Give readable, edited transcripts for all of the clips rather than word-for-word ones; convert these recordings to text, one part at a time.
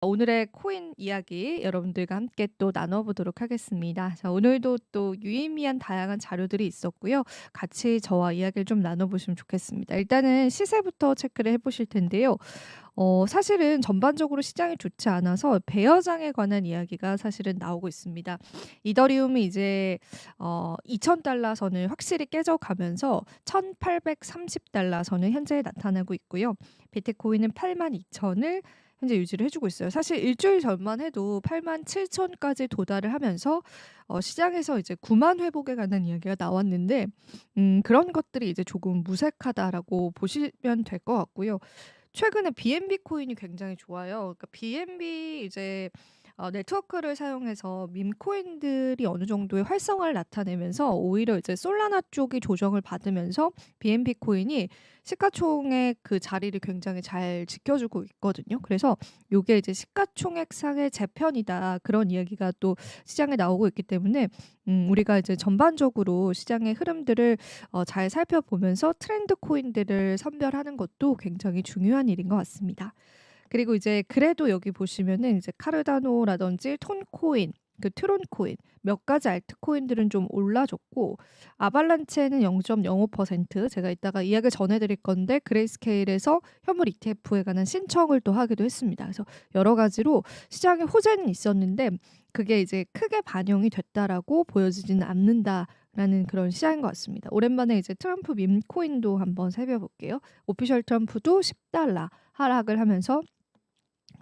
오늘의 코인 이야기 여러분들과 함께 또 나눠보도록 하겠습니다. 자, 오늘도 또 유의미한 다양한 자료들이 있었고요. 같이 저와 이야기를 좀 나눠보시면 좋겠습니다. 일단은 시세부터 체크를 해보실 텐데요. 사실은 전반적으로 시장이 좋지 않아서 배어장에 관한 이야기가 사실은 나오고 있습니다. 이더리움이 이제 $2,000 선을 확실히 깨져가면서 $1,830 선을 현재 나타나고 있고요. 비트코인은 82,000을 현재 유지를 해주고 있어요. 사실 일주일 전만 해도 87,000까지 도달을 하면서 시장에서 이제 9만 회복에 관한 이야기가 나왔는데 그런 것들이 이제 조금 무색하다라고 보시면 될 것 같고요. 최근에 BNB 코인이 굉장히 좋아요. 그러니까 BNB 이제 네트워크를 사용해서 밈 코인들이 어느 정도의 활성화를 나타내면서 오히려 이제 솔라나 쪽이 조정을 받으면서 BNB 코인이 시가총액 그 자리를 굉장히 잘 지켜주고 있거든요. 그래서 요게 이제 시가총액상의 재편이다 그런 이야기가 또 시장에 나오고 있기 때문에 우리가 이제 전반적으로 시장의 흐름들을 잘 살펴보면서 트렌드 코인들을 선별하는 것도 굉장히 중요한 일인 것 같습니다. 그리고 이제 그래도 여기 보시면은 이제 카르다노라든지 톤코인, 그 트론코인 몇 가지 알트코인들은 좀 올라줬고 아발란체는 0.05% 제가 이따가 이야기 전해드릴 건데 그레이스케일에서 현물 ETF에 관한 신청을 또 하기도 했습니다. 그래서 여러 가지로 시장에 호재는 있었는데 그게 이제 크게 반영이 됐다라고 보여지지는 않는다라는 그런 시장인 것 같습니다. 오랜만에 이제 트럼프 밈 코인도 한번 살펴볼게요. 오피셜 트럼프도 $10 하락을 하면서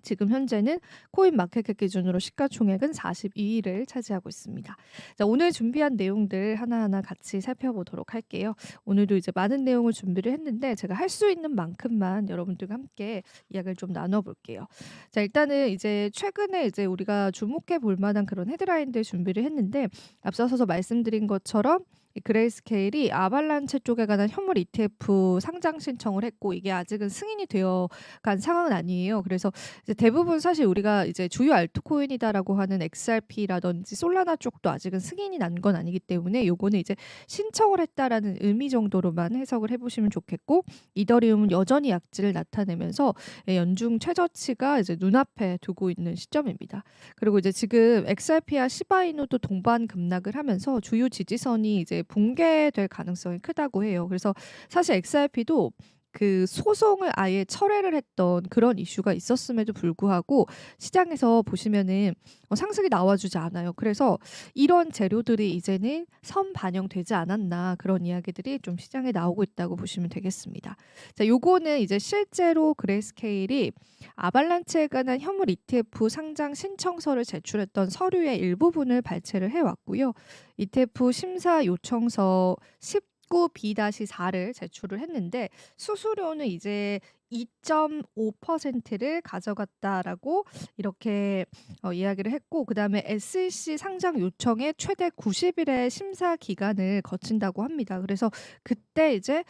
지금 현재는 코인 마켓캡 기준으로 시가총액은 42위를 차지하고 있습니다. 자, 오늘 준비한 내용들 하나하나 같이 살펴보도록 할게요. 오늘도 이제 많은 내용을 준비를 했는데 제가 할 수 있는 만큼만 여러분들과 함께 이야기를 좀 나눠볼게요. 자, 일단은 이제 최근에 이제 우리가 주목해 볼 만한 그런 헤드라인들 준비를 했는데 앞서서 말씀드린 것처럼 이 그레이스케일이 아발란체 쪽에 관한 현물 ETF 상장 신청을 했고 이게 아직은 승인이 되어 간 상황은 아니에요. 그래서 이제 대부분 사실 우리가 이제 주요 알트코인이다라고 하는 XRP라든지 솔라나 쪽도 아직은 승인이 난 건 아니기 때문에 요거는 이제 신청을 했다라는 의미 정도로만 해석을 해보시면 좋겠고 이더리움은 여전히 약지를 나타내면서 연중 최저치가 이제 눈앞에 두고 있는 시점입니다. 그리고 이제 지금 XRP와 시바이누도 동반 급락을 하면서 주요 지지선이 이제 붕괴될 가능성이 크다고 해요. 그래서 사실 XRP도 그 소송을 아예 철회를 했던 그런 이슈가 있었음에도 불구하고 시장에서 보시면은 상승이 나와주지 않아요. 그래서 이런 재료들이 이제는 선반영되지 않았나 그런 이야기들이 좀 시장에 나오고 있다고 보시면 되겠습니다. 자, 요거는 이제 실제로 그레이스케일이 아발란체에 관한 현물 ETF 상장 신청서를 제출했던 서류의 일부분을 발췌를 해왔고요. ETF 심사 요청서 19B-4를 제출을 했는데 수수료는 이제 2.5%를 가져갔다라고 이렇게 이야기를 했고 그다음에 SEC 상장 요청에 최대 90일의 심사 기간을 거친다고 합니다. 그래서 그때 이제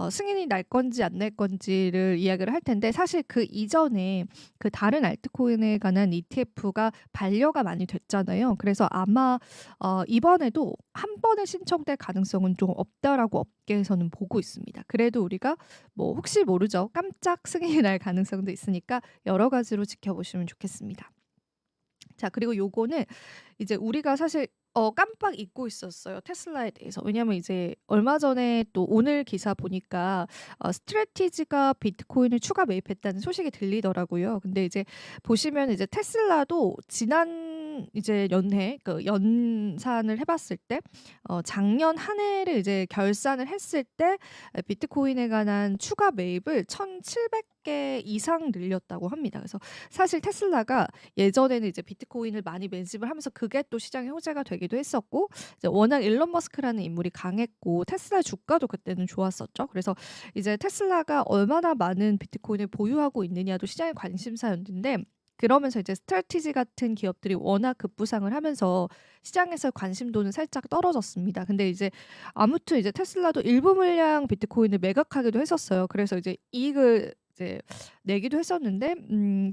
승인이 날 건지 안 날 건지를 이야기를 할 텐데 사실 그 이전에 그 다른 알트코인에 관한 ETF가 반려가 많이 됐잖아요. 그래서 아마 이번에도 한 번에 신청될 가능성은 좀 없다라고 업계에서는 보고 있습니다. 그래도 우리가 뭐 혹시 모르죠. 깜짝 승인이 날 가능성도 있으니까 여러 가지로 지켜보시면 좋겠습니다. 자, 그리고 요거는 이제 우리가 사실 깜빡 잊고 있었어요. 테슬라에 대해서. 왜냐면 이제 얼마 전에 또 오늘 기사 보니까 스트래티지가 비트코인을 추가 매입했다는 소식이 들리더라고요. 근데 이제 보시면 이제 테슬라도 지난 이제 연해 그 연산을 해봤을 때 작년 한 해를 이제 결산을 했을 때 비트코인에 관한 추가 매입을 1,700개 이상 늘렸다고 합니다. 그래서 사실 테슬라가 예전에는 이제 비트코인을 많이 매집을 하면서 그게 또 시장의 호재가 되기도 했었고 이제 워낙 일론 머스크라는 인물이 강했고 테슬라 주가도 그때는 좋았었죠. 그래서 이제 테슬라가 얼마나 많은 비트코인을 보유하고 있느냐도 시장의 관심사였는데 그러면서 이제 스트래티지 같은 기업들이 워낙 급부상을 하면서 시장에서 관심도는 살짝 떨어졌습니다. 근데 이제 아무튼 이제 테슬라도 일부 물량 비트코인을 매각하기도 했었어요. 그래서 이제 이익을 이제 내기도 했었는데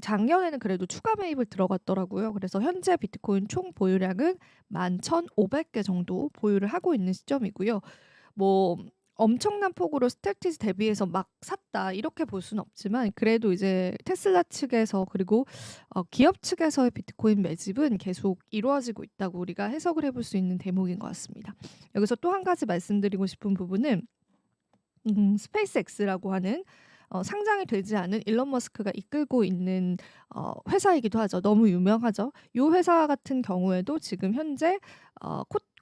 작년에는 그래도 추가 매입을 들어갔더라고요. 그래서 현재 비트코인 총 보유량은 11,500개 정도 보유를 하고 있는 시점이고요. 뭐 엄청난 폭으로 스태티스 대비해서 막 샀다 이렇게 볼 수는 없지만 그래도 이제 테슬라 측에서 그리고 기업 측에서의 비트코인 매집은 계속 이루어지고 있다고 우리가 해석을 해볼 수 있는 대목인 것 같습니다. 여기서 또 한 가지 말씀드리고 싶은 부분은 스페이스X라고 하는 상장이 되지 않은 일론 머스크가 이끌고 있는 회사이기도 하죠. 너무 유명하죠. 이 회사 같은 경우에도 지금 현재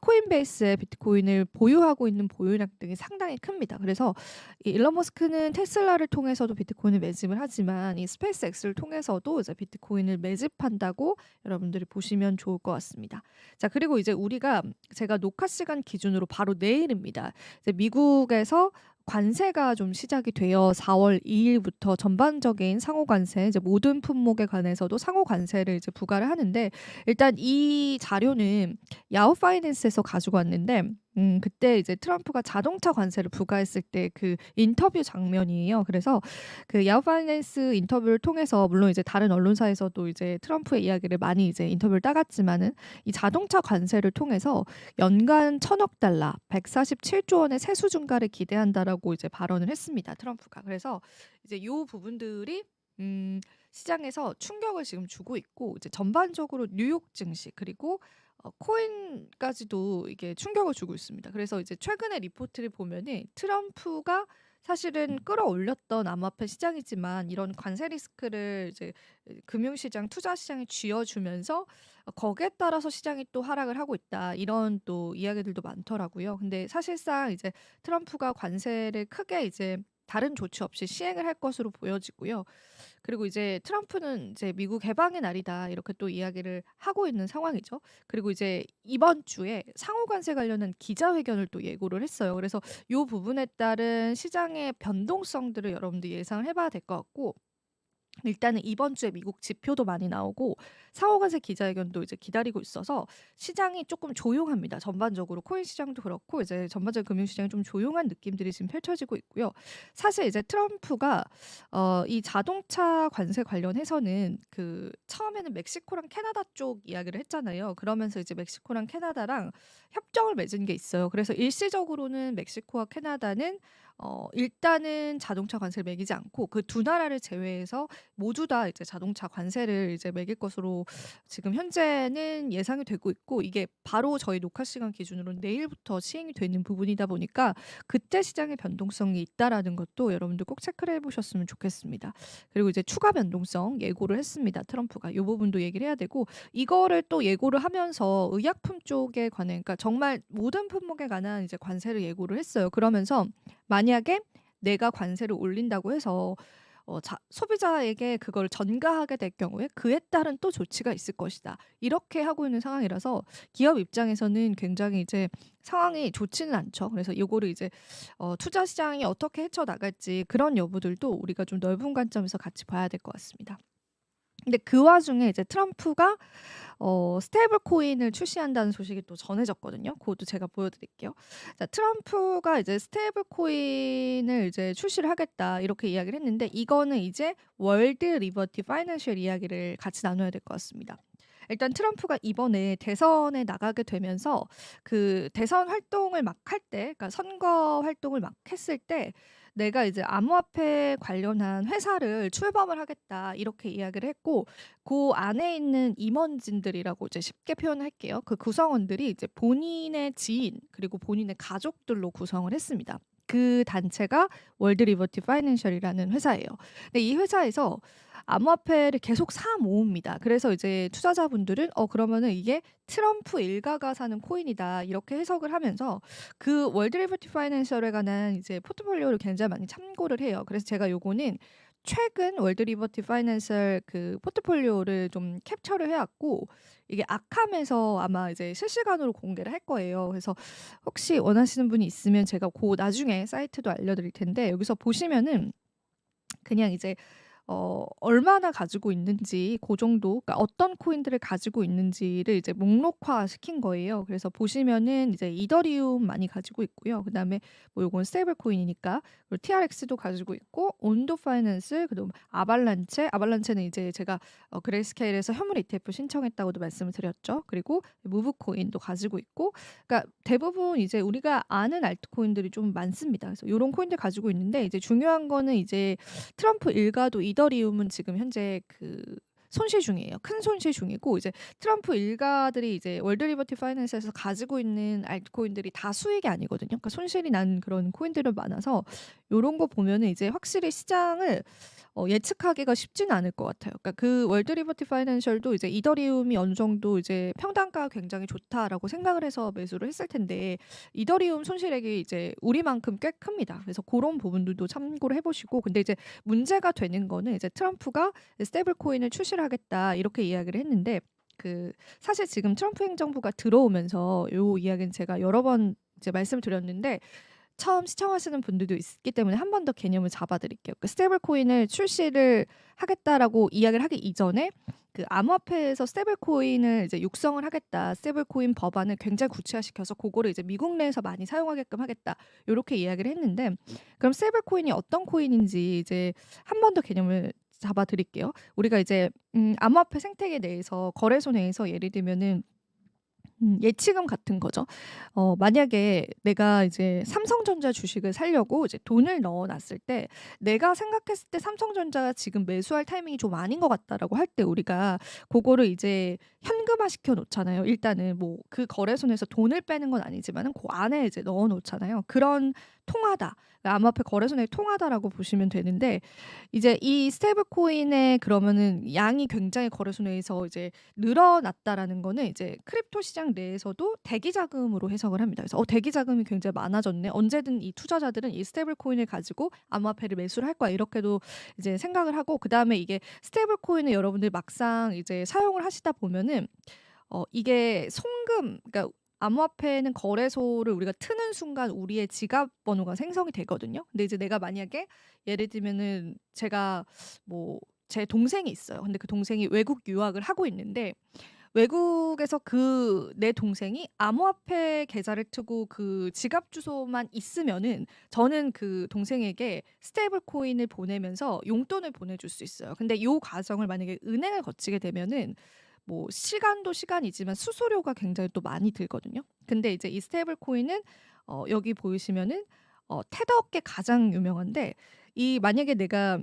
코인베이스의 비트코인을 보유하고 있는 보유량 등이 상당히 큽니다. 그래서 이 일론 머스크는 테슬라를 통해서도 비트코인을 매집을 하지만 이 스페이스X를 통해서도 이제 비트코인을 매집한다고 여러분들이 보시면 좋을 것 같습니다. 자, 그리고 이제 우리가 제가 녹화 시간 기준으로 바로 내일입니다. 이제 미국에서 관세가 좀 시작이 되어 4월 2일부터 전반적인 상호 관세, 이제 모든 품목에 관해서도 상호 관세를 이제 부과를 하는데 일단 이 자료는 야후 파이낸스에서 가지고 왔는데 그때 이제 트럼프가 자동차 관세를 부과했을 때 그 인터뷰 장면이에요. 그래서 그 야후 파이낸스 인터뷰를 통해서 물론 이제 다른 언론사에서도 이제 트럼프의 이야기를 많이 이제 인터뷰를 따갔지만은 이 자동차 관세를 통해서 연간 1,000억 달러, 147조 원의 세수 증가를 기대한다라고 이제 발언을 했습니다. 트럼프가. 그래서 이제 요 부분들이 시장에서 충격을 지금 주고 있고 이제 전반적으로 뉴욕 증시 그리고 코인까지도 이게 충격을 주고 있습니다. 그래서 이제 최근의 리포트를 보면은 트럼프가 사실은 끌어올렸던 암호화폐 시장이지만 이런 관세 리스크를 이제 금융시장, 투자시장에 쥐어주면서 거기에 따라서 시장이 또 하락을 하고 있다. 이런 또 이야기들도 많더라고요. 근데 사실상 이제 트럼프가 관세를 크게 이제 다른 조치 없이 시행을 할 것으로 보여지고요. 그리고 이제 트럼프는 이제 "미국 해방의 날이다." 이렇게 또 이야기를 하고 있는 상황이죠. 그리고 이제 이번 주에 상호 관세 관련한 기자회견을 또 예고를 했어요. 그래서 요 부분에 따른 시장의 변동성들을 여러분들 예상을 해 봐야 될 것 같고 일단은 이번 주에 미국 지표도 많이 나오고 상호관세 기자회견도 이제 기다리고 있어서 시장이 조금 조용합니다. 전반적으로 코인 시장도 그렇고 이제 전반적인 금융 시장이 좀 조용한 느낌들이 지금 펼쳐지고 있고요. 사실 이제 트럼프가 이 자동차 관세 관련해서는 그 처음에는 멕시코랑 캐나다 쪽 이야기를 했잖아요. 그러면서 이제 멕시코랑 캐나다랑 협정을 맺은 게 있어요. 그래서 일시적으로는 멕시코와 캐나다는 일단은 자동차 관세를 매기지 않고 그 두 나라를 제외해서 모두 다 이제 자동차 관세를 이제 매길 것으로 지금 현재는 예상이 되고 있고 이게 바로 저희 녹화 시간 기준으로 내일부터 시행이 되는 부분이다 보니까 그때 시장의 변동성이 있다라는 것도 여러분들 꼭 체크를 해보셨으면 좋겠습니다. 그리고 이제 추가 변동성 예고를 했습니다. 트럼프가 이 부분도 얘기를 해야 되고 이거를 또 예고를 하면서 의약품 쪽에 관해 그러니까 정말 모든 품목에 관한 이제 관세를 예고를 했어요. 그러면서 만약에 내가 관세를 올린다고 해서 소비자에게 그걸 전가하게 될 경우에 그에 따른 또 조치가 있을 것이다. 이렇게 하고 있는 상황이라서 기업 입장에서는 굉장히 이제 상황이 좋지는 않죠. 그래서 요거를 이제 투자 시장이 어떻게 헤쳐나갈지 그런 여부들도 우리가 좀 넓은 관점에서 같이 봐야 될 것 같습니다. 근데 그 와중에 이제 트럼프가 스테이블 코인을 출시한다는 소식이 또 전해졌거든요. 그것도 제가 보여드릴게요. 자, 트럼프가 이제 스테이블 코인을 이제 출시를 하겠다 이렇게 이야기를 했는데 이거는 이제 월드 리버티 파이낸셜 이야기를 같이 나눠야 될 것 같습니다. 일단 트럼프가 이번에 대선에 나가게 되면서 그 대선 활동을 막 할 때, 그러니까 선거 활동을 막 했을 때 내가 이제 암호화폐 관련한 회사를 출범을 하겠다 이렇게 이야기를 했고 그 안에 있는 임원진들이라고 이제 쉽게 표현할게요. 그 구성원들이 이제 본인의 지인 그리고 본인의 가족들로 구성을 했습니다. 그 단체가 월드 리버티 파이낸셜이라는 회사예요. 근데 이 회사에서 암호화폐를 계속 사 모읍니다. 그래서 이제 투자자분들은 그러면은 이게 트럼프 일가가 사는 코인이다 이렇게 해석을 하면서 그 월드 리버티 파이낸셜에 관한 이제 포트폴리오를 굉장히 많이 참고를 해요. 그래서 제가 요거는 최근 월드 리버티 파이낸셜 그 포트폴리오를 좀 캡처를 해왔고 이게 아캄에서 아마 이제 실시간으로 공개를 할 거예요. 그래서 혹시 원하시는 분이 있으면 제가 그 나중에 사이트도 알려드릴 텐데 여기서 보시면은 그냥 이제 얼마나 가지고 있는지 고 정도, 그러니까 어떤 코인들을 가지고 있는지를 이제 목록화시킨 거예요. 그래서 보시면은 이제 이더리움 많이 가지고 있고요. 그다음에 뭐 요건 스테이블 코인이니까, 그리고 TRX도 가지고 있고, 온도 파이낸스, 그리고 아발란체는 이제 제가 그레이스케일에서 현물 ETF 신청했다고도 말씀을 드렸죠. 그리고 무브 코인도 가지고 있고, 그러니까 대부분 이제 우리가 아는 알트코인들이 좀 많습니다. 그래서 요런 코인들 가지고 있는데, 이제 중요한 거는 이제 트럼프 일가도 이더리움은 지금 현재 그 손실 중이에요. 큰 손실 중이고, 이제 트럼프 일가들이 이제 월드 리버티 파이낸스에서 가지고 있는 알트코인들이 다 수익이 아니거든요. 그러니까 손실이 난 그런 코인들은 많아서 요런 거 보면은 이제 확실히 시장을 예측하기가 쉽지는 않을 것 같아요. 그러니까 그 월드 리버티 파이낸셜도 이제 이더리움이 어느 정도 이제 평단가가 굉장히 좋다라고 생각을 해서 매수를 했을 텐데, 이더리움 손실액이 이제 우리만큼 꽤 큽니다. 그래서 그런 부분들도 참고를 해보시고, 근데 이제 문제가 되는 거는 이제 트럼프가 스테이블 코인을 출시를 하겠다 이렇게 이야기를 했는데, 그 사실 지금 트럼프 행정부가 들어오면서 요 이야기는 제가 여러 번 이제 말씀을 드렸는데, 처음 시청하시는 분들도 있기 때문에 한 번 더 개념을 잡아드릴게요. 그 스테이블 코인을 출시를 하겠다라고 이야기를 하기 이전에 그 암호화폐에서 스테이블 코인을 이제 육성을 하겠다, 스테이블 코인 법안을 굉장히 구체화시켜서 그거를 이제 미국 내에서 많이 사용하게끔 하겠다, 요렇게 이야기를 했는데, 그럼 스테이블 코인이 어떤 코인인지 이제 한 번 더 개념을 잡아드릴게요. 우리가 이제 암호화폐 생태계 내에서, 거래소 내에서 예를 들면은 예치금 같은 거죠. 만약에 내가 이제 삼성전자 주식을 사려고 이제 돈을 넣어 놨을 때, 내가 생각했을 때 삼성전자가 지금 매수할 타이밍이 좀 아닌 것 같다라고 할 때, 우리가 그거를 이제 현금화 시켜 놓잖아요. 일단은 뭐 그 거래소 내에서 돈을 빼는 건 아니지만은 그 안에 이제 넣어 놓잖아요. 그런 통화다. 그러니까 암호화폐 거래소 내의 통화다라고 보시면 되는데, 이제 이 스테이블 코인의 그러면은 양이 굉장히 거래소 내에서 이제 늘어났다라는 거는 이제 크립토 시장 내에서도 대기 자금으로 해석을 합니다. 그래서 대기 자금이 굉장히 많아졌네. 언제든 이 투자자들은 이 스테이블 코인을 가지고 암호화폐를 매수를 할 거야. 이렇게도 이제 생각을 하고, 그다음에 이게 스테이블 코인을 여러분들 막상 이제 사용을 하시다 보면은 이게 송금, 그러니까 암호화폐는 거래소를 우리가 트는 순간 우리의 지갑 번호가 생성이 되거든요. 근데 이제 내가 만약에 예를 들면은 제가 뭐 제 동생이 있어요. 근데 그 동생이 외국 유학을 하고 있는데, 외국에서 그 내 동생이 암호화폐 계좌를 트고 그 지갑 주소만 있으면은 저는 그 동생에게 스테이블 코인을 보내면서 용돈을 보내줄 수 있어요. 근데 요 과정을 만약에 은행을 거치게 되면은 뭐 시간도 시간이지만 수수료가 굉장히 또 많이 들거든요. 근데 이제 이 스테이블 코인은 여기 보이시면은 테더께 가장 유명한데, 이 만약에 내가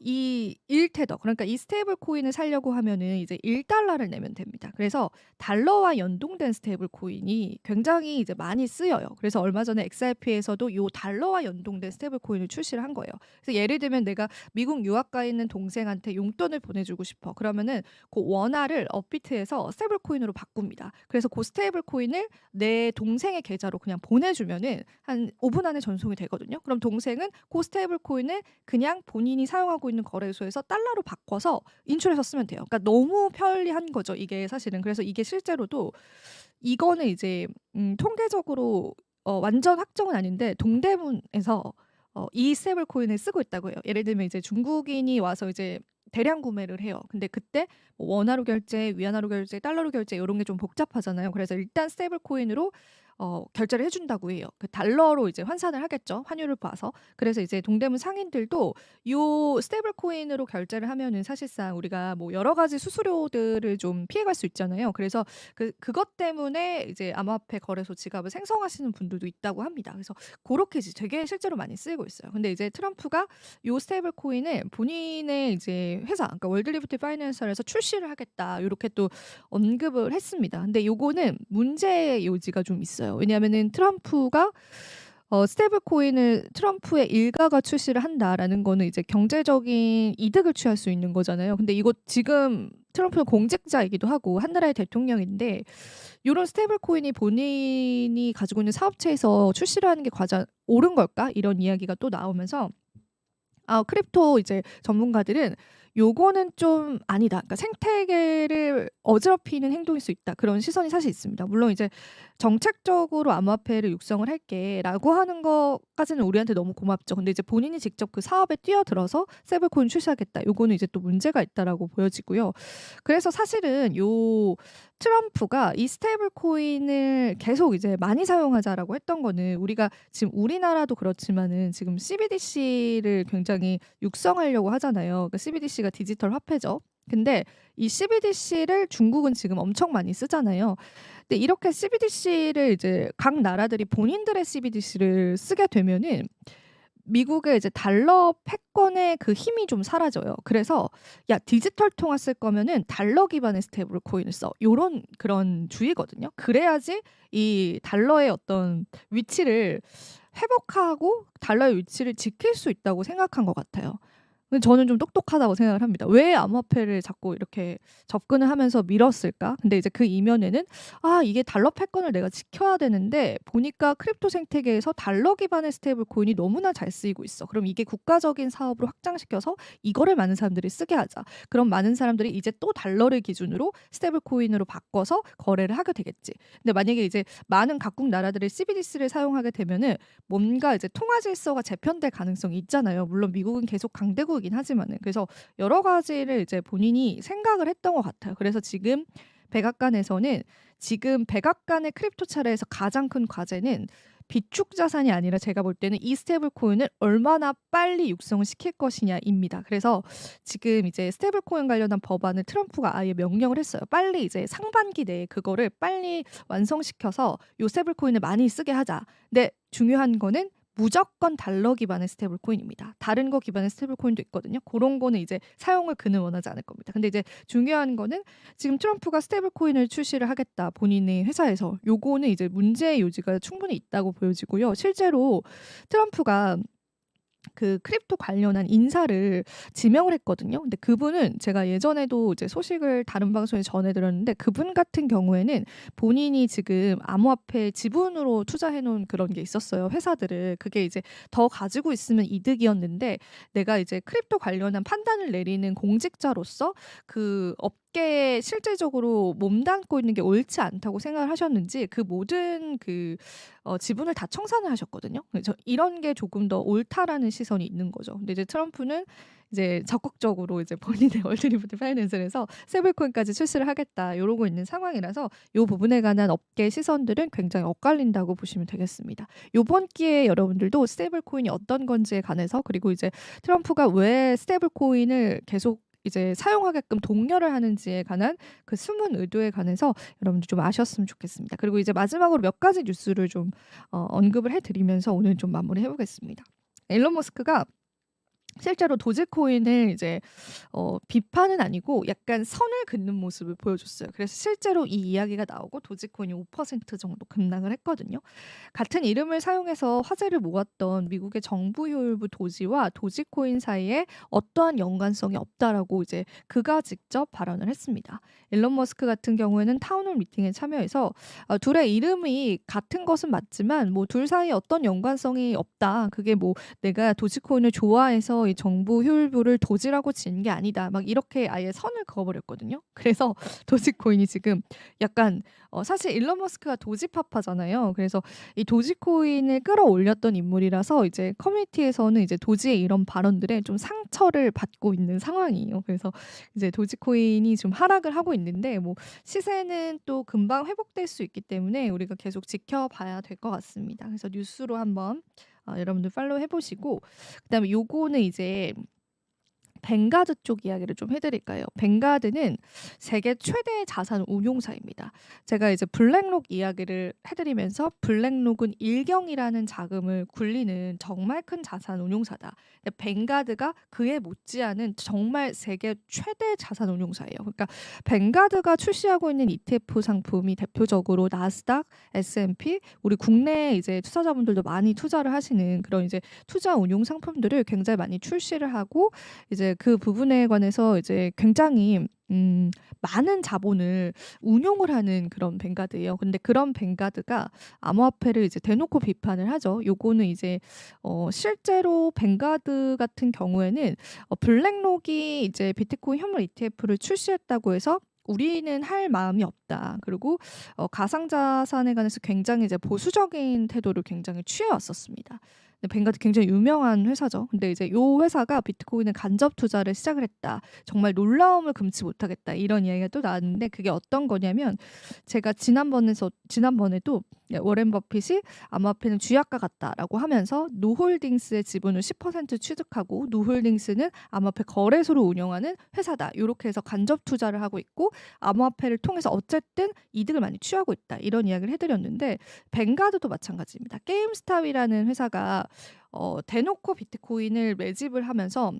이 1테더, 그러니까 이 스테이블 코인을 사려고 하면은 이제 1달러를 내면 됩니다. 그래서 달러와 연동된 스테이블 코인이 굉장히 이제 많이 쓰여요. 그래서 얼마 전에 XRP에서도 요 달러와 연동된 스테이블 코인을 출시를 한 거예요. 그래서 예를 들면 내가 미국 유학 가 있는 동생한테 용돈을 보내주고 싶어. 그러면은 그 원화를 업비트에서 스테이블 코인으로 바꿉니다. 그래서 그 스테이블 코인을 내 동생의 계좌로 그냥 보내주면은 한 5분 안에 전송이 되거든요. 그럼 동생은 그 스테이블 코인을 그냥 본인이 사용하고 있는 거래소에서 달러로 바꿔서 인출해서 쓰면 돼요. 그러니까 너무 편리한 거죠, 이게 사실은. 그래서 이게 실제로도 이거는 이제 통계적으로 완전 확정은 아닌데, 동대문에서 이 스테이블 코인을 쓰고 있다고 해요. 예를 들면 이제 중국인이 와서 이제 대량 구매를 해요. 근데 그때 뭐 원화로 결제, 위안화로 결제, 달러로 결제 이런 게 좀 복잡하잖아요. 그래서 일단 스테이블 코인으로 결제를 해준다고 해요. 그 달러로 이제 환산을 하겠죠, 환율을 봐서. 그래서 이제 동대문 상인들도 요 스테이블 코인으로 결제를 하면은 사실상 우리가 뭐 여러 가지 수수료들을 좀 피해갈 수 있잖아요. 그래서 그것 때문에 이제 암호화폐 거래소 지갑을 생성하시는 분들도 있다고 합니다. 그래서 그렇게 이제 되게 실제로 많이 쓰이고 있어요. 근데 이제 트럼프가 요 스테이블 코인을 본인의 이제 회사, 그러니까 월드 리버티 파이낸셜에서 출시를 하겠다, 요렇게 또 언급을 했습니다. 근데 요거는 문제의 요지가 좀 있어요. 왜냐하면은 트럼프가 스테이블 코인을 트럼프의 일가가 출시를 한다라는 거는 이제 경제적인 이득을 취할 수 있는 거잖아요. 근데 이거 지금 트럼프는 공직자이기도 하고 한 나라의 대통령인데, 요런 스테이블 코인이 본인이 가지고 있는 사업체에서 출시를 하는 게 과연 옳은 걸까? 이런 이야기가 또 나오면서 크립토 이제 전문가들은 요거는 좀 아니다. 그러니까 생태계를 어지럽히는 행동일 수 있다. 그런 시선이 사실 있습니다. 물론 이제 정책적으로 암호화폐를 육성을 할게라고 하는 것까지는 우리한테 너무 고맙죠. 근데 이제 본인이 직접 그 사업에 뛰어들어서 스테이블코인 출시하겠다. 요거는 이제 또 문제가 있다라고 보여지고요. 그래서 사실은 트럼프가 이 스테이블 코인을 계속 이제 많이 사용하자라고 했던 거는 우리가 지금 우리나라도 그렇지만은 지금 CBDC를 굉장히 육성하려고 하잖아요. 그러니까 CBDC가 디지털 화폐죠. 근데 이 CBDC를 중국은 지금 엄청 많이 쓰잖아요. 근데 이렇게 CBDC를 이제 각 나라들이 본인들의 CBDC를 쓰게 되면은 미국의 이제 달러 패권의 그 힘이 좀 사라져요. 그래서 야 디지털 통화 쓸 거면은 달러 기반의 스테이블 코인을 써. 요런 그런 주의거든요. 그래야지 이 달러의 어떤 위치를 회복하고 달러의 위치를 지킬 수 있다고 생각한 것 같아요. 근데 저는 좀 똑똑하다고 생각을 합니다. 왜 암호화폐를 자꾸 이렇게 접근을 하면서 밀었을까? 근데 이제 그 이면에는 이게 달러 패권을 내가 지켜야 되는데 보니까 크립토 생태계에서 달러 기반의 스테이블 코인이 너무나 잘 쓰이고 있어. 그럼 이게 국가적인 사업으로 확장시켜서 이거를 많은 사람들이 쓰게 하자. 그럼 많은 사람들이 이제 또 달러를 기준으로 스테이블 코인으로 바꿔서 거래를 하게 되겠지. 근데 만약에 이제 많은 각국 나라들이 CBDC를 사용하게 되면은 뭔가 이제 통화 질서가 재편될 가능성이 있잖아요. 물론 미국은 계속 강대국이긴 하지만은. 그래서 여러 가지를 이제 본인이 생각을 했던 것 같아요. 그래서 지금 백악관에서는 지금 백악관의 크립토 차례에서 가장 큰 과제는 비축 자산이 아니라 제가 볼 때는 이 스테이블 코인을 얼마나 빨리 육성을 시킬 것이냐입니다. 그래서 지금 이제 스테이블 코인 관련한 법안을 트럼프가 아예 명령을 했어요. 빨리 이제 상반기 내에 그거를 빨리 완성시켜서 요 스테이블 코인을 많이 쓰게 하자. 근데 중요한 거는 무조건 달러 기반의 스테이블 코인입니다. 다른 거 기반의 스테이블 코인도 있거든요. 그런 거는 이제 사용을 그는 원하지 않을 겁니다. 근데 이제 중요한 거는 지금 트럼프가 스테이블 코인을 출시를 하겠다. 본인의 회사에서. 요거는 이제 문제의 요지가 충분히 있다고 보여지고요. 실제로 트럼프가 그 크립토 관련한 인사를 지명을 했거든요. 근데 그분은 제가 예전에도 이제 소식을 다른 방송에 전해 들었는데 그분 같은 경우에는 본인이 지금 암호화폐 지분으로 투자해 놓은 그런 게 있었어요. 회사들을. 그게 이제 더 가지고 있으면 이득이었는데 내가 이제 크립토 관련한 판단을 내리는 공직자로서 그 업계에 실질적으로 몸담고 있는 게 옳지 않다고 생각을 하셨는지 그 모든 지분을 다 청산을 하셨거든요. 그래서 이런 게 조금 더 옳다라는 시선이 있는 거죠. 근데 이제 트럼프는 이제 적극적으로 이제 본인의 얼트리부트 파이낸스에서 스테이블코인까지 출시를 하겠다 이러고 있는 상황이라서 이 부분에 관한 업계 시선들은 굉장히 엇갈린다고 보시면 되겠습니다. 이번 기회에 여러분들도 스테이블코인이 어떤 건지에 관해서 그리고 이제 트럼프가 왜 스테이블코인을 계속 이제 사용하게끔 독려를 하는지에 관한 그 숨은 의도에 관해서 여러분들 좀 아셨으면 좋겠습니다. 그리고 이제 마지막으로 몇 가지 뉴스를 좀 언급을 해드리면서 오늘 좀 마무리해 보겠습니다. 일론 머스크가 실제로 도지코인을 이제 비판은 아니고 약간 선을 긋는 모습을 보여줬어요. 그래서 실제로 이 이야기가 나오고 도지코인이 5% 정도 급락을 했거든요. 같은 이름을 사용해서 화제를 모았던 미국의 정부 효율부 도지와 도지코인 사이에 어떠한 연관성이 없다라고 이제 그가 직접 발언을 했습니다. 일론 머스크 같은 경우에는 타운홀 미팅에 참여해서 둘의 이름이 같은 것은 맞지만 뭐 둘 사이에 어떤 연관성이 없다. 그게 뭐 내가 도지코인을 좋아해서 이 정부 효율부를 도지라고 지은 게 아니다. 막 이렇게 아예 선을 그어버렸거든요. 그래서 도지코인이 지금 약간 사실 일론 머스크가 도지파파잖아요. 그래서 이 도지코인을 끌어올렸던 인물이라서 이제 커뮤니티에서는 이제 도지의 이런 발언들에 좀 상처를 받고 있는 상황이에요. 그래서 이제 도지코인이 좀 하락을 하고 있는데 뭐 시세는 또 금방 회복될 수 있기 때문에 우리가 계속 지켜봐야 될 것 같습니다. 그래서 뉴스로 한번 여러분들 팔로우 해보시고 그다음에 요거는 이제 벵가드 쪽 이야기를 좀 해드릴까요? 벵가드는 세계 최대 자산 운용사입니다. 제가 이제 블랙록 이야기를 해드리면서 블랙록은 일경이라는 자금을 굴리는 정말 큰 자산 운용사다. 벵가드가 그에 못지않은 정말 세계 최대 자산 운용사예요. 그러니까 벵가드가 출시하고 있는 ETF 상품이 대표적으로 나스닥, S&P, 우리 국내 이제 투자자분들도 많이 투자를 하시는 그런 이제 투자 운용 상품들을 굉장히 많이 출시를 하고 이제 그 부분에 관해서 이제 굉장히 많은 자본을 운용을 하는 그런 뱅가드예요. 근데 그런 뱅가드가 암호화폐를 이제 대놓고 비판을 하죠. 요거는 이제 실제로 뱅가드 같은 경우에는 블랙록이 이제 비트코인 현물 ETF를 출시했다고 해서 우리는 할 마음이 없다. 그리고 가상자산에 관해서 굉장히 이제 보수적인 태도를 굉장히 취해 왔었습니다. 뱅가드 굉장히 유명한 회사죠. 근데 이제 요 회사가 비트코인에 간접 투자를 시작을 했다. 정말 놀라움을 금치 못하겠다. 이런 이야기가 또 나왔는데 그게 어떤 거냐면 제가 지난번에도 워렌 버핏이 암호화폐는 쥐약과 같다라고 하면서 노홀딩스의 지분을 10% 취득하고 노홀딩스는 암호화폐 거래소를 운영하는 회사다. 이렇게 해서 간접 투자를 하고 있고 암호화폐를 통해서 어쨌든 이득을 많이 취하고 있다. 이런 이야기를 해드렸는데 뱅가드도 마찬가지입니다. 게임스탑이라는 회사가 대놓고 비트코인을 매집을 하면서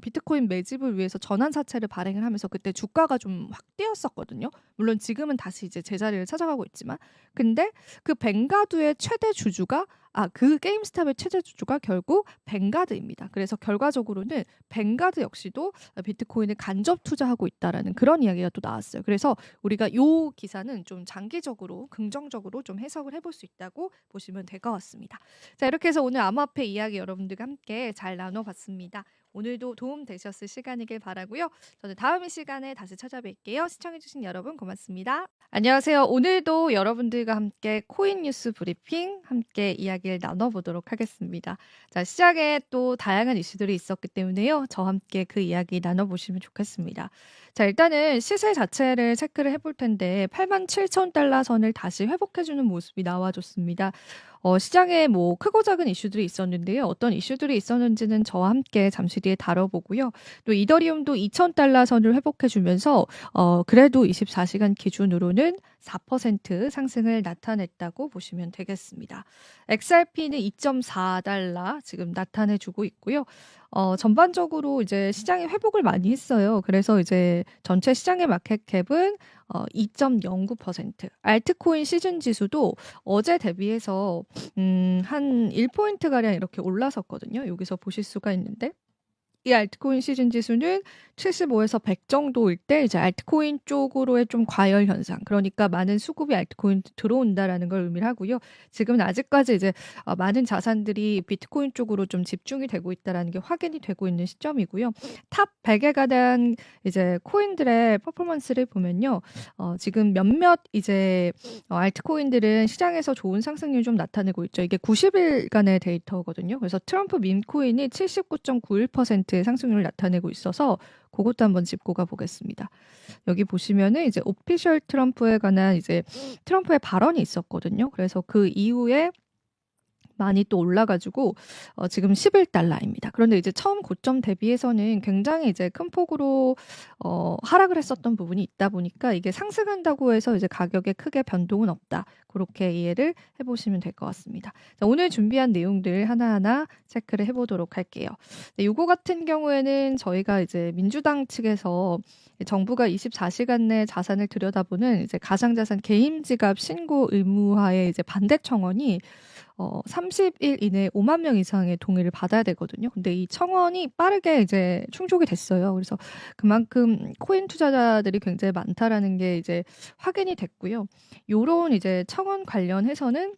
비트코인 매집을 위해서 전환 사채를 발행을 하면서 그때 주가가 좀 확 뛰었었거든요. 물론 지금은 다시 이제 제자리를 찾아가고 있지만 근데 그 뱅가드의 최대 주주가 그 게임스탑의 최대 주주가 결국 뱅가드입니다. 그래서 결과적으로는 뱅가드 역시도 비트코인에 간접 투자하고 있다라는 그런 이야기가 또 나왔어요. 그래서 우리가 요 기사는 좀 장기적으로 긍정적으로 좀 해석을 해볼 수 있다고 보시면 될 것 같습니다. 자, 이렇게 해서 오늘 암호화폐 이야기 여러분들과 함께 잘 나눠봤습니다. 오늘도 도움 되셨을 시간이길 바라고요. 저는 다음 이 시간에 다시 찾아뵐게요. 시청해주신 여러분 고맙습니다. 안녕하세요. 오늘도 여러분들과 함께 코인 뉴스 브리핑 함께 이야기를 나눠보도록 하겠습니다. 자, 시작에 또 다양한 이슈들이 있었기 때문에요. 저와 함께 그 이야기 나눠보시면 좋겠습니다. 자, 일단은 시세 자체를 체크를 해볼 텐데 87,000달러 선을 다시 회복해주는 모습이 나와줬습니다. 시장에 뭐 크고 작은 이슈들이 있었는데요. 어떤 이슈들이 있었는지는 저와 함께 잠시 뒤에 다뤄보고요. 또 이더리움도 2,000달러 선을 회복해주면서 그래도 24시간 기준으로는 4% 상승을 나타냈다고 보시면 되겠습니다. XRP는 2.4달러 지금 나타내주고 있고요. 전반적으로 이제 시장이 회복을 많이 했어요. 그래서 이제 전체 시장의 마켓캡은 2.09%. 알트코인 시즌 지수도 어제 대비해서 한 1포인트 가량 이렇게 올라섰거든요. 여기서 보실 수가 있는데 이 알트코인 시즌 지수는 75에서 100 정도일 때 이제 알트코인 쪽으로의 좀 과열 현상, 그러니까 많은 수급이 알트코인 들어온다라는 걸 의미를 하고요. 지금은 아직까지 이제 많은 자산들이 비트코인 쪽으로 좀 집중이 되고 있다라는 게 확인이 되고 있는 시점이고요. 탑 100에 가장 이제 코인들의 퍼포먼스를 보면요, 지금 몇몇 이제 알트코인들은 시장에서 좋은 상승률 좀 나타내고 있죠. 이게 90일간의 데이터거든요. 그래서 트럼프 밈코인이 79.91% 상승률을 나타내고 있어서 그것도 한번 짚고 가보겠습니다. 여기 보시면은 이제 오피셜 트럼프에 관한 이제 트럼프의 발언이 있었거든요. 그래서 그 이후에 많이 또 올라가지고 지금 11달러입니다. 그런데 이제 처음 고점 대비해서는 굉장히 이제 큰 폭으로 하락을 했었던 부분이 있다 보니까 이게 상승한다고 해서 이제 가격에 크게 변동은 없다. 그렇게 이해를 해보시면 될 것 같습니다. 자, 오늘 준비한 내용들 하나하나 체크를 해보도록 할게요. 네, 요거 같은 경우에는 저희가 이제 민주당 측에서 정부가 24시간 내 자산을 들여다보는 이제 가상자산 개인 지갑 신고 의무화의 이제 반대 청원이 30일 이내에 5만 명 이상의 동의를 받아야 되거든요. 근데 이 청원이 빠르게 이제 충족이 됐어요. 그래서 그만큼 코인 투자자들이 굉장히 많다라는 게 이제 확인이 됐고요. 요런 이제 청원 관련해서는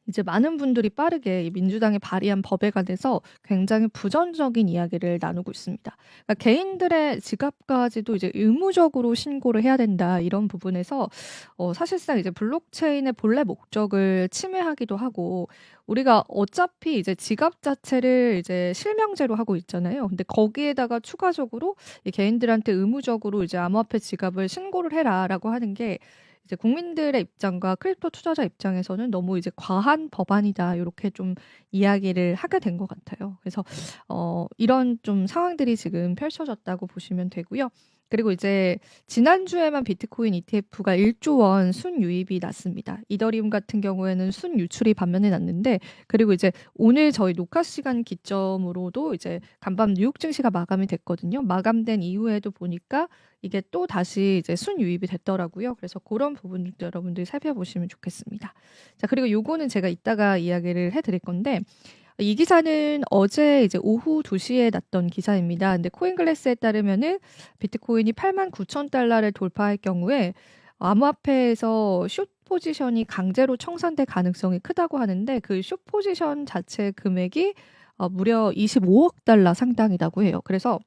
이제 많은 분들이 빠르게 이 민주당이 발의한 법에 관해서 굉장히 부정적인 이야기를 나누고 있습니다. 그러니까 개인들의 지갑까지도 이제 의무적으로 신고를 해야 된다, 이런 부분에서 사실상 이제 블록체인의 본래 목적을 침해하기도 하고, 우리가 어차피 이제 지갑 자체를 이제 실명제로 하고 있잖아요. 근데 거기에다가 추가적으로 이 개인들한테 의무적으로 이제 암호화폐 지갑을 신고를 해라라고 하는 게 이제 국민들의 입장과 크립토 투자자 입장에서는 너무 이제 과한 법안이다, 이렇게 좀 이야기를 하게 된 것 같아요. 그래서 이런 좀 상황들이 지금 펼쳐졌다고 보시면 되고요. 그리고 이제 지난주에만 비트코인 ETF가 1조 원 순유입이 났습니다. 이더리움 같은 경우에는 순유출이 반면에 났는데, 그리고 이제 오늘 저희 녹화 시간 기점으로도 이제 간밤 뉴욕 증시가 마감이 됐거든요. 마감된 이후에도 보니까 이게 또 다시 이제 순유입이 됐더라고요. 그래서 그런 부분들도 여러분들이 살펴보시면 좋겠습니다. 자, 그리고 요거는 제가 이따가 이야기를 해드릴 건데, 이 기사는 어제 이제 오후 2 시에 났던 기사입니다. 근데 코인글래스에 따르면은 비트코인이 89,000달러를 돌파할 경우에 암호화폐에서 숏 포지션이 강제로 청산될 가능성이 크다고 하는데 그 숏 포지션 자체 금액이 무려 25억 달러 상당이라고 해요. 그래서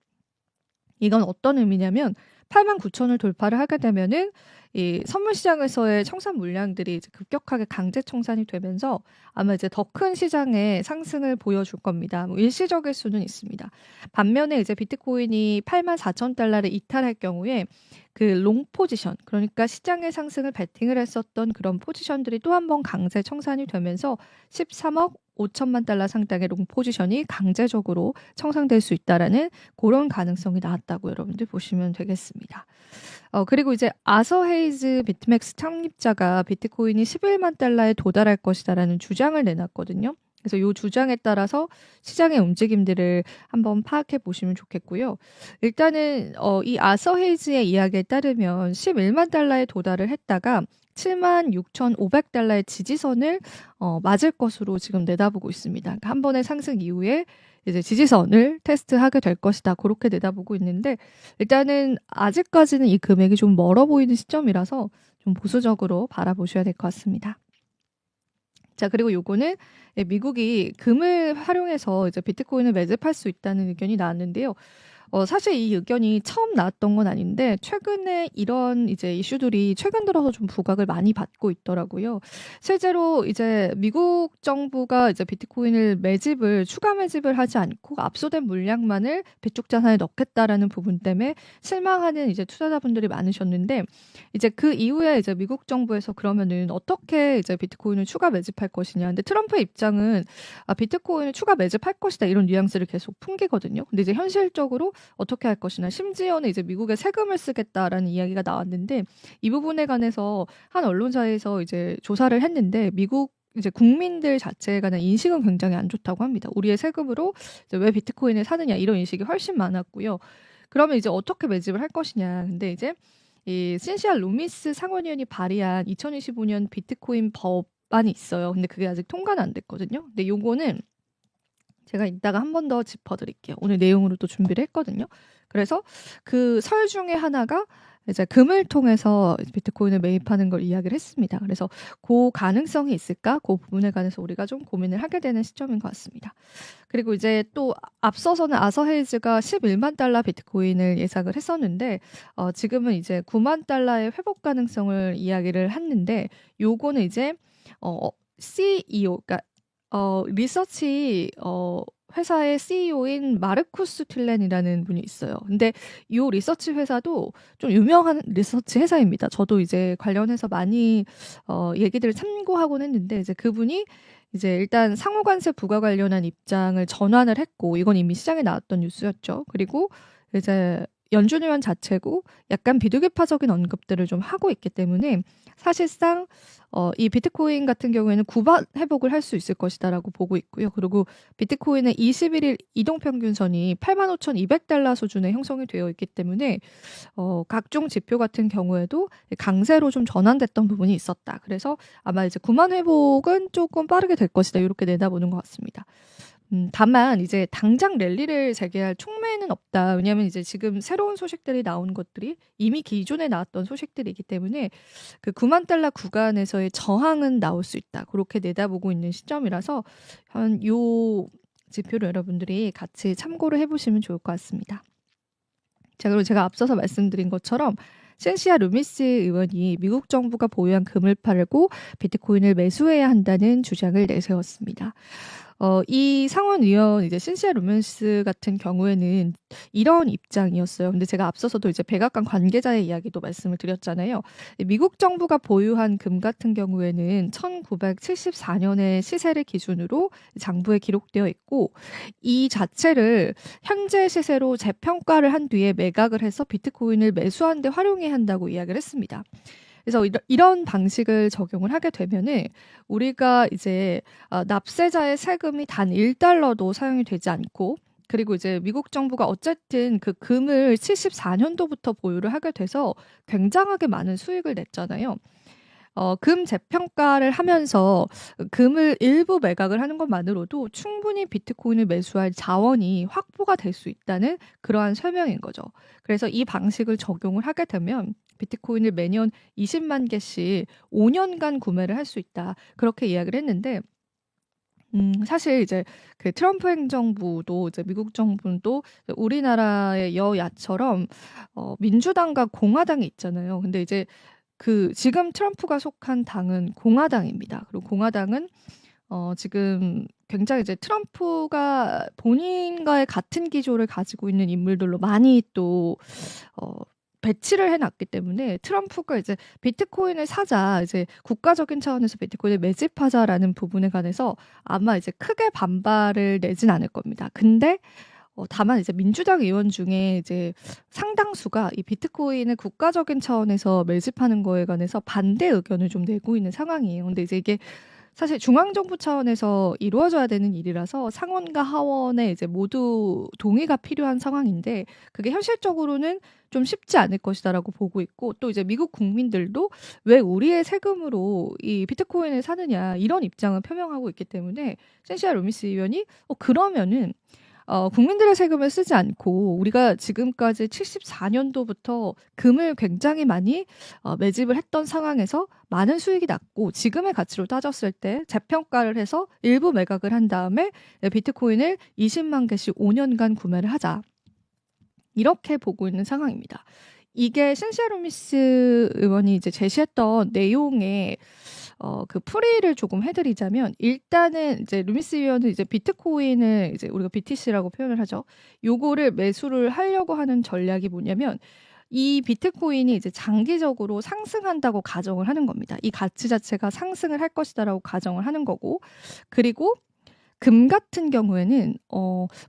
이건 어떤 의미냐면 89,000을 돌파를 하게 되면은 이 선물 시장에서의 청산 물량들이 이제 급격하게 강제 청산이 되면서 아마 이제 더 큰 시장의 상승을 보여줄 겁니다. 뭐 일시적일 수는 있습니다. 반면에 이제 비트코인이 84,000달러를 이탈할 경우에 그 롱 포지션, 그러니까 시장의 상승을 베팅을 했었던 그런 포지션들이 또 한 번 강제 청산이 되면서 13억 5천만 달러 상당의 롱 포지션이 강제적으로 청산될 수 있다라는 그런 가능성이 나왔다고 여러분들 보시면 되겠습니다. 그리고 이제 아서 헤이즈 비트맥스 창립자가 비트코인이 11만 달러에 도달할 것이다라는 주장을 내놨거든요. 그래서 이 주장에 따라서 시장의 움직임들을 한번 파악해 보시면 좋겠고요. 일단은 이 아서 헤이즈의 이야기에 따르면 11만 달러에 도달을 했다가 76,500달러의 지지선을 맞을 것으로 지금 내다보고 있습니다. 그러니까 한 번의 상승 이후에 이제 지지선을 테스트하게 될 것이다. 그렇게 내다보고 있는데 일단은 아직까지는 이 금액이 좀 멀어 보이는 시점이라서 좀 보수적으로 바라보셔야 될 것 같습니다. 자, 그리고 요거는 미국이 금을 활용해서 이제 비트코인을 매집할 수 있다는 의견이 나왔는데요. 사실 이 의견이 처음 나왔던 건 아닌데 최근에 이런 이제 이슈들이 최근 들어서 좀 부각을 많이 받고 있더라고요. 실제로 이제 미국 정부가 이제 비트코인을 추가 매집을 하지 않고 압수된 물량만을 비축 자산에 넣겠다라는 부분 때문에 실망하는 이제 투자자분들이 많으셨는데 이제 그 이후에 이제 미국 정부에서 그러면은 어떻게 이제 비트코인을 추가 매집할 것이냐. 근데 트럼프의 입장은 비트코인을 추가 매집할 것이다 이런 뉘앙스를 계속 풍기거든요. 근데 이제 현실적으로 어떻게 할 것이냐. 심지어는 이제 미국에 세금을 쓰겠다라는 이야기가 나왔는데 이 부분에 관해서 한 언론사에서 이제 조사를 했는데 미국 이제 국민들 자체에 관한 인식은 굉장히 안 좋다고 합니다. 우리의 세금으로 이제 왜 비트코인을 사느냐 이런 인식이 훨씬 많았고요. 그러면 이제 어떻게 매집을 할 것이냐. 근데 이제 이 신시아 루미스 상원의원이 발의한 2025년 비트코인 법안이 있어요. 근데 그게 아직 통과는 안 됐거든요. 근데 요거는 제가 이따가 한 번 더 짚어드릴게요. 오늘 내용으로 또 준비를 했거든요. 그래서 그 설 중에 하나가 이제 금을 통해서 비트코인을 매입하는 걸 이야기를 했습니다. 그래서 그 가능성이 있을까? 그 부분에 관해서 우리가 좀 고민을 하게 되는 시점인 것 같습니다. 그리고 이제 또 앞서서는 아서 헤이즈가 11만 달러 비트코인을 예상을 했었는데 지금은 이제 9만 달러의 회복 가능성을 이야기를 했는데 요거는 이제 CEO, 그러니까 리서치 회사의 CEO인 마르쿠스 튠렌이라는 분이 있어요. 근데 이 리서치 회사도 좀 유명한 리서치 회사입니다. 저도 이제 관련해서 많이 얘기들을 참고하곤 했는데 이제 그분이 이제 일단 상호관세 부과 관련한 입장을 전환을 했고 이건 이미 시장에 나왔던 뉴스였죠. 그리고 이제 연준 의원 자체고 약간 비둘기파적인 언급들을 좀 하고 있기 때문에 사실상 이 비트코인 같은 경우에는 구반 회복을 할 수 있을 것이다라고 보고 있고요. 그리고 비트코인의 21일 이동평균선이 85,200달러 수준에 형성이 되어 있기 때문에 각종 지표 같은 경우에도 강세로 좀 전환됐던 부분이 있었다. 그래서 아마 이제 구만 회복은 조금 빠르게 될 것이다. 이렇게 내다보는 것 같습니다. 다만 이제 당장 랠리를 재개할 촉매는 없다. 왜냐하면 이제 지금 새로운 소식들이 나온 것들이 이미 기존에 나왔던 소식들이기 때문에 그 9만 달러 구간에서의 저항은 나올 수 있다. 그렇게 내다보고 있는 시점이라서 한 요 지표를 여러분들이 같이 참고를 해보시면 좋을 것 같습니다. 자, 그리고 제가 앞서서 말씀드린 것처럼 신시아 루미스 의원이 미국 정부가 보유한 금을 팔고 비트코인을 매수해야 한다는 주장을 내세웠습니다. 이 상원 의원 이제 신시아 루미스 같은 경우에는 이런 입장이었어요. 근데 제가 앞서서도 이제 백악관 관계자의 이야기도 말씀을 드렸잖아요. 미국 정부가 보유한 금 같은 경우에는 1974년의 시세를 기준으로 장부에 기록되어 있고 이 자체를 현재 시세로 재평가를 한 뒤에 매각을 해서 비트코인을 매수하는 데 활용해야 한다고 이야기를 했습니다. 그래서 이런 방식을 적용을 하게 되면은 우리가 이제 납세자의 세금이 단 1달러도 사용이 되지 않고 그리고 이제 미국 정부가 어쨌든 그 금을 74년도부터 보유를 하게 돼서 굉장하게 많은 수익을 냈잖아요. 금 재평가를 하면서 금을 일부 매각을 하는 것만으로도 충분히 비트코인을 매수할 자원이 확보가 될 수 있다는 그러한 설명인 거죠. 그래서 이 방식을 적용을 하게 되면 비트코인을 매년 20만 개씩 5년간 구매를 할 수 있다. 그렇게 이야기를 했는데 사실 이제 그 트럼프 행정부도 이제 미국 정부도 우리나라의 여야처럼 민주당과 공화당이 있잖아요. 근데 이제 그 지금 트럼프가 속한 당은 공화당입니다. 그리고 공화당은 지금 굉장히 이제 트럼프가 본인과의 같은 기조를 가지고 있는 인물들로 많이 또 어 배치를 해 놨기 때문에 트럼프가 이제 "비트코인을 사자. 이제 국가적인 차원에서 비트코인을 매집하자."라는 부분에 관해서 아마 이제 크게 반발을 내진 않을 겁니다. 근데 다만 이제 민주당 의원 중에 이제 상당수가 이 비트코인을 국가적인 차원에서 매집하는 거에 관해서 반대 의견을 좀 내고 있는 상황이에요. 근데 이제 이게 사실 중앙정부 차원에서 이루어져야 되는 일이라서 상원과 하원의 이제 모두 동의가 필요한 상황인데 그게 현실적으로는 좀 쉽지 않을 것이다라고 보고 있고 또 이제 미국 국민들도 왜 우리의 세금으로 이 비트코인을 사느냐 이런 입장을 표명하고 있기 때문에 센시아 루미스 의원이 그러면은 국민들의 세금을 쓰지 않고 우리가 지금까지 74년도부터 금을 굉장히 많이 매집을 했던 상황에서 많은 수익이 났고 지금의 가치로 따졌을 때 재평가를 해서 일부 매각을 한 다음에 비트코인을 20만 개씩 5년간 구매를 하자. 이렇게 보고 있는 상황입니다. 이게 신시아 루미스 의원이 이제 제시했던 내용에 그 풀이를 조금 해드리자면 일단은 이제 루미스 의원은 이제 비트코인을 이제 우리가 BTC라고 표현을 하죠. 요거를 매수를 하려고 하는 전략이 뭐냐면 이 비트코인이 이제 장기적으로 상승한다고 가정을 하는 겁니다. 이 가치 자체가 상승을 할 것이다라고 가정을 하는 거고 그리고 금 같은 경우에는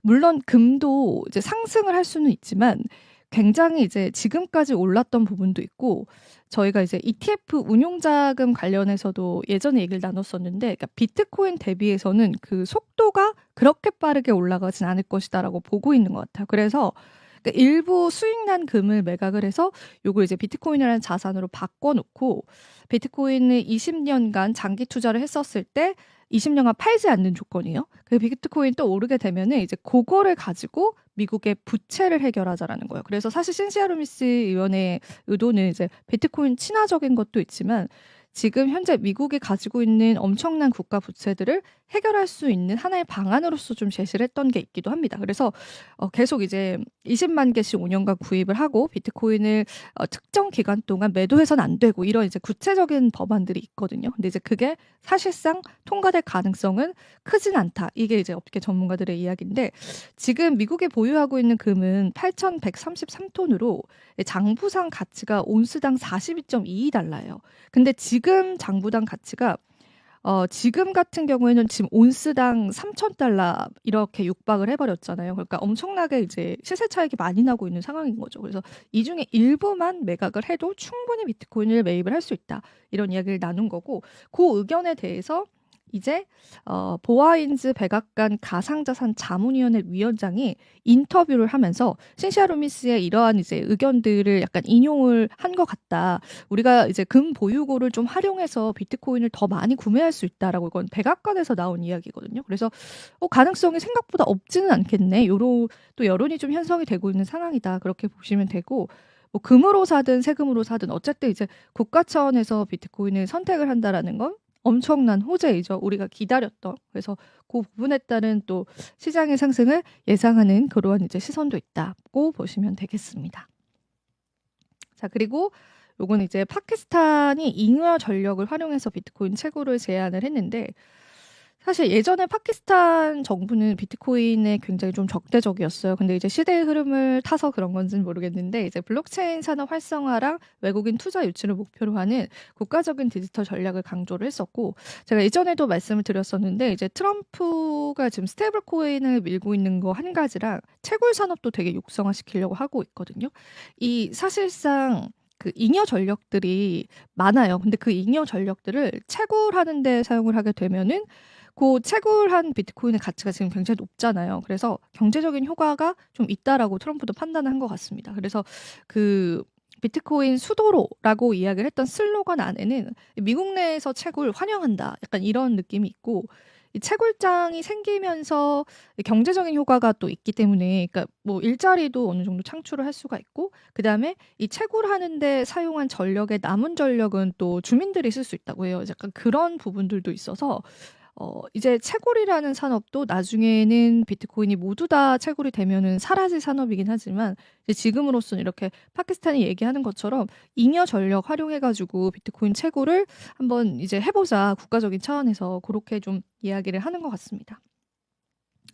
물론 금도 이제 상승을 할 수는 있지만 굉장히 이제 지금까지 올랐던 부분도 있고 저희가 이제 ETF 운용자금 관련해서도 예전에 얘기를 나눴었는데 그러니까 비트코인 대비해서는 그 속도가 그렇게 빠르게 올라가진 않을 것이다라고 보고 있는 것 같아요. 그래서 그러니까 일부 수익난 금을 매각을 해서 요걸 이제 비트코인이라는 자산으로 바꿔놓고 비트코인을 20년간 장기 투자를 했었을 때 20년간 팔지 않는 조건이에요. 그 비트코인 또 오르게 되면은 이제 그거를 가지고 미국의 부채를 해결하자라는 거예요. 그래서 사실 신시아 루미스 의원의 의도는 이제 비트코인 친화적인 것도 있지만 지금 현재 미국이 가지고 있는 엄청난 국가 부채들을 해결할 수 있는 하나의 방안으로서 좀 제시를 했던 게 있기도 합니다. 그래서 계속 이제 20만 개씩 5년간 구입을 하고 비트코인을 특정 기간 동안 매도해서는 안 되고 이런 이제 구체적인 법안들이 있거든요. 근데 이제 그게 사실상 통과될 가능성은 크진 않다. 이게 이제 업계 전문가들의 이야기인데 지금 미국이 보유하고 있는 금은 8,133톤으로 장부상 가치가 온스당 42.22달러예요. 근데 지금 장부당 가치가 지금 같은 경우에는 지금 온스당 3,000달러 이렇게 육박을 해버렸잖아요. 그러니까 엄청나게 이제 시세 차익이 많이 나고 있는 상황인 거죠. 그래서 이 중에 일부만 매각을 해도 충분히 비트코인을 매입을 할 수 있다. 이런 이야기를 나눈 거고 그 의견에 대해서 이제 보아인즈 백악관 가상자산 자문위원회 위원장이 인터뷰를 하면서 신시아 루미스의 이러한 이제 의견들을 약간 인용을 한 것 같다. 우리가 이제 금 보유고를 좀 활용해서 비트코인을 더 많이 구매할 수 있다라고 이건 백악관에서 나온 이야기거든요. 그래서 가능성이 생각보다 없지는 않겠네. 요로 또 여론이 좀 형성이 되고 있는 상황이다. 그렇게 보시면 되고 뭐 금으로 사든 세금으로 사든 어쨌든 이제 국가 차원에서 비트코인을 선택을 한다라는 건 엄청난 호재이죠. 우리가 기다렸던. 그래서 그 부분에 따른 또 시장의 상승을 예상하는 그러한 이제 시선도 있다고 보시면 되겠습니다. 자, 그리고 요건 이제 파키스탄이 잉여 전력을 활용해서 비트코인 채굴을 제안을 했는데 사실 예전에 파키스탄 정부는 비트코인에 굉장히 좀 적대적이었어요. 근데 이제 시대의 흐름을 타서 그런 건지는 모르겠는데 이제 블록체인 산업 활성화랑 외국인 투자 유치를 목표로 하는 국가적인 디지털 전략을 강조를 했었고 제가 예전에도 말씀을 드렸었는데 이제 트럼프가 지금 스테이블 코인을 밀고 있는 거 한 가지랑 채굴 산업도 되게 육성화시키려고 하고 있거든요. 이 사실상 그 잉여 전력들이 많아요. 근데 그 잉여 전력들을 채굴하는 데 사용을 하게 되면은 그 채굴한 비트코인의 가치가 지금 굉장히 높잖아요. 그래서 경제적인 효과가 좀 있다라고 트럼프도 판단을 한 것 같습니다. 그래서 그 비트코인 수도로라고 이야기를 했던 슬로건 안에는 미국 내에서 채굴 환영한다. 약간 이런 느낌이 있고 이 채굴장이 생기면서 경제적인 효과가 또 있기 때문에 그러니까 뭐 일자리도 어느 정도 창출을 할 수가 있고 그다음에 이 채굴하는 데 사용한 전력의 남은 전력은 또 주민들이 쓸 수 있다고 해요. 약간 그런 부분들도 있어서 이제 채굴이라는 산업도 나중에는 비트코인이 모두 다 채굴이 되면은 사라질 산업이긴 하지만 이제 지금으로서는 이렇게 파키스탄이 얘기하는 것처럼 잉여 전력 활용해 가지고 비트코인 채굴을 한번 이제 해 보자 국가적인 차원에서 그렇게 좀 이야기를 하는 것 같습니다.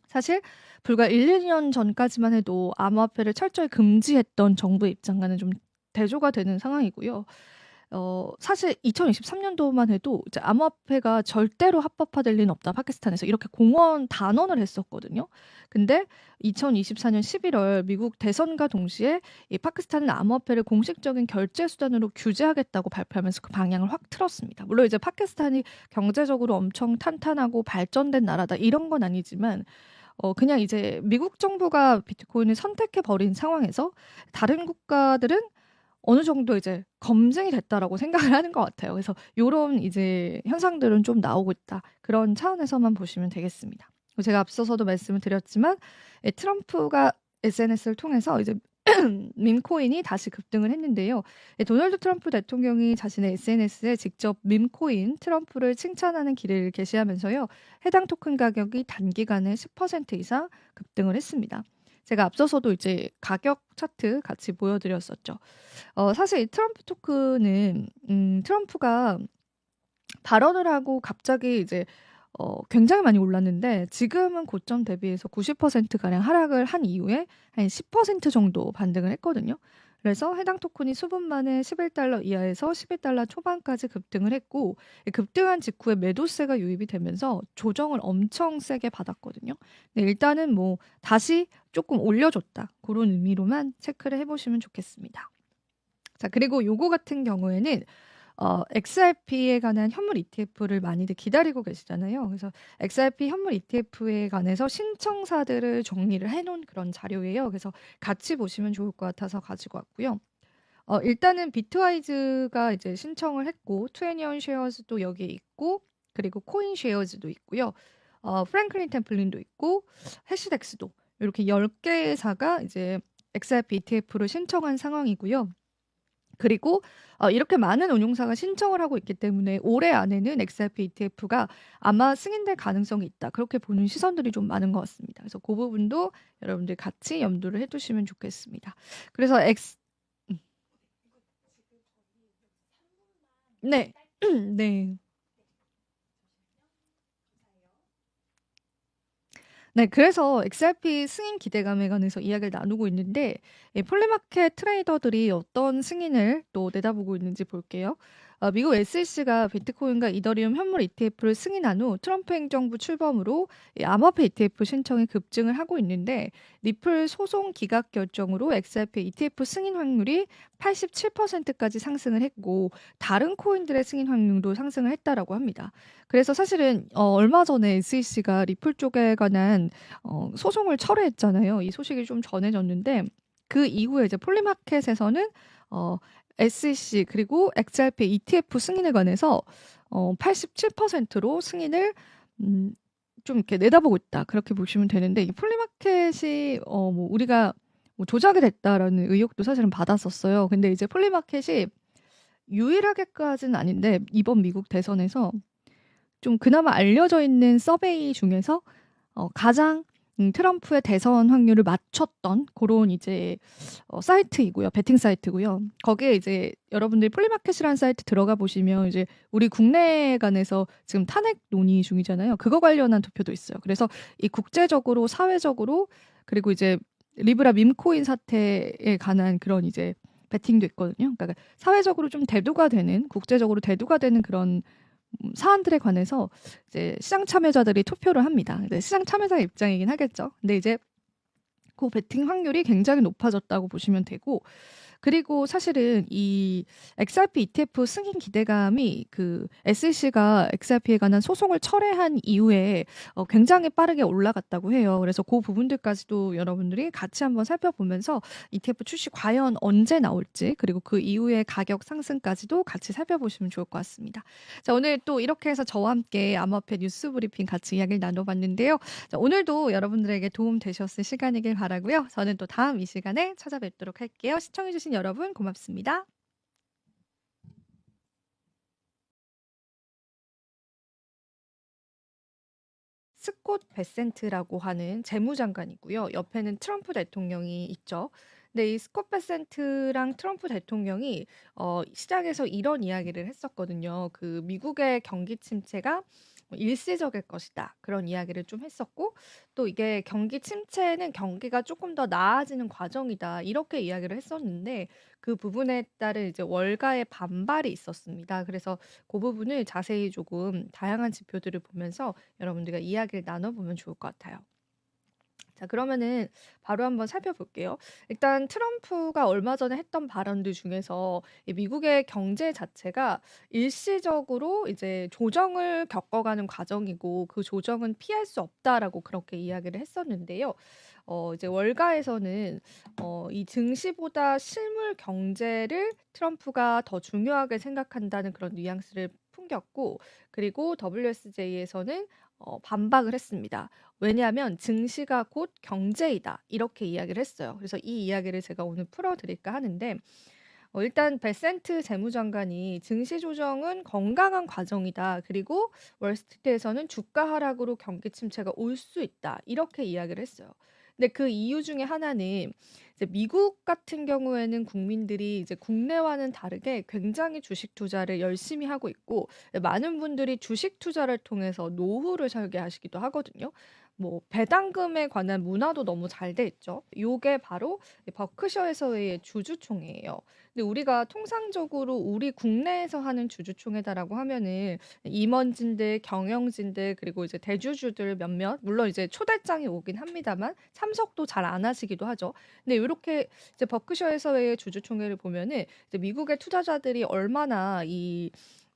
사실 불과 1-2년 전까지만 해도 암호화폐를 철저히 금지했던 정부의 입장과는 좀 대조가 되는 상황이고요. 사실 2023년도만 해도 이제 암호화폐가 절대로 합법화될 리는 없다 파키스탄에서 이렇게 공언 단언을 했었거든요. 근데 2024년 11월 미국 대선과 동시에 이 파키스탄은 암호화폐를 공식적인 결제 수단으로 규제하겠다고 발표하면서 그 방향을 확 틀었습니다. 물론 이제 파키스탄이 경제적으로 엄청 탄탄하고 발전된 나라다 이런 건 아니지만 그냥 이제 미국 정부가 비트코인을 선택해 버린 상황에서 다른 국가들은 어느 정도 이제 검증이 됐다라고 생각을 하는 것 같아요. 그래서 요런 이제 현상들은 좀 나오고 있다. 그런 차원에서만 보시면 되겠습니다. 제가 앞서서도 말씀을 드렸지만 트럼프가 SNS를 통해서 이제 밈코인이 다시 급등을 했는데요. 도널드 트럼프 대통령이 자신의 SNS에 직접 밈코인 트럼프를 칭찬하는 기를 게시하면서요. 해당 토큰 가격이 단기간에 10% 이상 급등을 했습니다. 제가 앞서서도 이제 가격 차트 같이 보여드렸었죠. 사실 이 트럼프 토큰은 트럼프가 발언을 하고 갑자기 이제 굉장히 많이 올랐는데 지금은 고점 대비해서 90%가량 하락을 한 이후에 한 10% 정도 반등을 했거든요. 그래서 해당 토큰이 수분 만에 $11 이하에서 $11 초반까지 급등을 했고 급등한 직후에 매도세가 유입이 되면서 조정을 엄청 세게 받았거든요. 근데 일단은 뭐 다시 조금 올려줬다. 그런 의미로만 체크를 해보시면 좋겠습니다. 자, 그리고 요거 같은 경우에는 XRP에 관한 현물 ETF를 많이들 기다리고 계시잖아요. 그래서 XRP 현물 ETF에 관해서 신청사들을 정리를 해놓은 그런 자료예요. 그래서 같이 보시면 좋을 것 같아서 가지고 왔고요. 일단은 비트와이즈가 이제 신청을 했고, 21 쉐어즈도 여기에 있고, 그리고 코인 쉐어즈도 있고요. 프랭클린 템플린도 있고, 해시덱스도 이렇게 10개사가 이제 XRP ETF를 신청한 상황이고요. 그리고 이렇게 많은 운용사가 신청을 하고 있기 때문에 올해 안에는 XRP ETF가 아마 승인될 가능성이 있다. 그렇게 보는 시선들이 좀 많은 것 같습니다. 그래서 그 부분도 여러분들 같이 염두를 해두시면 좋겠습니다. 그래서 네. 네. 네, 그래서 XRP 승인 기대감에 관해서 이야기를 나누고 있는데, 폴리마켓 트레이더들이 어떤 승인을 또 내다보고 있는지 볼게요. 미국 SEC가 비트코인과 이더리움 현물 ETF를 승인한 후 트럼프 행정부 출범으로 이 암호화폐 ETF 신청이 급증을 하고 있는데, 리플 소송 기각 결정으로 XRP ETF 승인 확률이 87%까지 상승을 했고, 다른 코인들의 승인 확률도 상승을 했다라고 합니다. 그래서 사실은 얼마 전에 SEC가 리플 쪽에 관한 소송을 철회했잖아요. 이 소식이 좀 전해졌는데 그 이후에 이제 폴리마켓에서는 SEC 그리고 XRP ETF 승인에 관해서 87%로 승인을 좀 이렇게 내다보고 있다. 그렇게 보시면 되는데 이 폴리마켓이 뭐 우리가 뭐 조작이 됐다라는 의혹도 사실은 받았었어요. 근데 이제 폴리마켓이 유일하게까지는 아닌데 이번 미국 대선에서 좀 그나마 알려져 있는 서베이 중에서 가장 트럼프의 대선 확률을 맞췄던 그런 이제 사이트이고요. 베팅 사이트고요. 거기에 이제 여러분들이 폴리마켓이라는 사이트 들어가 보시면 이제 우리 국내 간에서 지금 탄핵 논의 중이잖아요. 그거 관련한 투표도 있어요. 그래서 이 국제적으로 사회적으로 그리고 이제 리브라 밈코인 사태에 관한 그런 이제 베팅도 있거든요. 그러니까 사회적으로 좀 대두가 되는 국제적으로 대두가 되는 그런 사안들에 관해서 이제 시장 참여자들이 투표를 합니다. 근데 시장 참여자의 입장이긴 하겠죠. 근데 이제 그 베팅 확률이 굉장히 높아졌다고 보시면 되고 그리고 사실은 이 XRP ETF 승인 기대감이 그 SEC가 XRP에 관한 소송을 철회한 이후에 굉장히 빠르게 올라갔다고 해요. 그래서 그 부분들까지도 여러분들이 같이 한번 살펴보면서 ETF 출시 과연 언제 나올지, 그리고 그 이후의 가격 상승까지도 같이 살펴보시면 좋을 것 같습니다. 자, 오늘 또 이렇게 해서 저와 함께 암호화폐 뉴스 브리핑 같이 이야기를 나눠봤는데요. 자, 오늘도 여러분들에게 도움 되셨을 시간이길 바라고요. 저는 또 다음 이 시간에 찾아뵙도록 할게요. 시청해주신 여러분 고맙습니다. 스콧 베센트라고 하는 재무장관이고요. 옆에는 트럼프 대통령이 있죠. 근데 이 스콧 베센트랑 트럼프 대통령이 시장에서 이런 이야기를 했었거든요. 그 미국의 경기 침체가 일시적일 것이다. 그런 이야기를 좀 했었고, 또 이게 경기 침체는 경기가 조금 더 나아지는 과정이다. 이렇게 이야기를 했었는데, 그 부분에 따른 이제 월가의 반발이 있었습니다. 그래서 그 부분을 자세히 조금 다양한 지표들을 보면서 여러분들과 이야기를 나눠보면 좋을 것 같아요. 자, 그러면은 바로 한번 살펴볼게요. 일단 트럼프가 얼마 전에 했던 발언들 중에서 이 미국의 경제 자체가 일시적으로 이제 조정을 겪어가는 과정이고 그 조정은 피할 수 없다라고 그렇게 이야기를 했었는데요. 이제 월가에서는 이 증시보다 실물 경제를 트럼프가 더 중요하게 생각한다는 그런 뉘앙스를 풍겼고, 그리고 WSJ에서는 반박을 했습니다. 왜냐하면 증시가 곧 경제이다. 이렇게 이야기를 했어요. 그래서 이 이야기를 제가 오늘 풀어드릴까 하는데, 일단 베센트 재무장관이 증시 조정은 건강한 과정이다. 그리고 월스트리트에서는 주가 하락으로 경기 침체가 올 수 있다. 이렇게 이야기를 했어요. 근데 그 이유 중에 하나는 이제 미국 같은 경우에는 국민들이 이제 국내와는 다르게 굉장히 주식 투자를 열심히 하고 있고, 많은 분들이 주식 투자를 통해서 노후를 설계하시기도 하거든요. 뭐 배당금에 관한 문화도 너무 잘 돼 있죠. 요게 바로 버크셔에서의 주주총회예요. 근데 우리가 통상적으로 우리 국내에서 하는 주주총회다라고 하면은 임원진들, 경영진들, 그리고 이제 대주주들 몇몇, 물론 이제 초대장이 오긴 합니다만 참석도 잘 안 하시기도 하죠. 근데 이렇게 이제 버크셔에서의 주주총회를 보면은 이제 미국의 투자자들이 얼마나 이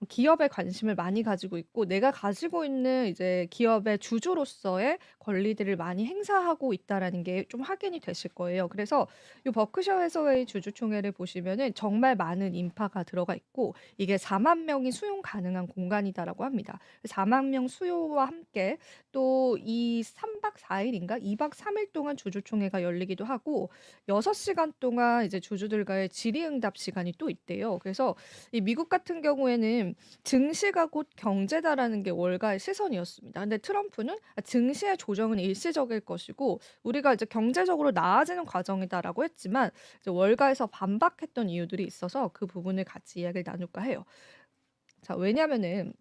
기업에 관심을 많이 가지고 있고 내가 가지고 있는 이제 기업의 주주로서의 권리들을 많이 행사하고 있다라는 게 좀 확인이 되실 거예요. 그래서 이 버크셔 해서웨이 주주총회를 보시면은 정말 많은 인파가 들어가 있고 이게 4만 명이 수용 가능한 공간이다라고 합니다. 4만 명 수요와 함께 또 이 3박 4일인가 2박 3일 동안 주주총회가 열리기도 하고 6시간 동안 이제 주주들과의 질의응답 시간이 또 있대요. 그래서 이 미국 같은 경우에는 증시가 곧 경제다라는 게 월가의 시선이었습니다. 근데 트럼프는 증시의 조정은 일시적일 것이고 우리가 이제 경제적으로 나아지는 과정이다라고 했지만 이제 월가에서 반박했던 이유들이 있어서 그 부분을 같이 이야기를 나눌까 해요. 자, 왜냐면은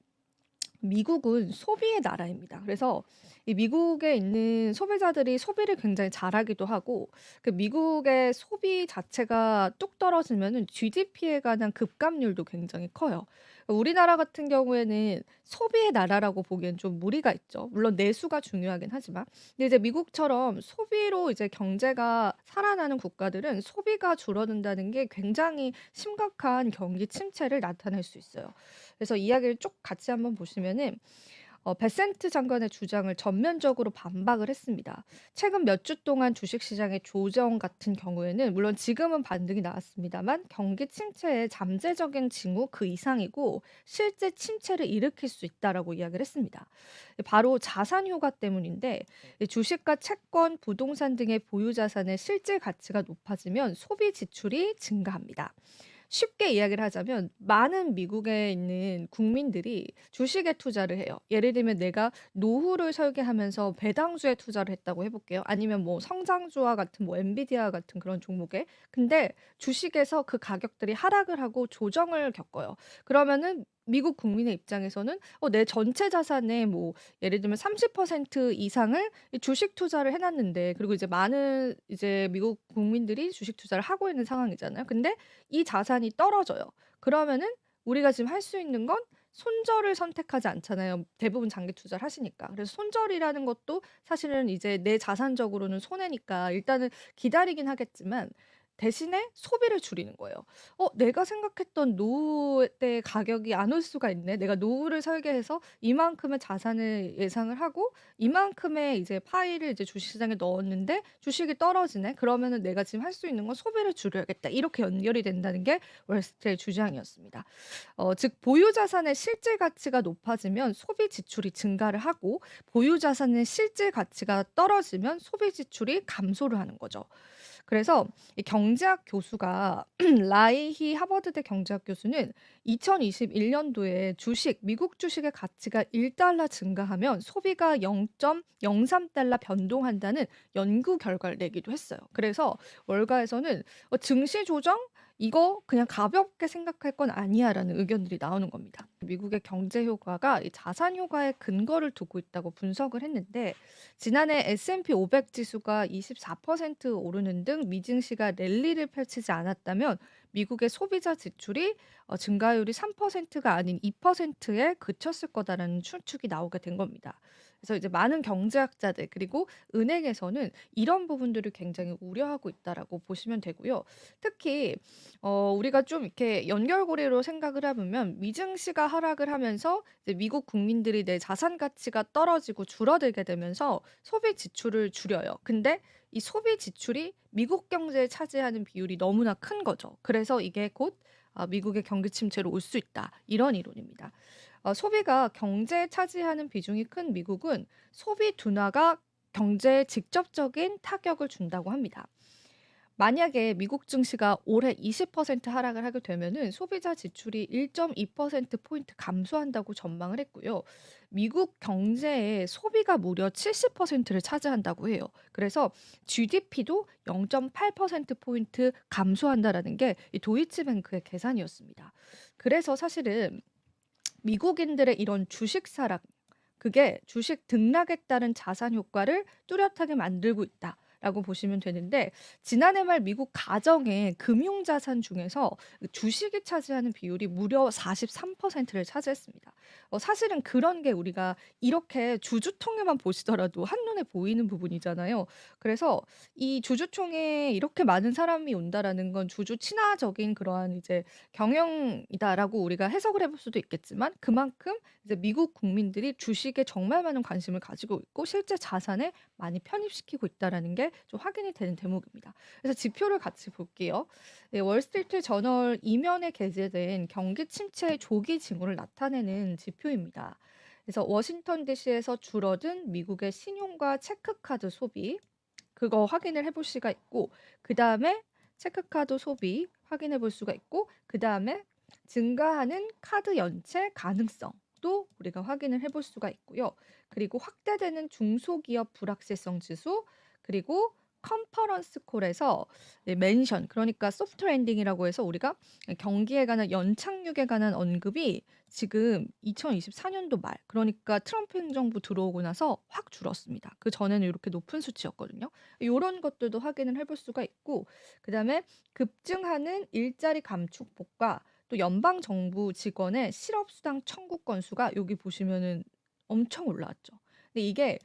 미국은 소비의 나라입니다. 그래서 이 미국에 있는 소비자들이 소비를 굉장히 잘하기도 하고 그 미국의 소비 자체가 뚝 떨어지면은 GDP에 관한 급감률도 굉장히 커요. 우리나라 같은 경우에는 소비의 나라라고 보기엔 좀 무리가 있죠. 물론 내수가 중요하긴 하지만. 근데 이제 미국처럼 소비로 이제 경제가 살아나는 국가들은 소비가 줄어든다는 게 굉장히 심각한 경기 침체를 나타낼 수 있어요. 그래서 이야기를 쭉 같이 한번 보시면은 베센트 장관의 주장을 전면적으로 반박을 했습니다. 최근 몇 주 동안 주식시장의 조정 같은 경우에는 물론 지금은 반등이 나왔습니다만 경기 침체의 잠재적인 징후 그 이상이고 실제 침체를 일으킬 수 있다라고 이야기를 했습니다. 바로 자산 효과 때문인데 이 주식과 채권, 부동산 등의 보유 자산의 실질 가치가 높아지면 소비 지출이 증가합니다. 쉽게 이야기를 하자면 많은 미국에 있는 국민들이 주식에 투자를 해요. 예를 들면 내가 노후를 설계하면서 배당주에 투자를 했다고 해볼게요. 아니면 뭐 성장주와 같은 뭐 엔비디아 같은 그런 종목에. 근데 주식에서 그 가격들이 하락을 하고 조정을 겪어요. 그러면은 미국 국민의 입장에서는 내 전체 자산의 뭐 예를 들면 30% 이상을 이 주식 투자를 해놨는데 그리고 이제 많은 이제 미국 국민들이 주식 투자를 하고 있는 상황이잖아요. 근데 이 자산이 떨어져요. 그러면은 우리가 지금 할 수 있는 건 손절을 선택하지 않잖아요. 대부분 장기 투자를 하시니까. 그래서 손절이라는 것도 사실은 이제 내 자산적으로는 손해니까 일단은 기다리긴 하겠지만 대신에 소비를 줄이는 거예요. 내가 생각했던 노후 때 가격이 안 올 수가 있네. 내가 노후를 설계해서 이만큼의 자산을 예상을 하고 이만큼의 이제 파이를 이제 주식시장에 넣었는데 주식이 떨어지네. 그러면은 내가 지금 할 수 있는 건 소비를 줄여야겠다. 이렇게 연결이 된다는 게 월스트리트 주장이었습니다. 즉 보유 자산의 실질 가치가 높아지면 소비 지출이 증가를 하고 보유 자산의 실질 가치가 떨어지면 소비 지출이 감소를 하는 거죠. 그래서 이 경제학 교수가 라이히 하버드대 경제학 교수는 2021 년도에 미국 주식의 가치가 1달러 증가하면 소비가 0.03달러 변동한다는 연구 결과를 내기도 했어요. 그래서 월가에서는 증시 조정 이거 그냥 가볍게 생각할 건 아니야라는 의견들이 나오는 겁니다. 미국의 경제 효과가 이 자산 효과에 근거를 두고 있다고 분석을 했는데 지난해 S&P 500 지수가 24% 오르는 등 미증시가 랠리를 펼치지 않았다면 미국의 소비자 지출이 증가율이 3%가 아닌 2%에 그쳤을 거다라는 추측이 나오게 된 겁니다. 그래서 이제 많은 경제학자들 그리고 은행에서는 이런 부분들을 굉장히 우려하고 있다라고 보시면 되고요. 특히 우리가 좀 이렇게 연결고리로 생각을 해보면 미증시가 하락을 하면서 이제 미국 국민들이 내 자산 가치가 떨어지고 줄어들게 되면서 소비 지출을 줄여요. 근데 이 소비 지출이 미국 경제에 차지하는 비율이 너무나 큰 거죠. 그래서 이게 곧 미국의 경기 침체로 올 수 있다. 이런 이론입니다. 소비가 경제에 차지하는 비중이 큰 미국은 소비 둔화가 경제에 직접적인 타격을 준다고 합니다. 만약에 미국 증시가 올해 20% 하락을 하게 되면은 소비자 지출이 1.2% 포인트 감소한다고 전망을 했고요. 미국 경제의 소비가 무려 70%를 차지한다고 해요. 그래서 GDP도 0.8% 포인트 감소한다라는 게 이 도이치뱅크의 계산이었습니다. 그래서 사실은 미국인들의 이런 주식 사랑, 그게 주식 등락에 따른 자산 효과를 뚜렷하게 만들고 있다라고 보시면 되는데 지난해 말 미국 가정의 금융 자산 중에서 주식이 차지하는 비율이 무려 43%를 차지했습니다. 사실은 그런 게 우리가 이렇게 주주총회만 보시더라도 한눈에 보이는 부분이잖아요. 그래서 이 주주총회에 이렇게 많은 사람이 온다라는 건 주주 친화적인 그러한 이제 경영이다라고 우리가 해석을 해볼 수도 있겠지만 그만큼 이제 미국 국민들이 주식에 정말 많은 관심을 가지고 있고 실제 자산에 많이 편입시키고 있다라는 게 좀 확인이 되는 대목입니다. 그래서 지표를 같이 볼게요. 네, 월스트리트 저널 이면에 게재된 경기 침체의 조기 징후를 나타내는 지표입니다. 그래서 워싱턴 DC에서 줄어든 미국의 신용과 체크카드 소비 그거 확인을 해볼 수가 있고 그 다음에 체크카드 소비 확인해 볼 수가 있고 그 다음에 증가하는 카드 연체 가능성도 우리가 확인을 해볼 수가 있고요. 그리고 확대되는 중소기업 불확실성 지수 그리고 컨퍼런스 콜에서 멘션 그러니까 소프트 랜딩이라고 해서 우리가 경기에 관한 연착륙에 관한 언급이 지금 2024년도 말 그러니까 트럼프 행정부 들어오고 나서 확 줄었습니다. 그전에는 이렇게 높은 수치였거든요. 요런 것들도 확인을 해볼 수가 있고 그다음에 급증하는 일자리 감축법과 또 연방 정부 직원의 실업수당 청구 건수가 여기 보시면은 엄청 올라왔죠. 근데 이게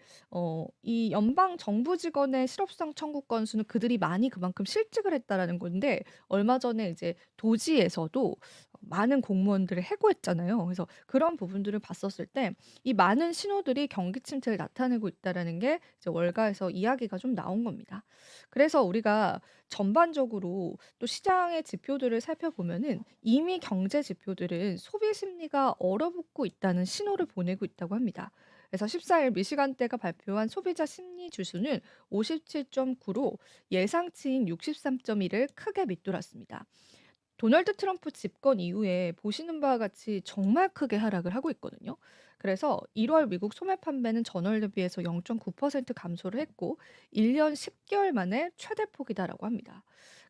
이 연방 정부 직원의 실업수당 청구 건수는 그들이 많이 그만큼 실직을 했다라는 건데 얼마 전에 이제 도지에서도 많은 공무원들을 해고했잖아요. 그래서 그런 부분들을 봤었을 때 이 많은 신호들이 경기 침체를 나타내고 있다라는 게 이제 월가에서 이야기가 좀 나온 겁니다. 그래서 우리가 전반적으로 또 시장의 지표들을 살펴보면은 이미 경제 지표들은 소비 심리가 얼어붙고 있다는 신호를 보내고 있다고 합니다. 그래서 14일 미시간대가 발표한 소비자 심리 지수는 57.9로 예상치인 63.1을 크게 밑돌았습니다. 도널드 트럼프 집권 이후에 보시는 바와 같이 정말 크게 하락을 하고 있거든요. 그래서 1월 미국 소매 판매는 전월 대비해서 0.9% 감소를 했고 1년 10개월 만에 최대 폭이다라고 합니다.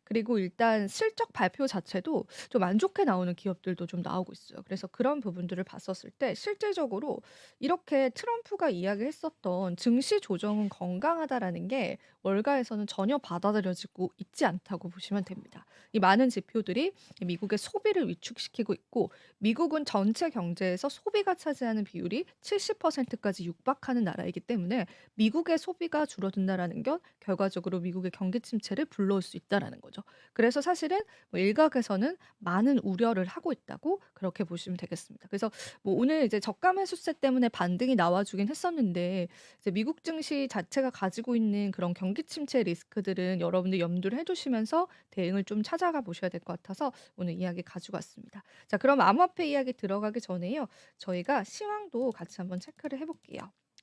그리고 일단 실적 발표 자체도 좀 안 좋게 나오는 기업들도 좀 나오고 있어요. 그래서 그런 부분들을 봤었을 때 실질적으로 이렇게 트럼프가 이야기했었던 증시 조정은 건강하다라는 게 월가에서는 전혀 받아들여지고 있지 않다고 보시면 됩니다. 이 많은 지표들이 미국의 소비를 위축시키고 있고 미국은 전체 경제에서 소비가 차지하는 비율이 70%까지 육박하는 나라이기 때문에 미국의 소비가 줄어든다라는 건 결과적으로 미국의 경기 침체를 불러올 수 있다라는 거죠. 거죠. 그래서 사실은 뭐 일각에서는 많은 우려를 하고 있다고 그렇게 보시면 되겠습니다. 그래서 뭐 오늘 이제 저가 매수세 때문에 반등이 나와주긴 했었는데 이제 미국 증시 자체가 가지고 있는 그런 경기 침체 리스크들은 여러분들 염두를 해두시면서 대응을 좀 찾아가 보셔야 될 것 같아서 오늘 이야기 가지고 왔습니다. 자, 그럼 암호화폐 이야기 들어가기 전에요. 저희가 시황도 같이 한번 체크를 해볼게요.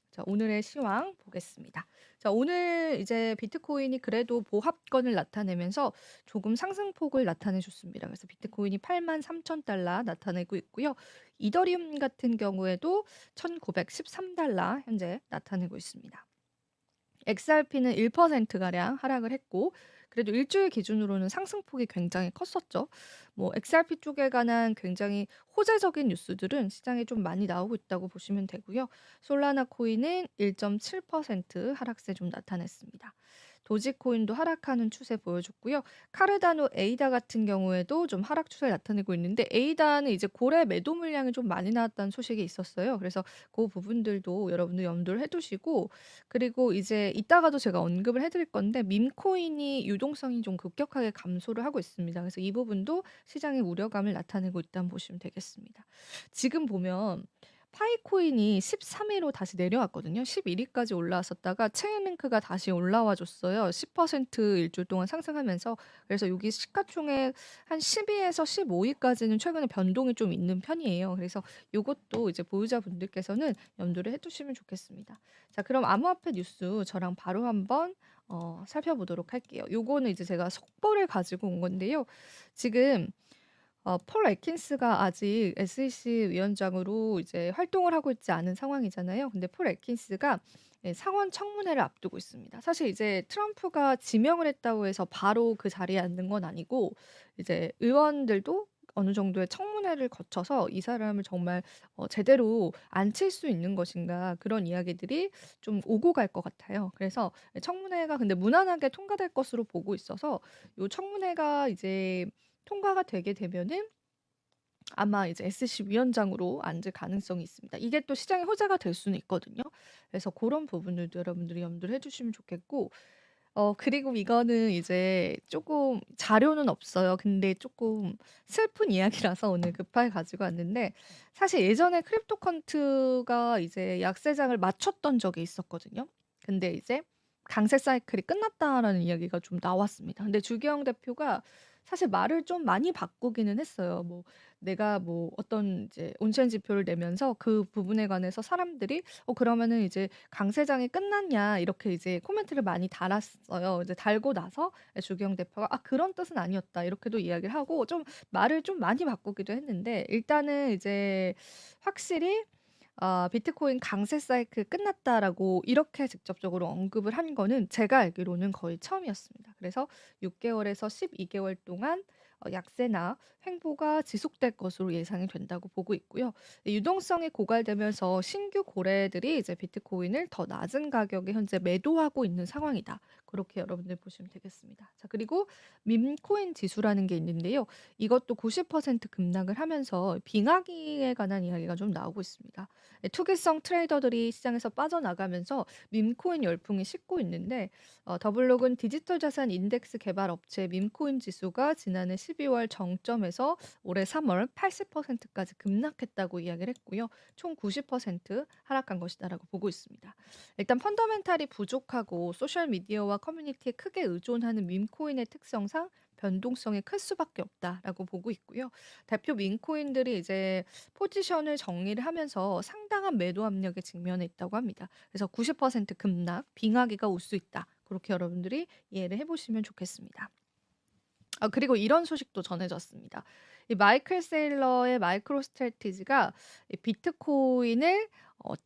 자, 오늘의 시황 보겠습니다. 자, 오늘 이제 비트코인이 그래도 보합권을 나타내면서 조금 상승폭을 나타내 줬습니다. 그래서 비트코인이 83,000달러 나타내고 있고요. 이더리움 같은 경우에도 1,913달러 현재 나타내고 있습니다. XRP는 1%가량 하락을 했고 그래도 일주일 기준으로는 상승폭이 굉장히 컸었죠. 뭐 XRP 쪽에 관한 굉장히 호재적인 뉴스들은 시장에 좀 많이 나오고 있다고 보시면 되고요. 솔라나 코인은 1.7% 하락세 좀 나타냈습니다. 도지코인도 하락하는 추세 보여줬고요. 카르다노 에이다 같은 경우에도 좀 하락 추세를 나타내고 있는데 에이다는 이제 고래 매도 물량이 좀 많이 나왔다는 소식이 있었어요. 그래서 그 부분들도 여러분들 염두를 해두시고 그리고 이제 이따가도 제가 언급을 해 드릴 건데 밈코인이 유동성이 좀 급격하게 감소를 하고 있습니다. 그래서 이 부분도 시장의 우려감을 나타내고 있다고 보시면 되겠습니다. 지금 보면 파이코인이 13위로 다시 내려왔거든요. 11위까지 올라왔었다가 체인링크가 다시 올라와 줬어요. 10% 일주일 동안 상승하면서. 그래서 여기 시가총액 한 10위에서 15위까지는 최근에 변동이 좀 있는 편이에요. 그래서 요것도 이제 보유자분들께서는 염두를 해 두시면 좋겠습니다. 자, 그럼 암호화폐 뉴스 저랑 바로 한번 살펴보도록 할게요. 요거는 이제 제가 속보를 가지고 온 건데요. 지금 폴 애킨스가 아직 SEC 위원장으로 이제 활동을 하고 있지 않은 상황이잖아요. 근데 폴 애킨스가 상원 청문회를 앞두고 있습니다. 사실 이제 트럼프가 지명을 했다고 해서 바로 그 자리에 앉는 건 아니고 이제 의원들도 어느 정도의 청문회를 거쳐서 이 사람을 정말 제대로 앉힐 수 있는 것인가 그런 이야기들이 좀 오고 갈 것 같아요. 그래서 청문회가 근데 무난하게 통과될 것으로 보고 있어서 요 청문회가 이제 통과가 되게 되면은 아마 이제 SC 위원장으로 앉을 가능성이 있습니다. 이게 또 시장의 호재가 될 수는 있거든요. 그래서 그런 부분들도 여러분들이 염두를 해 주시면 좋겠고 그리고 이거는 이제 조금 자료는 없어요. 근데 조금 슬픈 이야기라서 오늘 급하게 가지고 왔는데 사실 예전에 크립토컨트가 이제 약세장을 맞췄던 적이 있었거든요. 근데 이제 강세 사이클이 끝났다라는 이야기가 좀 나왔습니다. 근데 주기영 대표가 사실 말을 좀 많이 바꾸기는 했어요. 뭐 내가 뭐 어떤 이제 온천 지표를 내면서 그 부분에 관해서 사람들이 그러면은 이제 강세장이 끝났냐?" 이렇게 이제 코멘트를 많이 달았어요. 이제 달고 나서 주기영 대표가 "아 그런 뜻은 아니었다." 이렇게도 이야기를 하고 좀 말을 좀 많이 바꾸기도 했는데 일단은 이제 확실히 "비트코인 강세 사이클 끝났다."라고 이렇게 직접적으로 언급을 한 거는 제가 알기로는 거의 처음이었습니다. 그래서 6 개월에서 12 개월 동안 약세나 횡보가 지속될 것으로 예상이 된다고 보고 있고요. 이 유동성이 고갈되면서 신규 고래들이 이제 비트코인을 더 낮은 가격에 현재 매도하고 있는 상황이다. 그렇게 여러분들 보시면 되겠습니다. 자, 그리고 밈코인 지수라는 게 있는데요. 이것도 90% 급락을 하면서 빙하기에 관한 이야기가 좀 나오고 있습니다. 투기성 트레이더들이 시장에서 빠져나가면서 밈코인 열풍이 식고 있는데 더블록은 디지털 자산 인덱스 개발 업체 밈코인 지수가 지난해 12월 정점에서 올해 3월 80%까지 급락했다고 이야기를 했고요. 총 90% 하락한 것이다라고 보고 있습니다. 일단 펀더멘탈이 부족하고 소셜 미디어와 커뮤니티에 크게 의존하는 밈코인의 특성상 변동성이 클 수밖에 없다라고 보고 있고요. 대표 밈코인들이 이제 포지션을 정리를 하면서 상당한 매도 압력에 직면해 있다고 합니다. 그래서 90% 급락, 빙하기가 올 수 있다. 그렇게 여러분들이 이해를 해보시면 좋겠습니다. 그리고 이런 소식도 전해졌습니다. 이 마이클 세일러의 마이크로 스트래티지가 이 비트코인을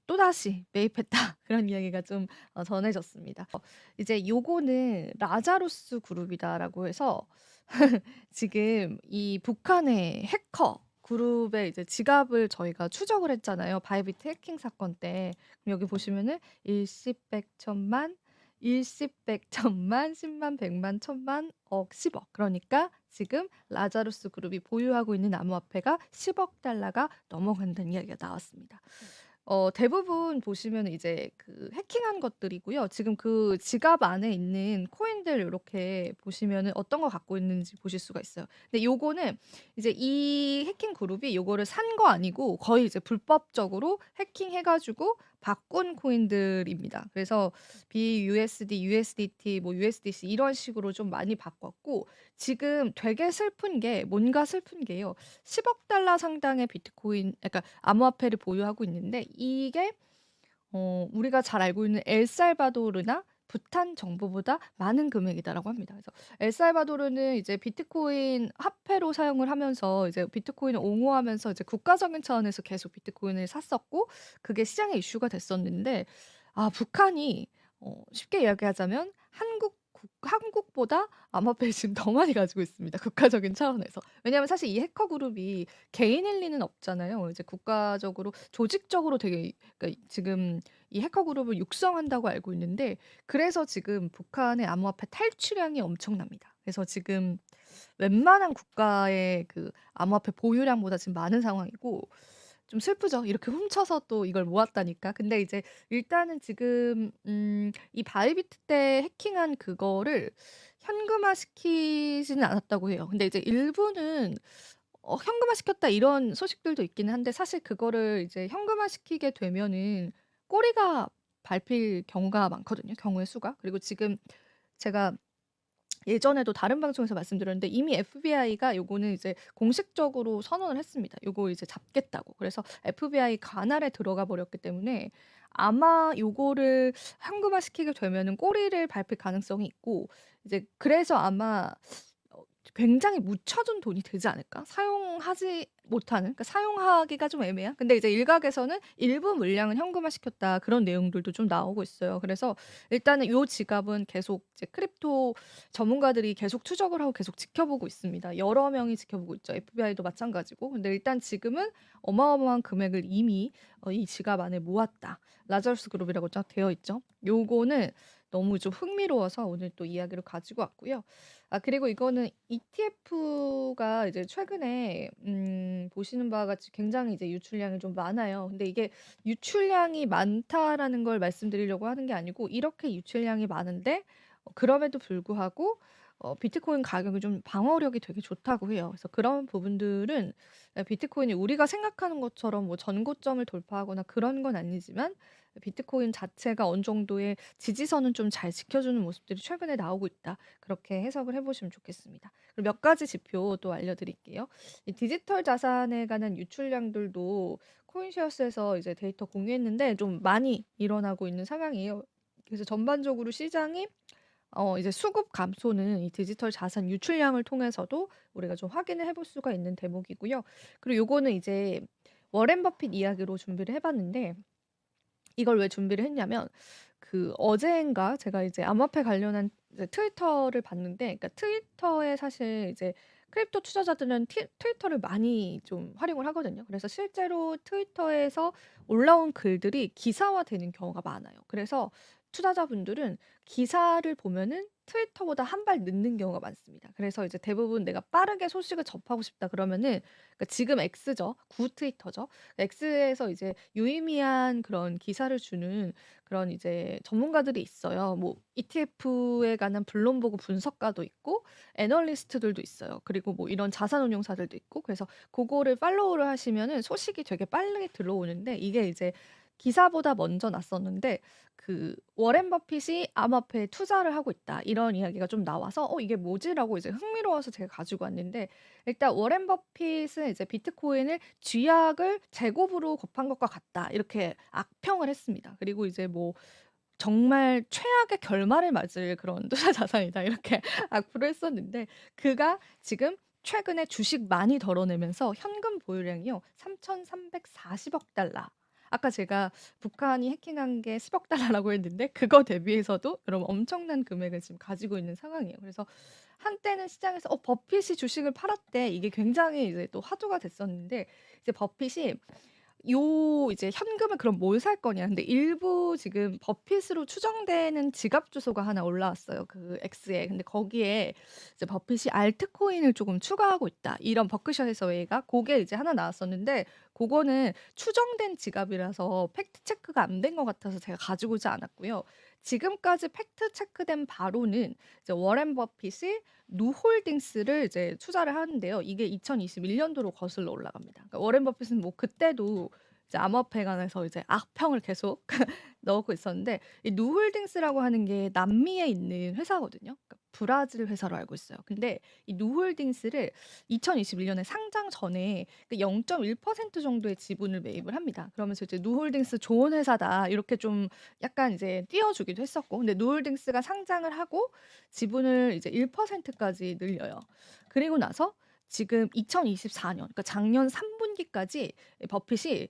또다시 매입했다. 그런 이야기가 좀 전해졌습니다. 이제 요거는 라자루스 그룹이다라고 해서 지금 이 북한의 해커 그룹의 이제 지갑을 저희가 추적을 했잖아요. 바이비트 해킹 사건 때. 그럼 여기 보시면은 일십, 백, 천만, 일십, 백, 천만, 십만, 백만, 천만, 억, 10억. 그러니까 지금 라자루스 그룹이 보유하고 있는 암호화폐가 10억 달러가 넘어간다는 이야기가 나왔습니다. 대부분 보시면은 이제 그 해킹한 것들이고요. 지금 그 지갑 안에 있는 코인들 요렇게 보시면은 어떤 거 갖고 있는지 보실 수가 있어요. 근데 요거는 이제 이 해킹 그룹이 요거를 산 거 아니고 거의 이제 불법적으로 해킹해 가지고 바꾼 코인들입니다. 그래서 BUSD, USDT, 뭐 USDC 이런 식으로 좀 많이 바꿨고, 지금 되게 슬픈 게, 뭔가 슬픈 게요. 10억 달러 상당의 비트코인, 그러니까 암호화폐를 보유하고 있는데, 이게 우리가 잘 알고 있는 엘살바도르나 부탄 정부보다 많은 금액이다라고 합니다. 그래서 엘살바도르는 이제 비트코인 화폐로 사용을 하면서 이제 비트코인을 옹호하면서 이제 국가적인 차원에서 계속 비트코인을 샀었고, 그게 시장에 이슈가 됐었는데, 북한이 쉽게 이야기하자면 한국보다 암호화폐를 지금 더 많이 가지고 있습니다, 국가적인 차원에서. 왜냐하면 사실 이 해커 그룹이 개인일 리는 없잖아요. 이제 국가적으로 조직적으로 되게, 그러니까 지금 이 해커 그룹을 육성한다고 알고 있는데, 그래서 지금 북한의 암호화폐 탈취량이 엄청납니다. 그래서 지금 웬만한 국가의 그 암호화폐 보유량보다 지금 많은 상황이고, 좀 슬프죠. 이렇게 훔쳐서 또 이걸 모았다니까. 근데 이제 일단은 지금 이 바이비트 때 해킹한 그거를 현금화시키지는 않았다고 해요. 근데 이제 일부는 현금화시켰다 이런 소식들도 있기는 한데, 사실 그거를 이제 현금화시키게 되면은 꼬리가 밟힐 경우가 많거든요, 경우의 수가. 그리고 지금 제가 예전에도 다른 방송에서 말씀드렸는데, 이미 FBI가 요거는 이제 공식적으로 선언을 했습니다. 요거 이제 잡겠다고. 그래서 FBI 관할에 들어가 버렸기 때문에 아마 요거를 현금화시키게 되면은 꼬리를 밟힐 가능성이 있고, 이제 그래서 아마 굉장히 묻혀둔 돈이 되지 않을까? 사용하지 못하는, 그러니까 사용하기가 좀 애매한. 근데 이제 일각에서는 일부 물량은 현금화시켰다, 그런 내용들도 좀 나오고 있어요. 그래서 일단은 요 지갑은 계속 이제 크립토 전문가들이 계속 추적을 하고 계속 지켜보고 있습니다. 여러 명이 지켜보고 있죠. FBI도 마찬가지고. 근데 일단 지금은 어마어마한 금액을 이미 이 지갑 안에 모았다, 라자루스 그룹이라고 쫙 되어 있죠. 요거는 너무 좀 흥미로워서 오늘 또 이야기를 가지고 왔고요. 그리고 이거는 ETF가 이제 최근에 보시는 바와 같이 굉장히 이제 유출량이 좀 많아요. 근데 이게 유출량이 많다라는 걸 말씀드리려고 하는 게 아니고, 이렇게 유출량이 많은데 그럼에도 불구하고 비트코인 가격이 좀 방어력이 되게 좋다고 해요. 그래서 그런 부분들은, 비트코인이 우리가 생각하는 것처럼 뭐 전고점을 돌파하거나 그런 건 아니지만, 비트코인 자체가 어느 정도의 지지선은 좀 잘 지켜주는 모습들이 최근에 나오고 있다, 그렇게 해석을 해보시면 좋겠습니다. 그리고 몇 가지 지표 또 알려드릴게요. 이 디지털 자산에 관한 유출량들도 코인쉐어스에서 이제 데이터 공유했는데 좀 많이 일어나고 있는 상황이에요. 그래서 전반적으로 시장이 이제 수급 감소는 이 디지털 자산 유출량을 통해서도 우리가 좀 확인을 해볼 수가 있는 대목이고요. 그리고 요거는 이제 워렌 버핏 이야기로 준비를 해봤는데, 이걸 왜 준비를 했냐면, 그 어제인가 제가 이제 암호화폐 관련한 이제 트위터를 봤는데, 그러니까 트위터에 사실 이제 크립토 투자자들은 트위터를 많이 좀 활용을 하거든요. 그래서 실제로 트위터에서 올라온 글들이 기사화되는 경우가 많아요. 그래서 투자자분들은 기사를 보면은 트위터보다 한 발 늦는 경우가 많습니다. 그래서 이제 대부분 내가 빠르게 소식을 접하고 싶다 그러면은, 그러니까 지금 X죠. 구 트위터죠. X에서 이제 유의미한 그런 기사를 주는 그런 이제 전문가들이 있어요. 뭐 ETF에 관한 블룸 보고 분석가도 있고, 애널리스트들도 있어요. 그리고 뭐 이런 자산운용사들도 있고. 그래서 그거를 팔로우를 하시면은 소식이 되게 빠르게 들어오는데, 이게 이제 기사보다 먼저 났었는데, 그 워렌 버핏이 암호화폐에 투자를 하고 있다, 이런 이야기가 좀 나와서 이게 뭐지라고 이제 흥미로워서 제가 가지고 왔는데, 일단 워렌 버핏은 이제 비트코인을 쥐약을 제곱으로 곱한 것과 같다, 이렇게 악평을 했습니다. 그리고 이제 뭐 정말 최악의 결말을 맞을 그런 투자 자산이다, 이렇게 악플을 했었는데, 그가 지금 최근에 주식 많이 덜어내면서 현금 보유량이요 3,340억 달러. 아까 제가 북한이 해킹한 게 10억 달러라고 했는데, 그거 대비해서도 여러분 엄청난 금액을 지금 가지고 있는 상황이에요. 그래서 한때는 시장에서 버핏이 주식을 팔았대, 이게 굉장히 이제 또 화두가 됐었는데, 이제 버핏이 이제 현금을 그럼 뭘 살 거냐. 근데 일부 지금 버핏으로 추정되는 지갑 주소가 하나 올라왔어요, 그 X에. 근데 거기에 이제 버핏이 알트코인을 조금 추가하고 있다, 이런 버크셔 해서웨이가 그게 이제 하나 나왔었는데, 그거는 추정된 지갑이라서 팩트 체크가 안 된 것 같아서 제가 가지고 오지 않았고요. 지금까지 팩트 체크된 바로는 이제 워렌 버핏이 누홀딩스를 이제 투자를 하는데요. 이게 2021 년도로 거슬러 올라갑니다. 그러니까 워렌 버핏은 뭐 그때도 이제 암호화폐에 관해서 이제 악평을 계속 넣고 있었는데, 이 누홀딩스라고 하는 게 남미에 있는 회사거든요. 그러니까 브라질 회사로 알고 있어요. 근데 이 누홀딩스를 2021 년에 상장 전에 그 0.1% 정도의 지분을 매입을 합니다. 그러면서 이제 "누홀딩스 좋은 회사다." 이렇게 좀 약간 이제 띄워주기도 했었고, 근데 누홀딩스가 상장을 하고 지분을 이제 1% 까지 늘려요. 그리고 나서 지금 2024 년, 그러니까 작년 3 분기까지 버핏이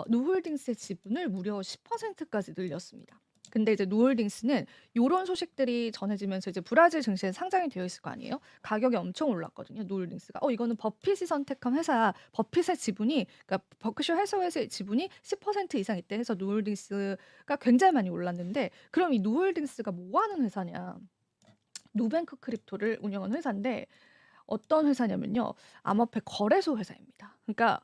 누홀딩스의 지분을 무려 10% 까지 늘렸습니다. 근데 이제 누홀딩스는 요런 소식들이 전해지면서 이제 브라질 증시에 상장이 되어 있을 거 아니에요. 가격이 엄청 올랐거든요, 누홀딩스가. 이거는 버핏이 선택한 회사야. 버핏의 지분이, 그러니까 버크셔 해서웨이의 지분이 10% 이상 있대 해서 누홀딩스가 굉장히 많이 올랐는데, 그럼 이 누홀딩스가 뭐 하는 회사냐? 누뱅크 크립토를 운영하는 회사인데, 어떤 회사냐면요, 암호화폐 거래소 회사입니다. 그러니까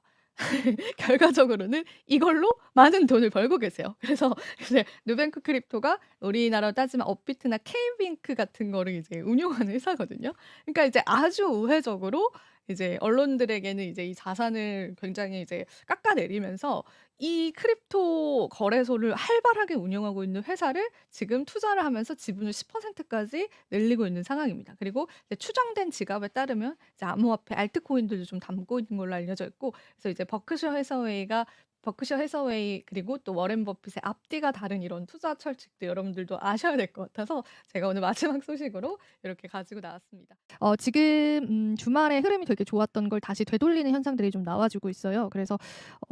결과적으로는 이걸로 많은 돈을 벌고 계세요. 그래서 이제 누뱅크 크립토가 우리나라로 따지면 업비트나 K뱅크 같은 거를 이제 운용하는 회사거든요. 그러니까 이제 아주 우회적으로 이제 언론들에게는 이제 이 자산을 굉장히 이제 깎아내리면서 이 크립토 거래소를 활발하게 운영하고 있는 회사를 지금 투자를 하면서 지분을 10% 까지 늘리고 있는 상황입니다. 그리고 이제 추정된 지갑에 따르면 이제 암호화폐 알트코인들도 좀 담고 있는 걸로 알려져 있고, 그래서 이제 버크셔 해서웨이 그리고 또 워렌 버핏의 앞뒤가 다른 이런 투자 철칙도 여러분들도 아셔야 될 것 같아서 제가 오늘 마지막 소식으로 이렇게 가지고 나왔습니다. 지금 주말에 흐름이 되게 좋았던 걸 다시 되돌리는 현상들이 좀 나와주고 있어요. 그래서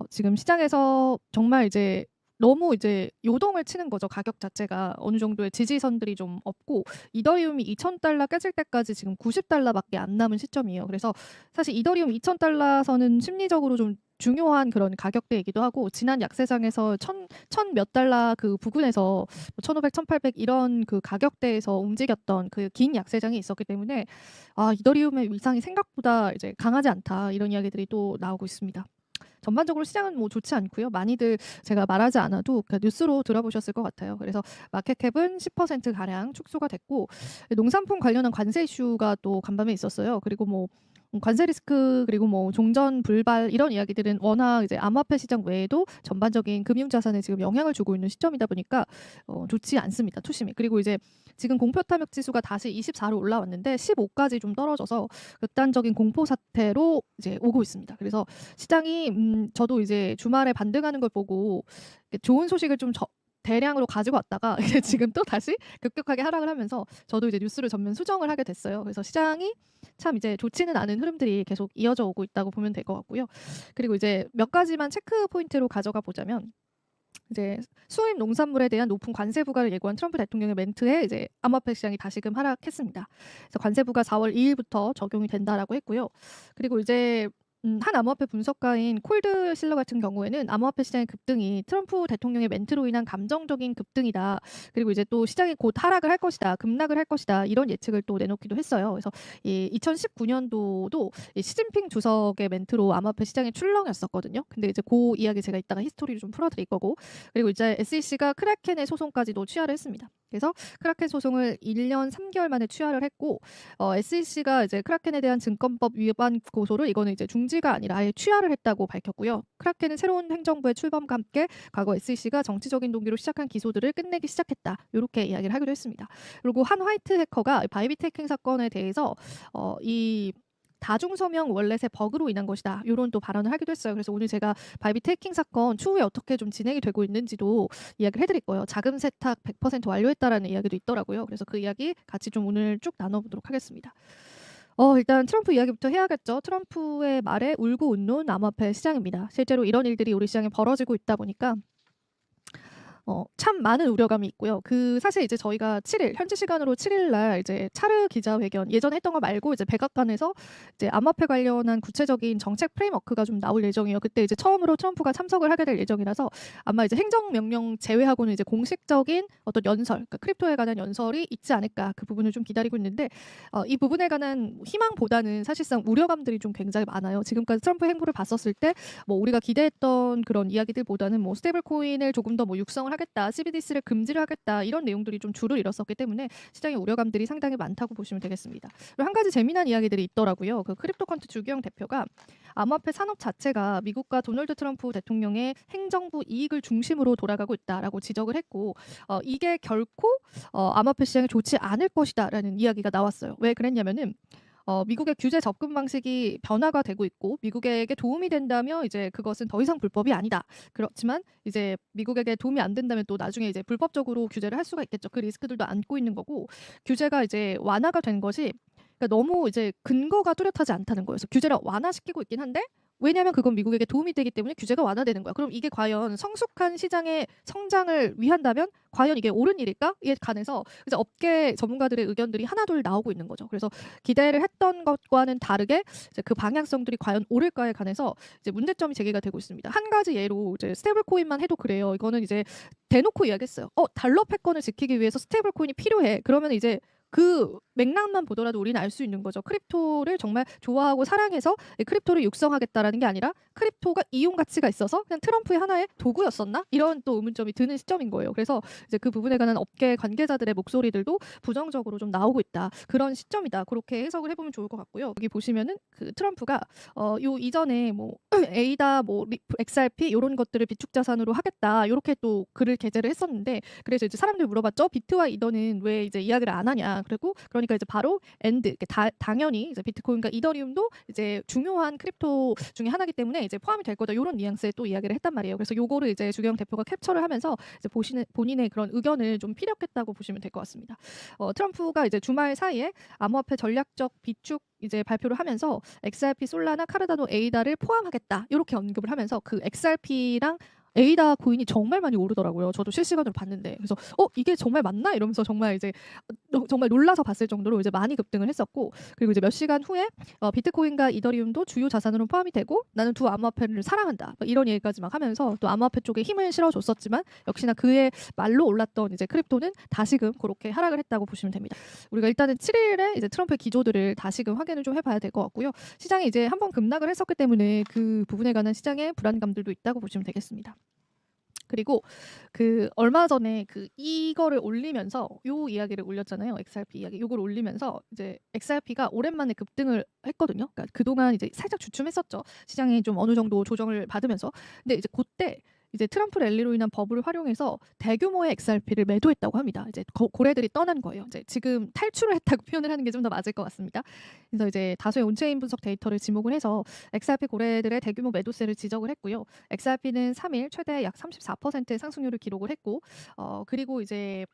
지금 시장에서 정말 이제 너무 이제 요동을 치는 거죠. 가격 자체가 어느 정도의 지지선들이 좀 없고, 이더리움이 $2,000 깨질 때까지 지금 $90 밖에 안 남은 시점이에요. 그래서 사실 이더리움 $2,000선은 심리적으로 좀 중요한 그런 가격대이기도 하고, 지난 약세장에서 천 몇 달러 그 부근에서 뭐 1,500, 1,800 이런 그 가격대에서 움직였던 그 긴 약세장이 있었기 때문에 이더리움의 위상이 생각보다 이제 강하지 않다, 이런 이야기들이 또 나오고 있습니다. 전반적으로 시장은 뭐 좋지 않고요. 많이들 제가 말하지 않아도 뉴스로 들어보셨을 것 같아요. 그래서 마켓캡은 10% 가량 축소가 됐고, 농산품 관련한 관세 이슈가 또 간밤에 있었어요. 그리고 뭐 관세 리스크, 그리고 뭐 종전 불발 이런 이야기들은 워낙 이제 암호화폐 시장 외에도 전반적인 금융 자산에 지금 영향을 주고 있는 시점이다 보니까 좋지 않습니다, 투심이. 그리고 이제 지금 공표 탐욕 지수가 다시 24로 올라왔는데 15까지 좀 떨어져서 극단적인 공포 사태로 이제 오고 있습니다. 그래서 시장이 저도 이제 주말에 반등하는 걸 보고 좋은 소식을 좀 대량으로 가지고 왔다가 이제 지금 또 다시 급격하게 하락을 하면서 저도 이제 뉴스를 전면 수정을 하게 됐어요. 그래서 시장이 참 이제 좋지는 않은 흐름들이 계속 이어져 오고 있다고 보면 될 것 같고요. 그리고 이제 몇 가지만 체크 포인트로 가져가 보자면, 이제 수입 농산물에 대한 높은 관세 부과를 예고한 트럼프 대통령의 멘트에 이제 암호화폐 시장이 다시금 하락했습니다. 그래서 관세 부과 4월 2일부터 적용이 된다라고 했고요. 그리고 이제 한 암호화폐 분석가인 콜드 실러 같은 경우에는 암호화폐 시장의 급등이 트럼프 대통령의 멘트로 인한 감정적인 급등이다. 그리고 이제 또 시장이 곧 하락을 할 것이다, 급락을 할 것이다, 이런 예측을 또 내놓기도 했어요. 그래서 이 2019년도도 이 시진핑 주석의 멘트로 암호화폐 시장이 출렁였었거든요. 근데 이제 그 이야기 제가 이따가 히스토리를 좀 풀어드릴 거고, 그리고 이제 SEC가 크라켄의 소송까지도 취하를 했습니다. 그래서 크라켄 소송을 1년 3개월 만에 취하를 했고, SEC가 이제 크라켄에 대한 증권법 위반 고소를 이거는 이제 중지가 아니라 아예 취하를 했다고 밝혔고요. 크라켄은 새로운 행정부의 출범과 함께 과거 SEC가 정치적인 동기로 시작한 기소들을 끝내기 시작했다, 이렇게 이야기를 하기도 했습니다. 그리고 한 화이트 해커가 바이비트 해킹 사건에 대해서 이 다중 서명 월렛의 버그로 인한 것이다, 이런 또 발언을 하기도 했어요. 그래서 오늘 제가 바이비트 해킹 사건 추후에 어떻게 좀 진행이 되고 있는지도 이야기를 해드릴 거예요. 자금 세탁 100% 완료했다라는 이야기도 있더라고요. 그래서 그 이야기 같이 좀 오늘 쭉 나눠보도록 하겠습니다. 일단 트럼프 이야기부터 해야겠죠. 트럼프의 말에 울고 웃는 암호화폐 시장입니다. 실제로 이런 일들이 우리 시장에 벌어지고 있다 보니까 참 많은 우려감이 있고요. 사실 이제 저희가 7일 현지 시간으로 7일 날 이제 차르 기자회견 예전에 했던 거 말고 이제 백악관에서 이제 암호화폐 관련한 구체적인 정책 프레임워크가 좀 나올 예정이에요. 그때 이제 처음으로 트럼프가 참석을 하게 될 예정이라서 아마 이제 행정명령 제외하고는 이제 공식적인 어떤 연설, 그러니까 크립토에 관한 연설이 있지 않을까 그 부분을 좀 기다리고 있는데 이 부분에 관한 희망보다는 사실상 우려감들이 좀 굉장히 많아요. 지금까지 트럼프 행보를 봤었을 때 뭐 우리가 기대했던 그런 이야기들보다는 뭐 스테이블 코인을 조금 더 뭐 육성을 하겠다, CBDC를 금지를 하겠다 이런 내용들이 좀 줄을 잃었었기 때문에 시장의 우려감들이 상당히 많다고 보시면 되겠습니다. 그리고 한 가지 재미난 이야기들이 있더라고요. 그 크립토컨트 주기영 대표가 암호화폐 산업 자체가 미국과 도널드 트럼프 대통령의 행정부 이익을 중심으로 돌아가고 있다라고 지적을 했고 이게 결코 암호화폐 시장에 좋지 않을 것이다라는 이야기가 나왔어요. 왜 그랬냐면은 미국의 규제 접근 방식이 변화가 되고 있고 미국에게 도움이 된다면 이제 그것은 더 이상 불법이 아니다. 그렇지만 이제 미국에게 도움이 안 된다면 또 나중에 이제 불법적으로 규제를 할 수가 있겠죠. 그 리스크들도 안고 있는 거고 규제가 이제 완화가 된 것이 그러니까 너무 이제 근거가 뚜렷하지 않다는 거예요. 그래서 규제를 완화시키고 있긴 한데 왜냐하면 그건 미국에게 도움이 되기 때문에 규제가 완화되는 거야. 그럼 이게 과연 성숙한 시장의 성장을 위한다면 과연 이게 옳은 일일까?에 관해서 이제 업계 전문가들의 의견들이 하나둘 나오고 있는 거죠. 그래서 기대를 했던 것과는 다르게 이제 그 방향성들이 과연 옳을까에 관해서 이제 문제점이 제기가 되고 있습니다. 한 가지 예로 이제 스테이블 코인만 해도 그래요. 이거는 이제 대놓고 이야기했어요. 달러 패권을 지키기 위해서 스테이블 코인이 필요해. 그러면 이제 그 맥락만 보더라도 우리는 알 수 있는 거죠. 크립토를 정말 좋아하고 사랑해서 크립토를 육성하겠다라는 게 아니라 크립토가 이용 가치가 있어서 그냥 트럼프의 하나의 도구였었나? 이런 또 의문점이 드는 시점인 거예요. 그래서 이제 그 부분에 관한 업계 관계자들의 목소리들도 부정적으로 좀 나오고 있다. 그런 시점이다. 그렇게 해석을 해보면 좋을 것 같고요. 여기 보시면은 그 트럼프가 요 이전에 뭐 에이다 뭐 XRP 이런 것들을 비축 자산으로 하겠다. 이렇게 또 글을 게재를 했었는데 그래서 이제 사람들 물어봤죠. 비트와 이더는 왜 이제 이야기를 안 하냐. 그리고 그러니까 이제 바로 엔드 당연히 이제 비트코인과 이더리움도 이제 중요한 크립토 중에 하나이기 때문에 이제 포함이 될 거다. 이런 뉘앙스의 또 이야기를 했단 말이에요. 그래서 요거를 이제 주경 대표가 캡처를 하면서 이제 본인의 그런 의견을 좀 피력했다고 보시면 될 것 같습니다. 트럼프가 이제 주말 사이에 암호화폐 전략적 비축 이제 발표를 하면서 XRP, 솔라나, 카르다노, 에이다를 포함하겠다 이렇게 언급을 하면서 그 XRP랑 에이다 코인이 정말 많이 오르더라고요. 저도 실시간으로 봤는데 그래서 이게 정말 맞나 이러면서 정말 이제 정말 놀라서 봤을 정도로 이제 많이 급등을 했었고 그리고 이제 몇 시간 후에 비트코인과 이더리움도 주요 자산으로 포함이 되고 나는 두 암호화폐를 사랑한다 뭐 이런 얘기까지 막 하면서 또 암호화폐 쪽에 힘을 실어줬었지만 역시나 그의 말로 올랐던 이제 크립토는 다시금 그렇게 하락을 했다고 보시면 됩니다. 우리가 일단은 7일에 이제 트럼프의 기조들을 다시금 확인을 좀 해봐야 될 것 같고요. 시장이 이제 한번 급락을 했었기 때문에 그 부분에 관한 시장의 불안감들도 있다고 보시면 되겠습니다. 그리고 그 얼마 전에 이거를 올리면서 요 이야기를 올렸잖아요. XRP 이야기. 요걸 올리면서 이제 XRP가 오랜만에 급등을 했거든요. 그러니까 그동안 이제 살짝 주춤했었죠. 시장이 좀 어느 정도 조정을 받으면서. 근데 이제 그때 이제 트럼프 랠리로 인한 버블을 활용해서 대규모의 XRP를 매도했다고 합니다. 이제 고래들이 떠난 거예요. 이제 지금 탈출을 했다고 표현을 하는 게 좀 더 맞을 것 같습니다. 그래서 이제 다수의 온체인 분석 데이터를 지목을 해서 XRP 고래들의 대규모 매도세를 지적을 했고요. XRP는 3일 최대 약 34%의 상승률을 기록을 했고 그리고 이제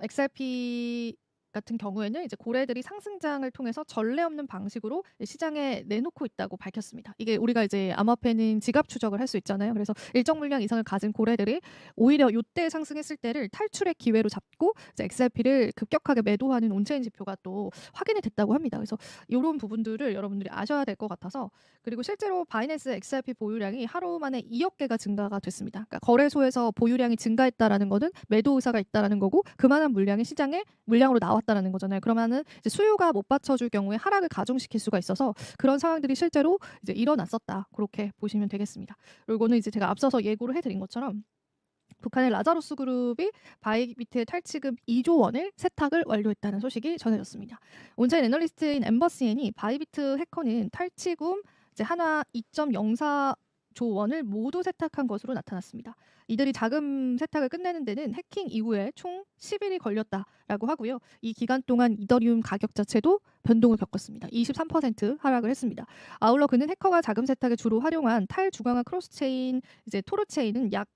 XRP 같은 경우에는 이제 고래들이 상승장을 통해서 전례 없는 방식으로 시장에 내놓고 있다고 밝혔습니다. 이게 우리가 이제 암호화폐는 지갑 추적을 할 수 있잖아요. 그래서 일정 물량 이상을 가진 고래들이 오히려 요때 상승했을 때를 탈출의 기회로 잡고 이제 XRP를 급격하게 매도하는 온체인 지표가 또 확인이 됐다고 합니다. 그래서 이런 부분들을 여러분들이 아셔야 될 것 같아서 그리고 실제로 바이낸스 XRP 보유량이 하루 만에 2억 개가 증가가 됐습니다. 그러니까 거래소에서 보유량이 증가했다라는 것은 매도 의사가 있다라는 거고 그만한 물량이 시장에 물량으로 나왔다라는 거잖아요. 그러면은 이제 수요가 못 받쳐줄 경우에 하락을 가중시킬 수가 있어서 그런 상황들이 실제로 이제 일어났었다. 그렇게 보시면 되겠습니다. 그리고 이거는 이제 제가 앞서서 예고를 해드린 것처럼 북한의 라자로스 그룹이 바이비트의 탈취금 2조 원을 세탁을 완료했다는 소식이 전해졌습니다. 온라인 애널리스트인 엠버 CN이 바이비트 해커는 탈취금 이제 하나 2.04조 원을 모두 세탁한 것으로 나타났습니다. 이들이 자금 세탁을 끝내는 데는 해킹 이후에 총 10일이 걸렸다라고 하고요. 이 기간 동안 이더리움 가격 자체도 변동을 겪었습니다. 23% 하락을 했습니다. 아울러 그는 해커가 자금 세탁에 주로 활용한 탈주강화 크로스체인 이제 토르체인은 약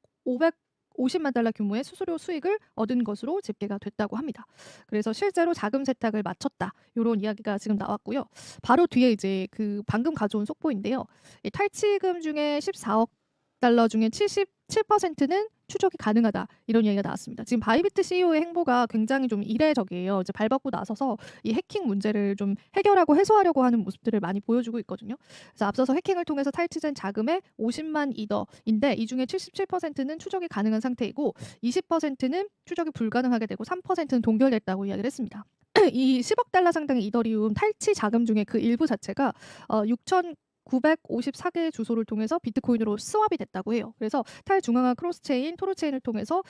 50만 달러 규모의 수수료 수익을 얻은 것으로 집계가 됐다고 합니다. 그래서 실제로 자금 세탁을 마쳤다. 이런 이야기가 지금 나왔고요. 바로 뒤에 이제 방금 가져온 속보인데요. 탈취금 중에 14억 달러 중에 77%는 추적이 가능하다. 이런 얘기가 나왔습니다. 지금 바이비트 CEO의 행보가 굉장히 좀 이례적이에요. 이제 발벗고 나서서 이 해킹 문제를 좀 해결하고 해소하려고 하는 모습들을 많이 보여주고 있거든요. 그래서 앞서서 해킹을 통해서 탈취된 자금의 50만 이더인데 이 중에 77%는 추적이 가능한 상태이고 20%는 추적이 불가능하게 되고 3%는 동결됐다고 이야기를 했습니다. 이 10억 달러 상당의 이더리움 탈취 자금 중에 그 일부 자체가 6,954개 주소를 통해서 비트코인으로 스왑이 됐다고 해요. 그래서 탈중앙화 크로스체인 토르체인을 통해서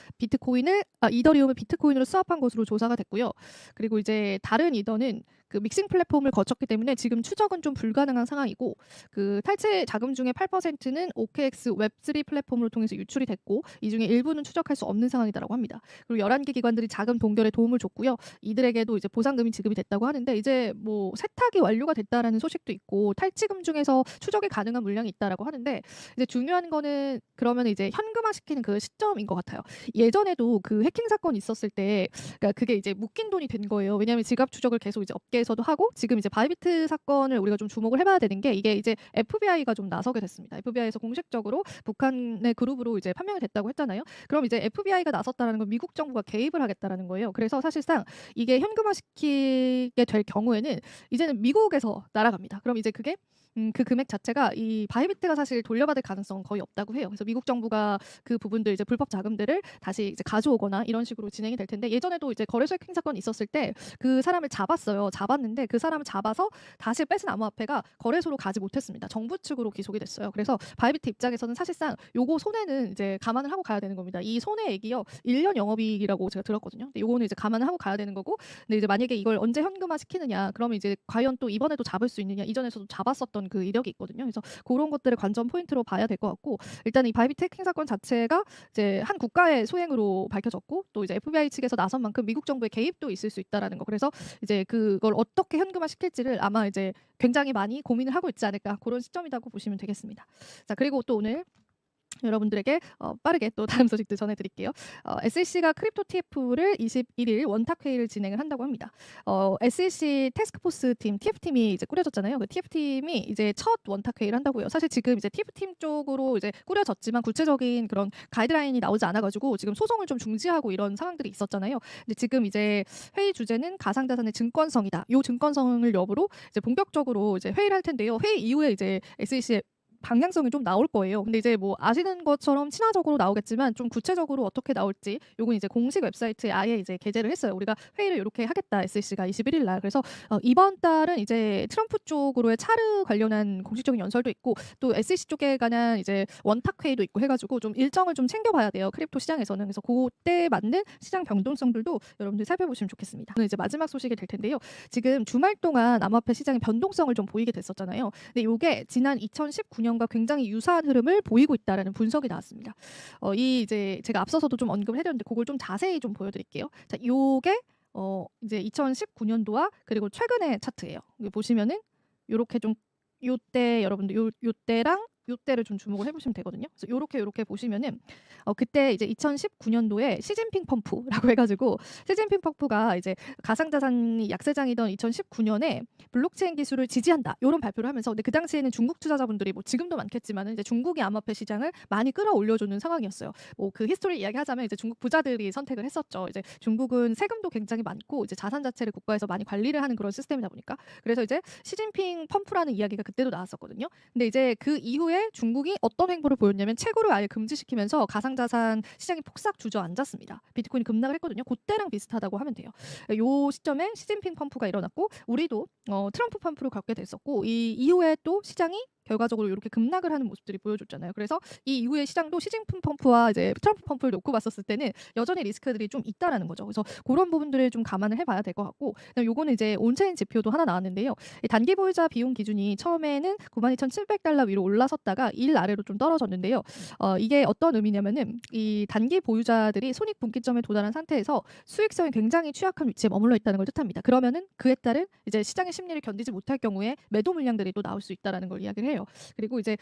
이더리움을 비트코인으로 스왑한 것으로 조사가 됐고요. 그리고 이제 다른 이더는 그 믹싱 플랫폼을 거쳤기 때문에 지금 추적은 좀 불가능한 상황이고 그 탈취 자금 중에 8%는 OKX 웹3 플랫폼으로 통해서 유출이 됐고 이 중에 일부는 추적할 수 없는 상황이다라고 합니다. 그리고 11개 기관들이 자금 동결에 도움을 줬고요. 이들에게도 이제 보상금이 지급이 됐다고 하는데 이제 뭐 세탁이 완료가 됐다라는 소식도 있고 탈취금 중에서 추적이 가능한 물량이 있다라고 하는데 이제 중요한 거는 그러면 이제 현금화시키는 그 시점인 것 같아요. 예전에도 그 해킹 사건이 있었을 때 그러니까 그게 이제 묶인 돈이 된 거예요. 왜냐하면 지갑 추적을 계속 이제 업계에서도 하고 지금 이제 바이비트 사건을 우리가 좀 주목을 해봐야 되는 게 이게 이제 FBI가 좀 나서게 됐습니다. FBI에서 공식적으로 북한의 그룹으로 이제 판명이 됐다고 했잖아요. 그럼 이제 FBI가 나섰다라는 건 미국 정부가 개입을 하겠다라는 거예요. 그래서 사실상 이게 현금화시키게 될 경우에는 이제는 미국에서 날아갑니다. 그럼 이제 그게 그 금액 자체가 이 바이비트가 사실 돌려받을 가능성은 거의 없다고 해요. 그래서 미국 정부가 그 부분들 이제 불법 자금들을 다시 이제 가져오거나 이런 식으로 진행이 될 텐데 예전에도 이제 거래소 해킹 사건이 있었을 때 그 사람을 잡았어요. 잡았는데 그 사람을 잡아서 다시 뺏은 암호화폐가 거래소로 가지 못했습니다. 정부 측으로 기속이 됐어요. 그래서 바이비트 입장에서는 사실상 요거 손해는 이제 감안을 하고 가야 되는 겁니다. 이 손해액이요 1년 영업이익이라고 제가 들었거든요. 근데 요거는 이제 감안을 하고 가야 되는 거고 근데 이제 만약에 이걸 언제 현금화 시키느냐 그러면 이제 과연 또 이번에도 잡을 수 있느냐 이전에서도 잡았었던 그 이력이 있거든요. 그래서 그런 것들을 관전 포인트로 봐야 될 것 같고 일단 이 바이비트 해킹 사건 자체가 이제 한 국가의 소행으로 밝혀졌고 또 이제 FBI 측에서 나선 만큼 미국 정부의 개입도 있을 수 있다라는 거. 그래서 이제 그걸 어떻게 현금화 시킬지를 아마 이제 굉장히 많이 고민을 하고 있지 않을까 그런 시점이라고 보시면 되겠습니다. 자 그리고 또 오늘 여러분들에게 빠르게 또 다음 소식도 전해드릴게요. SEC가 크립토 TF를 21일 원탁 회의를 진행을 한다고 합니다. SEC 태스크포스 팀 TF팀이 이제 꾸려졌잖아요. 그 TF팀이 이제 첫 원탁 회의를 한다고요. 사실 지금 이제 TF팀 쪽으로 이제 꾸려졌지만 구체적인 그런 가이드라인이 나오지 않아가지고 지금 소송을 좀 중지하고 이런 상황들이 있었잖아요. 근데 지금 이제 회의 주제는 가상자산의 증권성이다. 요 증권성을 여부로 이제 본격적으로 이제 회의를 할 텐데요. 회의 이후에 이제 SEC의 방향성이 좀 나올 거예요. 근데 이제 뭐 아시는 것처럼 친화적으로 나오겠지만 좀 구체적으로 어떻게 나올지 요건 이제 공식 웹사이트에 아예 이제 게재를 했어요. 우리가 회의를 이렇게 하겠다 SEC가 21일 날. 그래서 이번 달은 이제 트럼프 쪽으로의 차르 관련한 공식적인 연설도 있고 또 SEC 쪽에 관한 이제 원탁 회의도 있고 해가지고 좀 일정을 좀 챙겨봐야 돼요. 크립토 시장에서는. 그래서 그때 맞는 시장 변동성들도 여러분들 살펴보시면 좋겠습니다. 오늘 이제 마지막 소식이 될 텐데요. 지금 주말 동안 암호화폐 시장의 변동성을 좀 보이게 됐었잖아요. 근데 요게 지난 2019년과 굉장히 유사한 흐름을 보이고 있다라는 분석이 나왔습니다. 이 이제 제가 앞서서도 좀 언급을 해드렸는데 그걸 좀 자세히 좀 보여드릴게요. 자, 요게 이제 2019년도와 그리고 최근의 차트예요. 여기 보시면은 요렇게 좀 요때 여러분들 요때랑 요때를 좀 주목을 해보시면 되거든요. 그래서 요렇게 보시면은 그때 이제 2019년도에 시진핑 펌프라고 해가지고 시진핑 펌프가 이제 가상자산이 약세장이던 2019년에 블록체인 기술을 지지한다 이런 발표를 하면서 근데 그 당시에는 중국 투자자분들이 뭐 지금도 많겠지만은 이제 중국이 암호화폐 시장을 많이 끌어올려주는 상황이었어요. 뭐 그 히스토리 이야기하자면 이제 중국 부자들이 선택을 했었죠. 이제 중국은 세금도 굉장히 많고 이제 자산 자체를 국가에서 많이 관리를 하는 그런 시스템이다 보니까 그래서 이제 시진핑 펌프라는 이야기가 그때도 나왔었거든요. 근데 이제 그 이후에 중국이 어떤 행보를 보였냐면 채굴을 아예 금지시키면서 가상자산 시장이 폭삭 주저앉았습니다. 비트코인이 급락을 했거든요. 그때랑 비슷하다고 하면 돼요. 요 시점에 시진핑 펌프가 일어났고 우리도 트럼프 펌프를 겪게 됐었고 이 이후에 또 시장이 결과적으로 이렇게 급락을 하는 모습들이 보여줬잖아요. 그래서 이 이후의 시장도 시진핑 펌프와 이제 트럼프 펌프를 놓고 봤었을 때는 여전히 리스크들이 좀 있다라는 거죠. 그래서 그런 부분들을 좀 감안을 해봐야 될 것 같고, 요거는 이제 온체인 지표도 하나 나왔는데요. 이 단기 보유자 비용 기준이 처음에는 92,700달러 위로 올라섰다가 일 아래로 좀 떨어졌는데요. 이게 어떤 의미냐면은 이 단기 보유자들이 손익 분기점에 도달한 상태에서 수익성이 굉장히 취약한 위치에 머물러 있다는 걸 뜻합니다. 그러면은 그에 따른 이제 시장의 심리를 견디지 못할 경우에 매도 물량들이 또 나올 수 있다라는 걸 이야기를 해요. 해요. 그리고 이제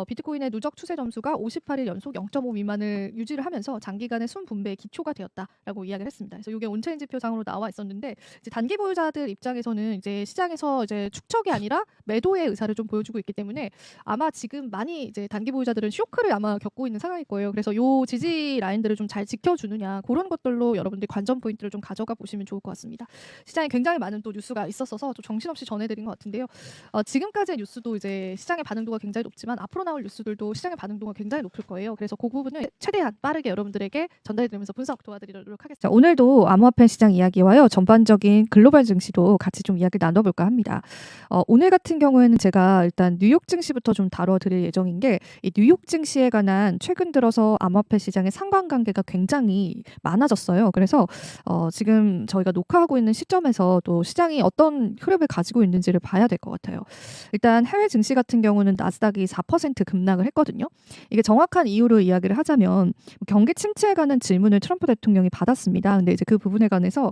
비트코인의 누적 추세 점수가 58일 연속 0.5 미만을 유지를 하면서 장기간의 순분배의 기초가 되었다라고 이야기를 했습니다. 그래서 이게 온체인 지표상으로 나와 있었는데 이제 단기 보유자들 입장에서는 이제 시장에서 이제 축적이 아니라 매도의 의사를 좀 보여주고 있기 때문에 아마 지금 많이 이제 단기 보유자들은 쇼크를 아마 겪고 있는 상황일 거예요. 그래서 요 지지 라인들을 좀 잘 지켜주느냐 그런 것들로 여러분들이 관전 포인트를 좀 가져가 보시면 좋을 것 같습니다. 시장에 굉장히 많은 또 뉴스가 있었어서 좀 정신없이 전해드린 것 같은데요. 지금까지의 뉴스도 이제 시장의 반응도가 굉장히 높지만 앞으로 나올 뉴스들도 시장의 반응도가 굉장히 높을 거예요. 그래서 그 부분을 최대한 빠르게 여러분들에게 전달해드리면서 분석 도와드리도록 하겠습니다. 자, 오늘도 암호화폐 시장 이야기와요. 전반적인 글로벌 증시도 같이 좀 이야기 나눠볼까 합니다. 오늘 같은 경우에는 제가 일단 뉴욕 증시부터 좀 다뤄드릴 예정인 게 이 뉴욕 증시에 관한 최근 들어서 암호화폐 시장의 상관관계가 굉장히 많아졌어요. 그래서 지금 저희가 녹화하고 있는 시점에서 또 시장이 어떤 흐름을 가지고 있는지를 봐야 될 것 같아요. 일단 해외 증시 같은 경우는 나스닥이 4% 급락을 했거든요. 이게 정확한 이유를 이야기를 하자면 경기 침체에 관한 질문을 트럼프 대통령이 받았습니다. 근데 이제 그 부분에 관해서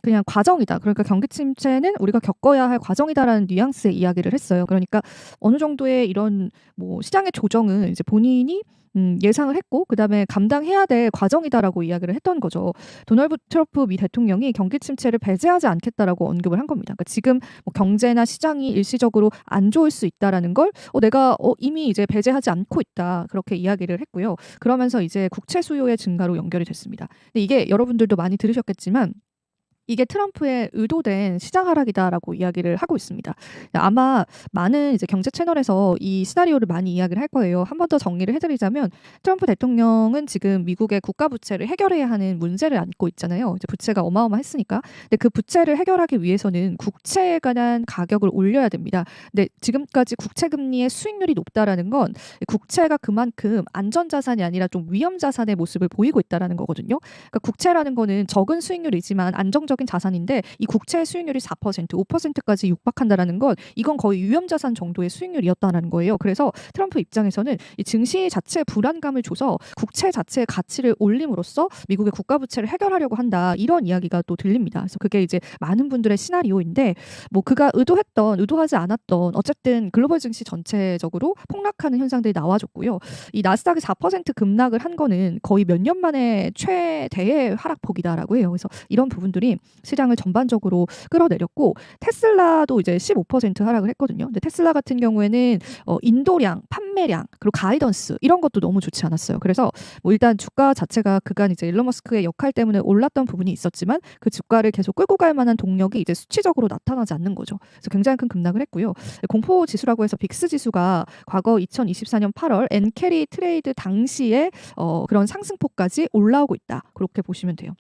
그냥 과정이다. 그러니까 경기 침체는 우리가 겪어야 할 과정이다라는 뉘앙스의 이야기를 했어요. 그러니까 어느 정도의 이런 뭐 시장의 조정은 이제 본인이 예상을 했고 그다음에 감당해야 될 과정이다라고 이야기를 했던 거죠. 도널드 트럼프 미 대통령이 경기 침체를 배제하지 않겠다라고 언급을 한 겁니다. 그러니까 지금 뭐 경제나 시장이 일시적으로 안 좋을 수 있다라는 걸 내가 이미 이제 배제하지 않고 있다 그렇게 이야기를 했고요. 그러면서 이제 국채 수요의 증가로 연결이 됐습니다. 근데 이게 여러분들도 많이 들으셨겠지만 이게 트럼프의 의도된 시장 하락이다라고 이야기를 하고 있습니다. 아마 많은 이제 경제 채널에서 이 시나리오를 많이 이야기를 할 거예요. 한 번 더 정리를 해드리자면 트럼프 대통령은 지금 미국의 국가 부채를 해결해야 하는 문제를 안고 있잖아요. 이제 부채가 어마어마했으니까. 근데 그 부채를 해결하기 위해서는 국채에 관한 가격을 올려야 됩니다. 근데 지금까지 국채 금리의 수익률이 높다라는 건 국채가 그만큼 안전자산이 아니라 좀 위험자산의 모습을 보이고 있다라는 거거든요. 그러니까 국채라는 거는 적은 수익률이지만 안정적 자산인데 이 국채의 수익률이 4%, 5%까지 육박한다라는 건 이건 거의 위험자산 정도의 수익률이었다는 거예요. 그래서 트럼프 입장에서는 이 증시 자체에 불안감을 줘서 국채 자체의 가치를 올림으로써 미국의 국가 부채를 해결하려고 한다. 이런 이야기가 또 들립니다. 그래서 그게 이제 많은 분들의 시나리오인데 뭐 그가 의도했던 의도하지 않았던 어쨌든 글로벌 증시 전체적으로 폭락하는 현상들이 나와줬고요. 이 나스닥이 4% 급락을 한 거는 거의 몇 년 만에 최대의 하락폭이다라고 해요. 그래서 이런 부분들이 시장을 전반적으로 끌어내렸고 테슬라도 이제 15% 하락을 했거든요. 근데 테슬라 같은 경우에는 인도량, 판매량, 그리고 가이던스 이런 것도 너무 좋지 않았어요. 그래서 뭐 일단 주가 자체가 그간 이제 일론 머스크의 역할 때문에 올랐던 부분이 있었지만 그 주가를 계속 끌고 갈 만한 동력이 이제 수치적으로 나타나지 않는 거죠. 그래서 굉장히 큰 급락을 했고요. 공포 지수라고 해서 빅스 지수가 과거 2024년 8월 엔캐리 트레이드 당시에 그런 상승폭까지 올라오고 있다. 그렇게 보시면 돼요.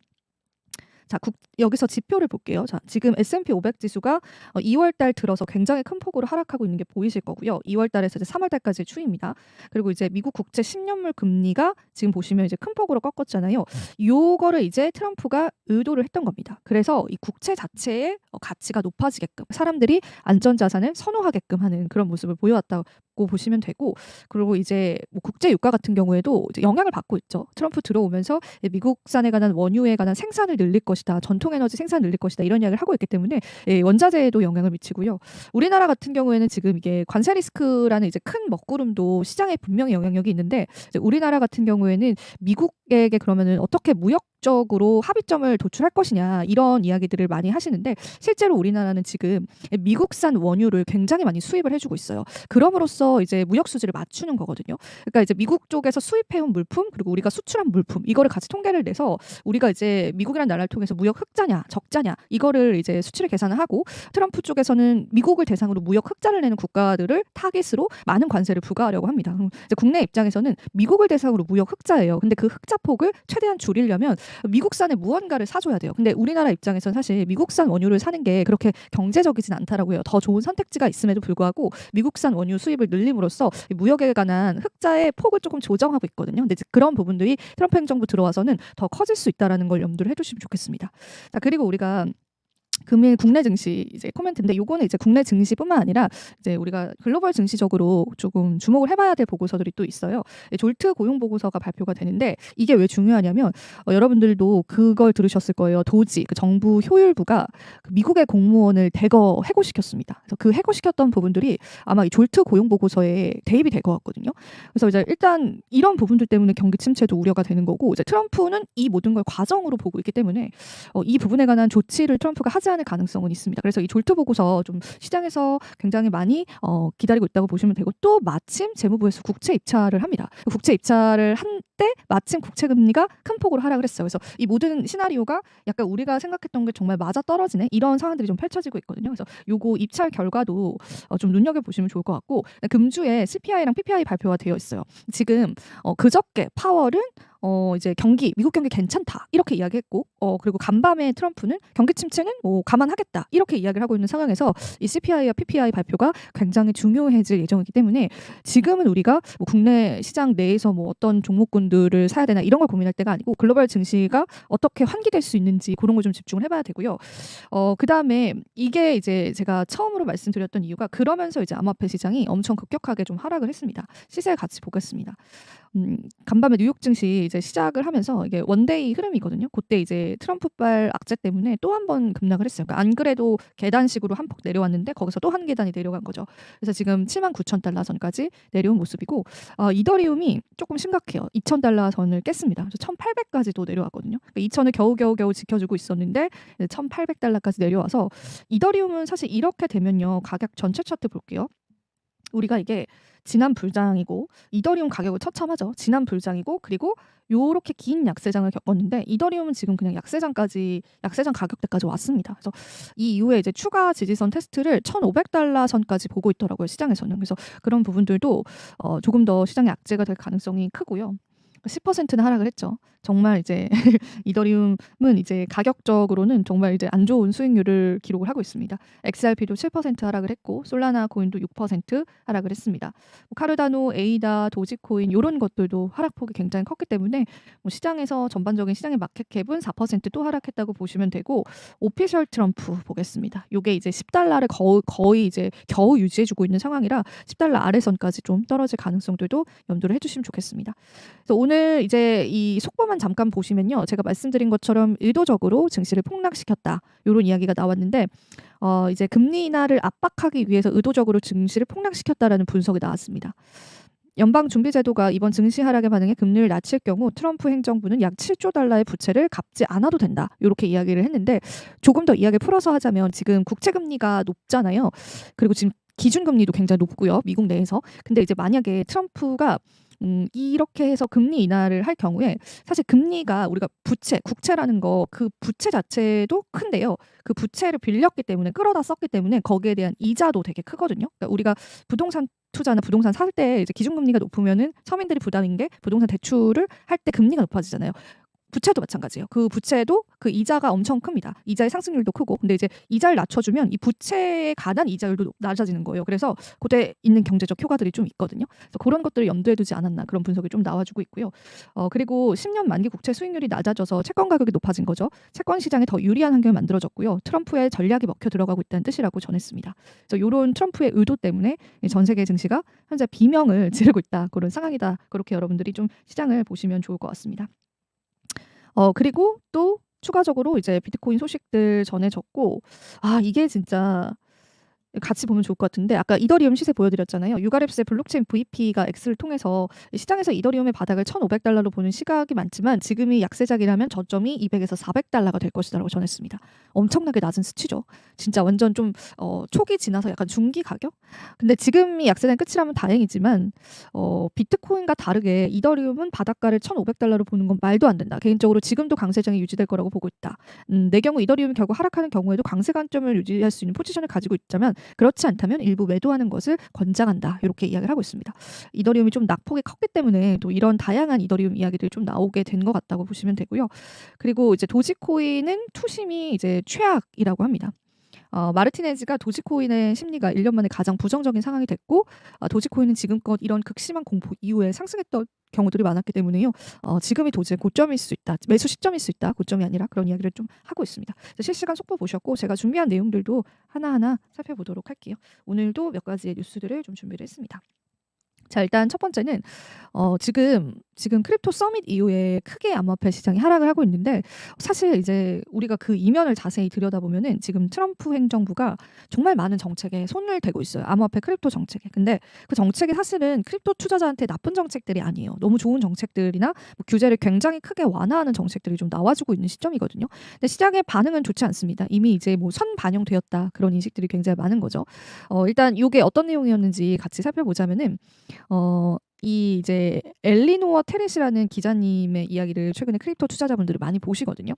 자, 여기서 지표를 볼게요. 자, 지금 S&P 500 지수가 2월 달 들어서 굉장히 큰 폭으로 하락하고 있는 게 보이실 거고요. 2월 달에서 이제 3월 달까지의 추이입니다. 그리고 이제 미국 국채 10년물 금리가 지금 보시면 이제 큰 폭으로 꺾었잖아요. 요거를 이제 트럼프가 의도를 했던 겁니다. 그래서 이 국채 자체의 가치가 높아지게끔 사람들이 안전자산을 선호하게끔 하는 그런 모습을 보여왔다고 보시면 되고, 그리고 이제 뭐 국제 유가 같은 경우에도 이제 영향을 받고 있죠. 트럼프 들어오면서 미국산에 관한 원유에 관한 생산을 늘릴 것이다, 전통 에너지 생산 늘릴 것이다 이런 이야기를 하고 있기 때문에 원자재에도 영향을 미치고요. 우리나라 같은 경우에는 지금 이게 관세 리스크라는 이제 큰 먹구름도 시장에 분명히 영향력이 있는데 이제 우리나라 같은 경우에는 미국에게 그러면은 어떻게 무역적으로 합의점을 도출할 것이냐 이런 이야기들을 많이 하시는데 실제로 우리나라는 지금 미국산 원유를 굉장히 많이 수입을 해주고 있어요. 그럼으로써 이제 무역 수지를 맞추는 거거든요. 그러니까 이제 미국 쪽에서 수입해온 물품 그리고 우리가 수출한 물품 이거를 같이 통계를 내서 우리가 이제 미국이라는 나라를 통해서 무역 흑자냐 적자냐 이거를 이제 수치를 계산을 하고 트럼프 쪽에서는 미국을 대상으로 무역 흑자를 내는 국가들을 타깃으로 많은 관세를 부과하려고 합니다. 이제 국내 입장에서는 미국을 대상으로 무역 흑자예요. 근데 그 흑자폭을 최대한 줄이려면 미국산의 무언가를 사줘야 돼요. 근데 우리나라 입장에서는 사실 미국산 원유를 사는 게 그렇게 경제적이진 않다라고 해요. 더 좋은 선택지가 있음에도 불구하고 미국산 원유 수입을 늘림으로써 무역에 관한 흑자의 폭을 조금 조정하고 있거든요. 근데 그런 부분들이 트럼프 행정부 들어와서는 더 커질 수 있다라는 걸 염두를 해두시면 좋겠습니다. 자, 그리고 우리가 금일 국내 증시 이제 코멘트인데 요거는 이제 국내 증시뿐만 아니라 이제 우리가 글로벌 증시적으로 조금 주목을 해봐야 될 보고서들이 또 있어요. 졸트 고용 보고서가 발표가 되는데 이게 왜 중요하냐면 여러분들도 그걸 들으셨을 거예요. 도지 그 정부 효율부가 그 미국의 공무원을 대거 해고시켰습니다. 그래서 그 해고시켰던 부분들이 아마 이 졸트 고용 보고서에 대입이 될 것 같거든요. 그래서 이제 일단 이런 부분들 때문에 경기 침체도 우려가 되는 거고 이제 트럼프는 이 모든 걸 과정으로 보고 있기 때문에 이 부분에 관한 조치를 트럼프가 하지 않을 가능성은 있습니다. 그래서 이 졸트 보고서 좀 시장에서 굉장히 많이 기다리고 있다고 보시면 되고 또 마침 재무부에서 국채 입찰을 합니다. 국채 입찰을 한 때 마침 국채 금리가 큰 폭으로 하락을 했어요. 그래서 이 모든 시나리오가 약간 우리가 생각했던 게 정말 맞아 떨어지네 이런 상황들이 좀 펼쳐지고 있거든요. 그래서 요거 입찰 결과도 좀 눈여겨 보시면 좋을 것 같고 금주에 CPI랑 PPI 발표가 되어 있어요. 지금 그저께 파월은 이제 미국 경기 괜찮다 이렇게 이야기했고 그리고 간밤에 트럼프는 경기 침체는 감안하겠다 이렇게 이야기를 하고 있는 상황에서 이 CPI와 PPI 발표가 굉장히 중요해질 예정이기 때문에 지금은 우리가 뭐 국내 시장 내에서 뭐 어떤 종목군들을 사야 되나 이런 걸 고민할 때가 아니고 글로벌 증시가 어떻게 환기될 수 있는지 그런 걸 좀 집중을 해봐야 되고요. 그다음에 이게 이제 제가 처음으로 말씀드렸던 이유가 그러면서 이제 암호화폐 시장이 엄청 급격하게 좀 하락을 했습니다. 시세 같이 보겠습니다. 간밤에 뉴욕 증시 이제 시작을 하면서 이게 원데이 흐름이거든요. 그때 이제 트럼프발 악재 때문에 또 한 번 급락을 했어요. 그러니까 안 그래도 계단식으로 한 폭 내려왔는데 거기서 또 한 계단이 내려간 거죠. 그래서 지금 79,000달러 선까지 내려온 모습이고 이더리움이 조금 심각해요. 2,000달러 선을 깼습니다. 그래서 1,800까지도 내려왔거든요. 그러니까 2,000을 겨우겨우 지켜주고 있었는데 1,800달러까지 내려와서 이더리움은 사실 이렇게 되면요. 가격 전체 차트 볼게요. 우리가 이게 지난 불장이고 이더리움 가격을 처참하죠. 지난 불장이고 그리고 요렇게 긴 약세장을 겪었는데 이더리움은 지금 그냥 약세장 가격대까지 왔습니다. 그래서 이 이후에 이제 추가 지지선 테스트를 1,500달러 선까지 보고 있더라고요. 시장에서는. 그래서 그런 부분들도 조금 더 시장의 악재가 될 가능성이 크고요. 10%는 하락을 했죠. 정말 이제 이더리움은 이제 가격적으로는 정말 이제 안 좋은 수익률을 기록을 하고 있습니다. XRP도 7% 하락을 했고 솔라나 코인도 6% 하락을 했습니다. 카르다노, 에이다, 도지코인 이런 것들도 하락폭이 굉장히 컸기 때문에 시장에서 전반적인 시장의 마켓캡은 4%또 하락했다고 보시면 되고 오피셜 트럼프 보겠습니다. 이게 이제 10달러를 거의 이제 겨우 유지해주고 있는 상황이라 10달러 아래선까지 좀 떨어질 가능성들도 염두를 해주시면 좋겠습니다. 그래서 오늘 이제 이 속보만 잠깐 보시면요. 제가 말씀드린 것처럼 의도적으로 증시를 폭락시켰다. 이런 이야기가 나왔는데 이제 금리 인하를 압박하기 위해서 의도적으로 증시를 폭락시켰다라는 분석이 나왔습니다. 연방준비제도가 이번 증시 하락에 반응해 금리를 낮출 경우 트럼프 행정부는 약 7조 달러의 부채를 갚지 않아도 된다. 이렇게 이야기를 했는데 조금 더 이야기를 풀어서 하자면 지금 국채금리가 높잖아요. 그리고 지금 기준금리도 굉장히 높고요. 미국 내에서. 근데 이제 만약에 트럼프가 이렇게 해서 금리 인하를 할 경우에 사실 금리가 우리가 국채라는 거 그 부채 자체도 큰데요. 그 부채를 빌렸기 때문에 끌어다 썼기 때문에 거기에 대한 이자도 되게 크거든요. 그러니까 우리가 부동산 투자나 부동산 살 때 이제 기준금리가 높으면은 서민들이 부담인 게 부동산 대출을 할 때 금리가 높아지잖아요. 부채도 마찬가지예요. 그 부채도 그 이자가 엄청 큽니다. 이자의 상승률도 크고. 근데 이제 이자를 낮춰주면 이 부채에 관한 이자율도 낮아지는 거예요. 그래서 그때 있는 경제적 효과들이 좀 있거든요. 그래서 그런 것들을 염두에 두지 않았나 그런 분석이 좀 나와주고 있고요. 그리고 10년 만기 국채 수익률이 낮아져서 채권 가격이 높아진 거죠. 채권 시장에 더 유리한 환경이 만들어졌고요. 트럼프의 전략이 먹혀 들어가고 있다는 뜻이라고 전했습니다. 그래서 이런 트럼프의 의도 때문에 전 세계 증시가 현재 비명을 지르고 있다. 그런 상황이다. 그렇게 여러분들이 좀 시장을 보시면 좋을 것 같습니다. 그리고 또 추가적으로 이제 비트코인 소식들 전해졌고 이게 진짜 같이 보면 좋을 것 같은데 아까 이더리움 시세 보여드렸잖아요. 유가랩스의 블록체인 VP가 X를 통해서 시장에서 이더리움의 바닥을 1,500달러로 보는 시각이 많지만 지금이 약세작이라면 저점이 200에서 400달러가 될 것이다라고 전했습니다. 엄청나게 낮은 수치죠. 진짜 완전 좀 초기 지나서 약간 중기 가격? 근데 지금이 약세장 끝이라면 다행이지만 비트코인과 다르게 이더리움은 바닥가를 1,500달러로 보는 건 말도 안 된다. 개인적으로 지금도 강세장이 유지될 거라고 보고 있다. 내 경우 이더리움이 결국 하락하는 경우에도 강세 관점을 유지할 수 있는 포지션을 가지고 있자면 그렇지 않다면 일부 매도하는 것을 권장한다. 이렇게 이야기를 하고 있습니다. 이더리움이 좀 낙폭이 컸기 때문에 또 이런 다양한 이더리움 이야기들이 좀 나오게 된 것 같다고 보시면 되고요. 그리고 이제 도지코인은 투심이 이제 최악이라고 합니다. 마르티네즈가 도지코인의 심리가 1년 만에 가장 부정적인 상황이 됐고 도지코인은 지금껏 이런 극심한 공포 이후에 상승했던 경우들이 많았기 때문에요. 지금이 도지의 고점일 수 있다. 매수 시점일 수 있다. 고점이 아니라 그런 이야기를 좀 하고 있습니다. 실시간 속보 보셨고 제가 준비한 내용들도 하나하나 살펴보도록 할게요. 오늘도 몇 가지의 뉴스들을 좀 준비를 했습니다. 자, 일단 첫 번째는 지금 크립토 서밋 이후에 크게 암호화폐 시장이 하락을 하고 있는데 사실 이제 우리가 그 이면을 자세히 들여다보면은 지금 트럼프 행정부가 정말 많은 정책에 손을 대고 있어요. 암호화폐 크립토 정책에. 근데 그 정책이 사실은 크립토 투자자한테 나쁜 정책들이 아니에요. 너무 좋은 정책들이나 뭐 규제를 굉장히 크게 완화하는 정책들이 좀 나와주고 있는 시점이거든요. 근데 시장의 반응은 좋지 않습니다. 이미 이제 뭐 선반영되었다 그런 인식들이 굉장히 많은 거죠. 일단 이게 어떤 내용이었는지 같이 살펴보자면은 이 이제 엘리노어 테레시라는 기자님의 이야기를 최근에 크립토 투자자분들이 많이 보시거든요.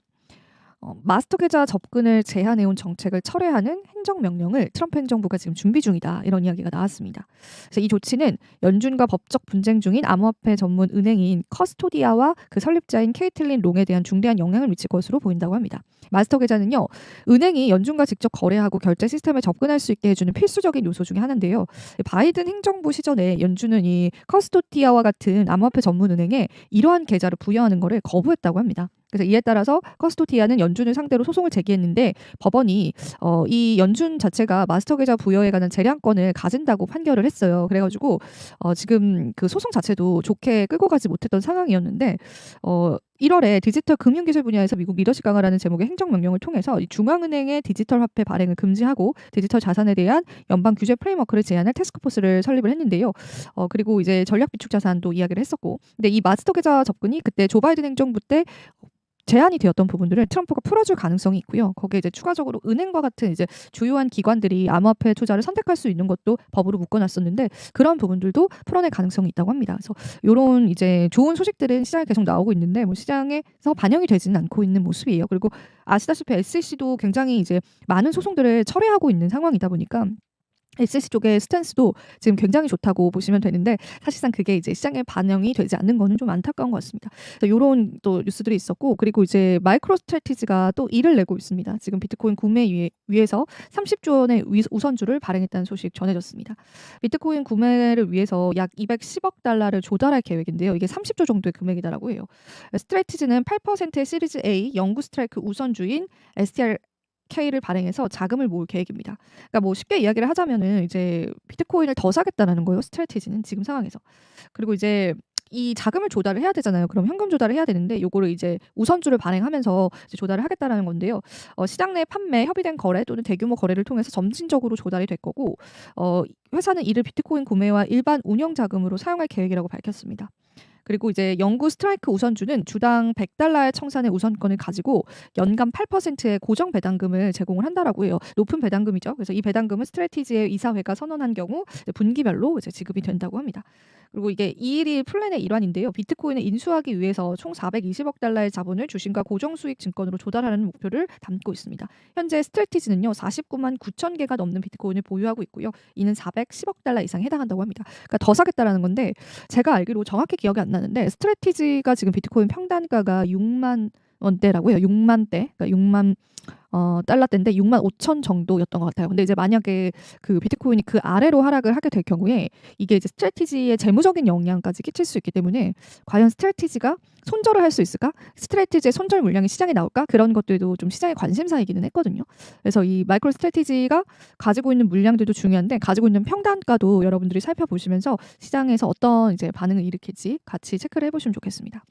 마스터 계좌 접근을 제한해온 정책을 철회하는 행정명령을 트럼프 행정부가 지금 준비 중이다. 이런 이야기가 나왔습니다. 그래서 이 조치는 연준과 법적 분쟁 중인 암호화폐 전문 은행인 커스토디아와 그 설립자인 케이틀린 롱에 대한 중대한 영향을 미칠 것으로 보인다고 합니다. 마스터 계좌는요, 은행이 연준과 직접 거래하고 결제 시스템에 접근할 수 있게 해주는 필수적인 요소 중에 하나인데요. 바이든 행정부 시절에 연준은 이 커스토디아와 같은 암호화폐 전문 은행에 이러한 계좌를 부여하는 것을 거부했다고 합니다. 그래서 이에 따라서 커스토디아는 연준을 상대로 소송을 제기했는데 법원이 이 연준 자체가 마스터 계좌 부여에 관한 재량권을 가진다고 판결을 했어요. 그래가지고 지금 그 소송 자체도 좋게 끌고 가지 못했던 상황이었는데 1월에 디지털 금융기술 분야에서 미국 리더십 강화라는 제목의 행정명령을 통해서 이 중앙은행의 디지털 화폐 발행을 금지하고 디지털 자산에 대한 연방 규제 프레임워크를 제안할 태스크포스를 설립을 했는데요. 그리고 이제 전략 비축 자산도 이야기를 했었고, 근데 이 마스터 계좌 접근이 그때 조 바이든 행정부 때 제한이 되었던 부분들을 트럼프가 풀어줄 가능성이 있고요. 거기에 이제 추가적으로 은행과 같은 이제 주요한 기관들이 암호화폐 투자를 선택할 수 있는 것도 법으로 묶어놨었는데 그런 부분들도 풀어낼 가능성이 있다고 합니다. 그래서 이런 이제 좋은 소식들은 시장에 계속 나오고 있는데 뭐 시장에서 반영이 되지는 않고 있는 모습이에요. 그리고 아시다시피 SEC도 굉장히 이제 많은 소송들을 철회하고 있는 상황이다 보니까 SEC 쪽의 스탠스도 지금 굉장히 좋다고 보시면 되는데 사실상 그게 이제 시장에 반영이 되지 않는 거는 좀 안타까운 것 같습니다. 이런 또 뉴스들이 있었고, 그리고 이제 마이크로 스트래티지가 또 일을 내고 있습니다. 지금 비트코인 구매 위해서 30조 원의 우선주를 발행했다는 소식 전해졌습니다. 비트코인 구매를 위해서 약 210억 달러를 조달할 계획인데요. 이게 30조 정도의 금액이다라고 해요. 스트래티지는 8%의 시리즈 A 영구 스트라이크 우선주인 STRK를 발행해서 자금을 모을 계획입니다. 그러니까 뭐 쉽게 이야기를 하자면은 이제 비트코인을 더 사겠다라는 거예요. 스트래티지는 지금 상황에서. 그리고 이제 이 자금을 조달을 해야 되잖아요. 그럼 현금 조달을 해야 되는데 요거를 이제 우선주를 발행하면서 이제 조달을 하겠다라는 건데요. 시장 내 판매, 협의된 거래 또는 대규모 거래를 통해서 점진적으로 조달이 될 거고 회사는 이를 비트코인 구매와 일반 운영 자금으로 사용할 계획이라고 밝혔습니다. 그리고 이제 영구 스트라이크 우선주는 주당 100달러의 청산의 우선권을 가지고 연간 8%의 고정 배당금을 제공을 한다라고 해요. 높은 배당금이죠. 그래서 이 배당금은 스트래티지의 이사회가 선언한 경우 분기별로 이제 지급이 된다고 합니다. 그리고 이게 211 플랜의 일환인데요. 비트코인을 인수하기 위해서 총 420억 달러의 자본을 주식과 고정수익 증권으로 조달하는 목표를 담고 있습니다. 현재 스트래티지는요. 49만 9천 개가 넘는 비트코인을 보유하고 있고요. 이는 410억 달러 이상에 해당한다고 합니다. 그러니까 더 사겠다라는 건데 제가 알기로 정확히 기억이 안 나는데 스트래티지가 지금 비트코인 평단가가 6만 원대라고 해요. 6만 대. 그러니까 6만 달러대인데 6만 5천 정도였던 것 같아요. 근데 이제 만약에 그 비트코인이 그 아래로 하락을 하게 될 경우에 이게 이제 스트래티지의 재무적인 영향까지 끼칠 수 있기 때문에 과연 스트래티지가 손절을 할 수 있을까? 스트래티지의 손절 물량이 시장에 나올까? 그런 것들도 좀 시장의 관심사이기는 했거든요. 그래서 이 마이크로 스트래티지가 가지고 있는 물량들도 중요한데 가지고 있는 평단가도 여러분들이 살펴보시면서 시장에서 어떤 이제 반응을 일으킬지 같이 체크를 해보시면 좋겠습니다.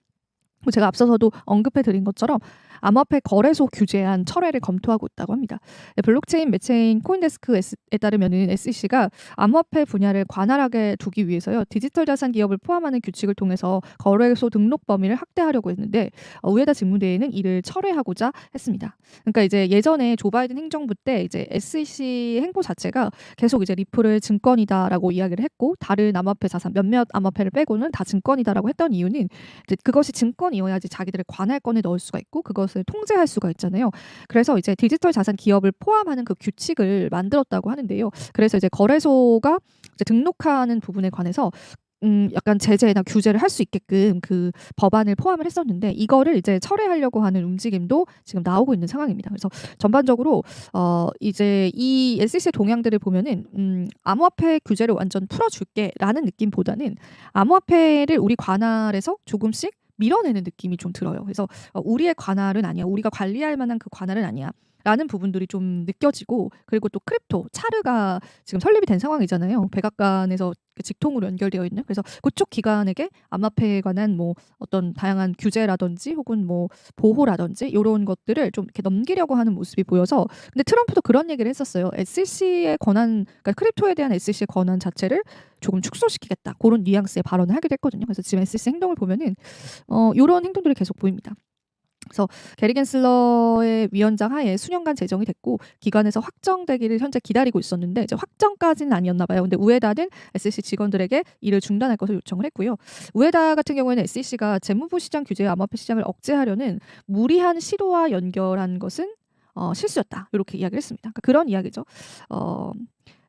제가 앞서서도 언급해드린 것처럼 암호화폐 거래소 규제안 철회를 검토하고 있다고 합니다. 블록체인 매체인 코인데스크에 따르면은 SEC가 암호화폐 분야를 관할하게 두기 위해서요 디지털 자산 기업을 포함하는 규칙을 통해서 거래소 등록 범위를 확대하려고 했는데 우에다 직무대행은 이를 철회하고자 했습니다. 그러니까 이제 예전에 조 바이든 행정부 때 이제 SEC 행보 자체가 계속 이제 리플을 증권이다라고 이야기를 했고 다른 암호화폐 자산 몇몇 암호화폐를 빼고는 다 증권이다라고 했던 이유는 이제 그것이 증권이어야지 자기들의 관할권에 넣을 수가 있고 그것을 통제할 수가 있잖아요. 그래서 이제 디지털 자산 기업을 포함하는 그 규칙을 만들었다고 하는데요. 그래서 이제 거래소가 이제 등록하는 부분에 관해서 약간 제재나 규제를 할 수 있게끔 그 법안을 포함을 했었는데 이거를 이제 철회하려고 하는 움직임도 지금 나오고 있는 상황입니다. 그래서 전반적으로 이제 이 SEC 동향들을 보면은 암호화폐 규제를 완전 풀어줄게라는 느낌보다는 암호화폐를 우리 관할에서 조금씩 밀어내는 느낌이 좀 들어요. 그래서 우리의 관할은 아니야. 우리가 관리할 만한 그 관할은 아니야. 라는 부분들이 좀 느껴지고 그리고 또 크립토, 차르가 지금 설립이 된 상황이잖아요. 백악관에서 직통으로 연결되어 있는. 그래서 그쪽 기관에게 암호화폐에 관한 뭐 어떤 다양한 규제라든지 혹은 뭐 보호라든지 이런 것들을 좀 이렇게 넘기려고 하는 모습이 보여서 근데 트럼프도 그런 얘기를 했었어요. SEC의 권한, 그러니까 크립토에 대한 SEC의 권한 자체를 조금 축소시키겠다. 그런 뉘앙스의 발언을 하기도 했거든요. 그래서 지금 SEC 행동을 보면은 이런 행동들이 계속 보입니다. 그래서 게리 겐슬러의 위원장 하에 수년간 제정이 됐고 기관에서 확정되기를 현재 기다리고 있었는데 이제 확정까지는 아니었나 봐요. 근데 우에다는 SEC 직원들에게 이를 중단할 것을 요청을 했고요. 우에다 같은 경우에는 SEC가 재무부 시장 규제와 암호화폐 시장을 억제하려는 무리한 시도와 연결한 것은 실수였다. 이렇게 이야기를 했습니다. 그러니까 그런 이야기죠.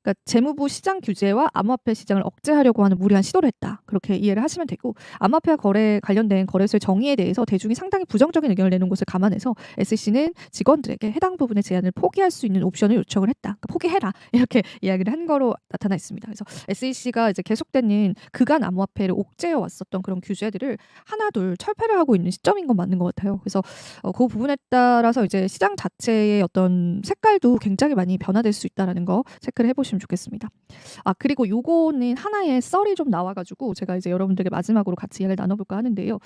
그러니까 재무부 시장 규제와 암호화폐 시장을 억제하려고 하는 무리한 시도를 했다. 그렇게 이해를 하시면 되고 암호화폐와 거래 관련된 거래소의 정의에 대해서 대중이 상당히 부정적인 의견을 내는 것을 감안해서 SEC는 직원들에게 해당 부분의 제한을 포기할 수 있는 옵션을 요청을 했다. 그러니까 포기해라 이렇게 이야기를 한 거로 나타나 있습니다. 그래서 SEC가 이제 계속되는 그간 암호화폐를 옥죄어 왔었던 그런 규제들을 하나둘 철폐를 하고 있는 시점인 건 맞는 것 같아요. 그래서 그 부분에 따라서 이제 시장 자체의 어떤 색깔도 굉장히 많이 변화될 수 있다라는 거 체크를 해보시면 좋겠습니다. 그리고 요거는 하나의 썰이 좀 나와가지고 제가 이제 여러분들에게 마지막으로 같이 이야기를 나눠볼까 하는데요.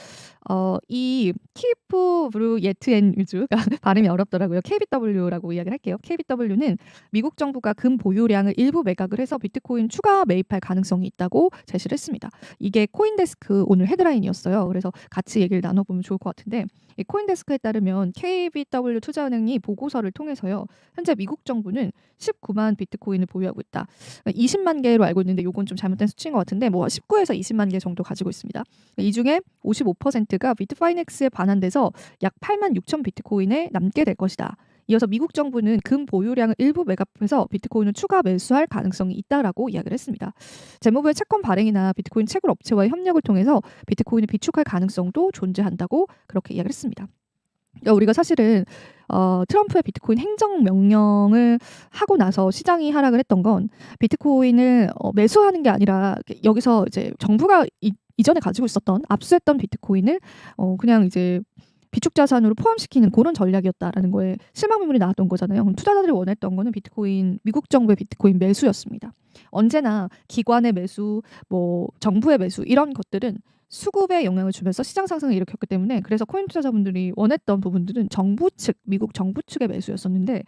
이 키프 브루 예트엔 유주 발음이 어렵더라고요. KBW라고 이야기를 할게요. KBW는 미국 정부가 금 보유량을 일부 매각을 해서 비트코인 추가 매입할 가능성이 있다고 제시를 했습니다. 이게 코인데스크 오늘 헤드라인이었어요. 그래서 같이 얘기를 나눠보면 좋을 것 같은데 이 코인데스크에 따르면 KBW 투자은행이 보고서를 통해서요. 현재 미국 정부는 19만 비트코인을 보유하고 있다. 20만 개로 알고 있는데 이건 좀 잘못된 수치인 것 같은데 뭐 19에서 20만 개 정도 가지고 있습니다. 이 중에 55%가 비트파이넥스에 반환돼서 약 8만 6천 비트코인에 남게 될 것이다. 이어서 미국 정부는 금 보유량을 일부 매각해서 비트코인을 추가 매수할 가능성이 있다라고 이야기를 했습니다. 재무부의 채권 발행이나 비트코인 채굴 업체와의 협력을 통해서 비트코인을 비축할 가능성도 존재한다고 그렇게 이야기를 했습니다. 그러니까 우리가 사실은 트럼프의 비트코인 행정명령을 하고 나서 시장이 하락을 했던 건 비트코인을 매수하는 게 아니라 여기서 이제 정부가 이전에 가지고 있었던 압수했던 비트코인을 그냥 이제 비축자산으로 포함시키는 그런 전략이었다라는 거에 실망물이 나왔던 거잖아요. 그럼 투자자들이 원했던 거는 비트코인, 미국 정부의 비트코인 매수였습니다. 언제나 기관의 매수, 뭐 정부의 매수 이런 것들은 수급에 영향을 주면서 시장 상승을 일으켰기 때문에 그래서 코인 투자자분들이 원했던 부분들은 정부 측, 미국 정부 측의 매수였었는데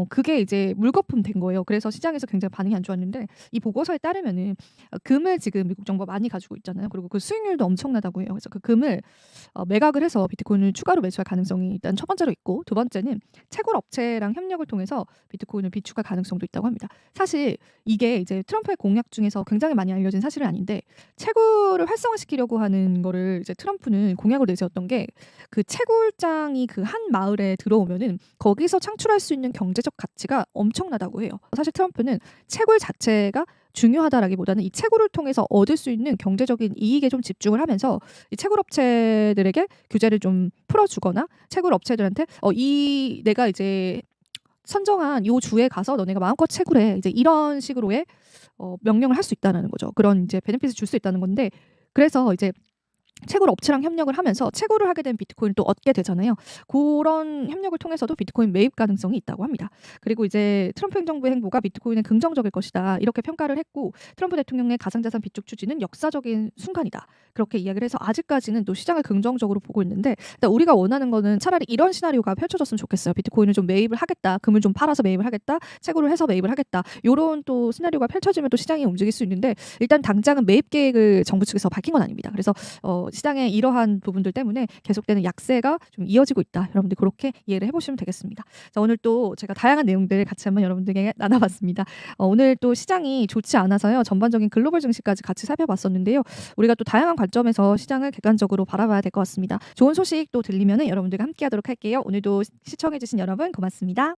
그게 이제 물거품 된 거예요. 그래서 시장에서 굉장히 반응이 안 좋았는데 이 보고서에 따르면은 금을 지금 미국 정부가 많이 가지고 있잖아요. 그리고 그 수익률도 엄청나다고 해요. 그래서 그 금을 매각을 해서 비트코인을 추가로 매수할 가능성이 일단 첫 번째로 있고 두 번째는 채굴 업체랑 협력을 통해서 비트코인을 비축할 가능성도 있다고 합니다. 사실 이게 이제 트럼프의 공약 중에서 굉장히 많이 알려진 사실은 아닌데 채굴을 활성화시키려고 하는 거를 이제 트럼프는 공약으로 내세웠던 게 그 채굴장이 그 한 마을에 들어오면은 거기서 창출할 수 있는 경제적 가치가 엄청나다고 해요. 사실 트럼프는 채굴 자체가 중요하다라기보다는 이 채굴을 통해서 얻을 수 있는 경제적인 이익에 좀 집중을 하면서 이 채굴 업체들에게 규제를 좀 풀어주거나 채굴 업체들한테 이 내가 이제 선정한 요 주에 가서 너네가 마음껏 채굴해 이제 이런 식으로의 명령을 할 수 있다는 거죠. 그런 이제 베네핏을 줄 수 있다는 건데 그래서 이제 채굴 업체랑 협력을 하면서 채굴을 하게 된 비트코인을 또 얻게 되잖아요. 그런 협력을 통해서도 비트코인 매입 가능성이 있다고 합니다. 그리고 이제 트럼프 행정부의 행보가 비트코인은 긍정적일 것이다. 이렇게 평가를 했고 트럼프 대통령의 가상자산 비축 추진은 역사적인 순간이다. 그렇게 이야기를 해서 아직까지는 또 시장을 긍정적으로 보고 있는데 우리가 원하는 거는 차라리 이런 시나리오가 펼쳐졌으면 좋겠어요. 비트코인을 좀 매입을 하겠다. 금을 좀 팔아서 매입을 하겠다. 채굴을 해서 매입을 하겠다. 이런 또 시나리오가 펼쳐지면 또 시장이 움직일 수 있는데 일단 당장은 매입 계획을 정부 측에서 밝힌 건 아닙니다. 그래서 시장의 이러한 부분들 때문에 계속되는 약세가 좀 이어지고 있다. 여러분들 그렇게 이해를 해보시면 되겠습니다. 자, 오늘 또 제가 다양한 내용들 같이 한번 여러분들에게 나눠봤습니다. 오늘 또 시장이 좋지 않아서요. 전반적인 글로벌 증시까지 같이 살펴봤었는데요. 우리가 또 다양한 관점에서 시장을 객관적으로 바라봐야 될 것 같습니다. 좋은 소식 또 들리면은 여러분들과 함께하도록 할게요. 오늘도 시청해주신 여러분 고맙습니다.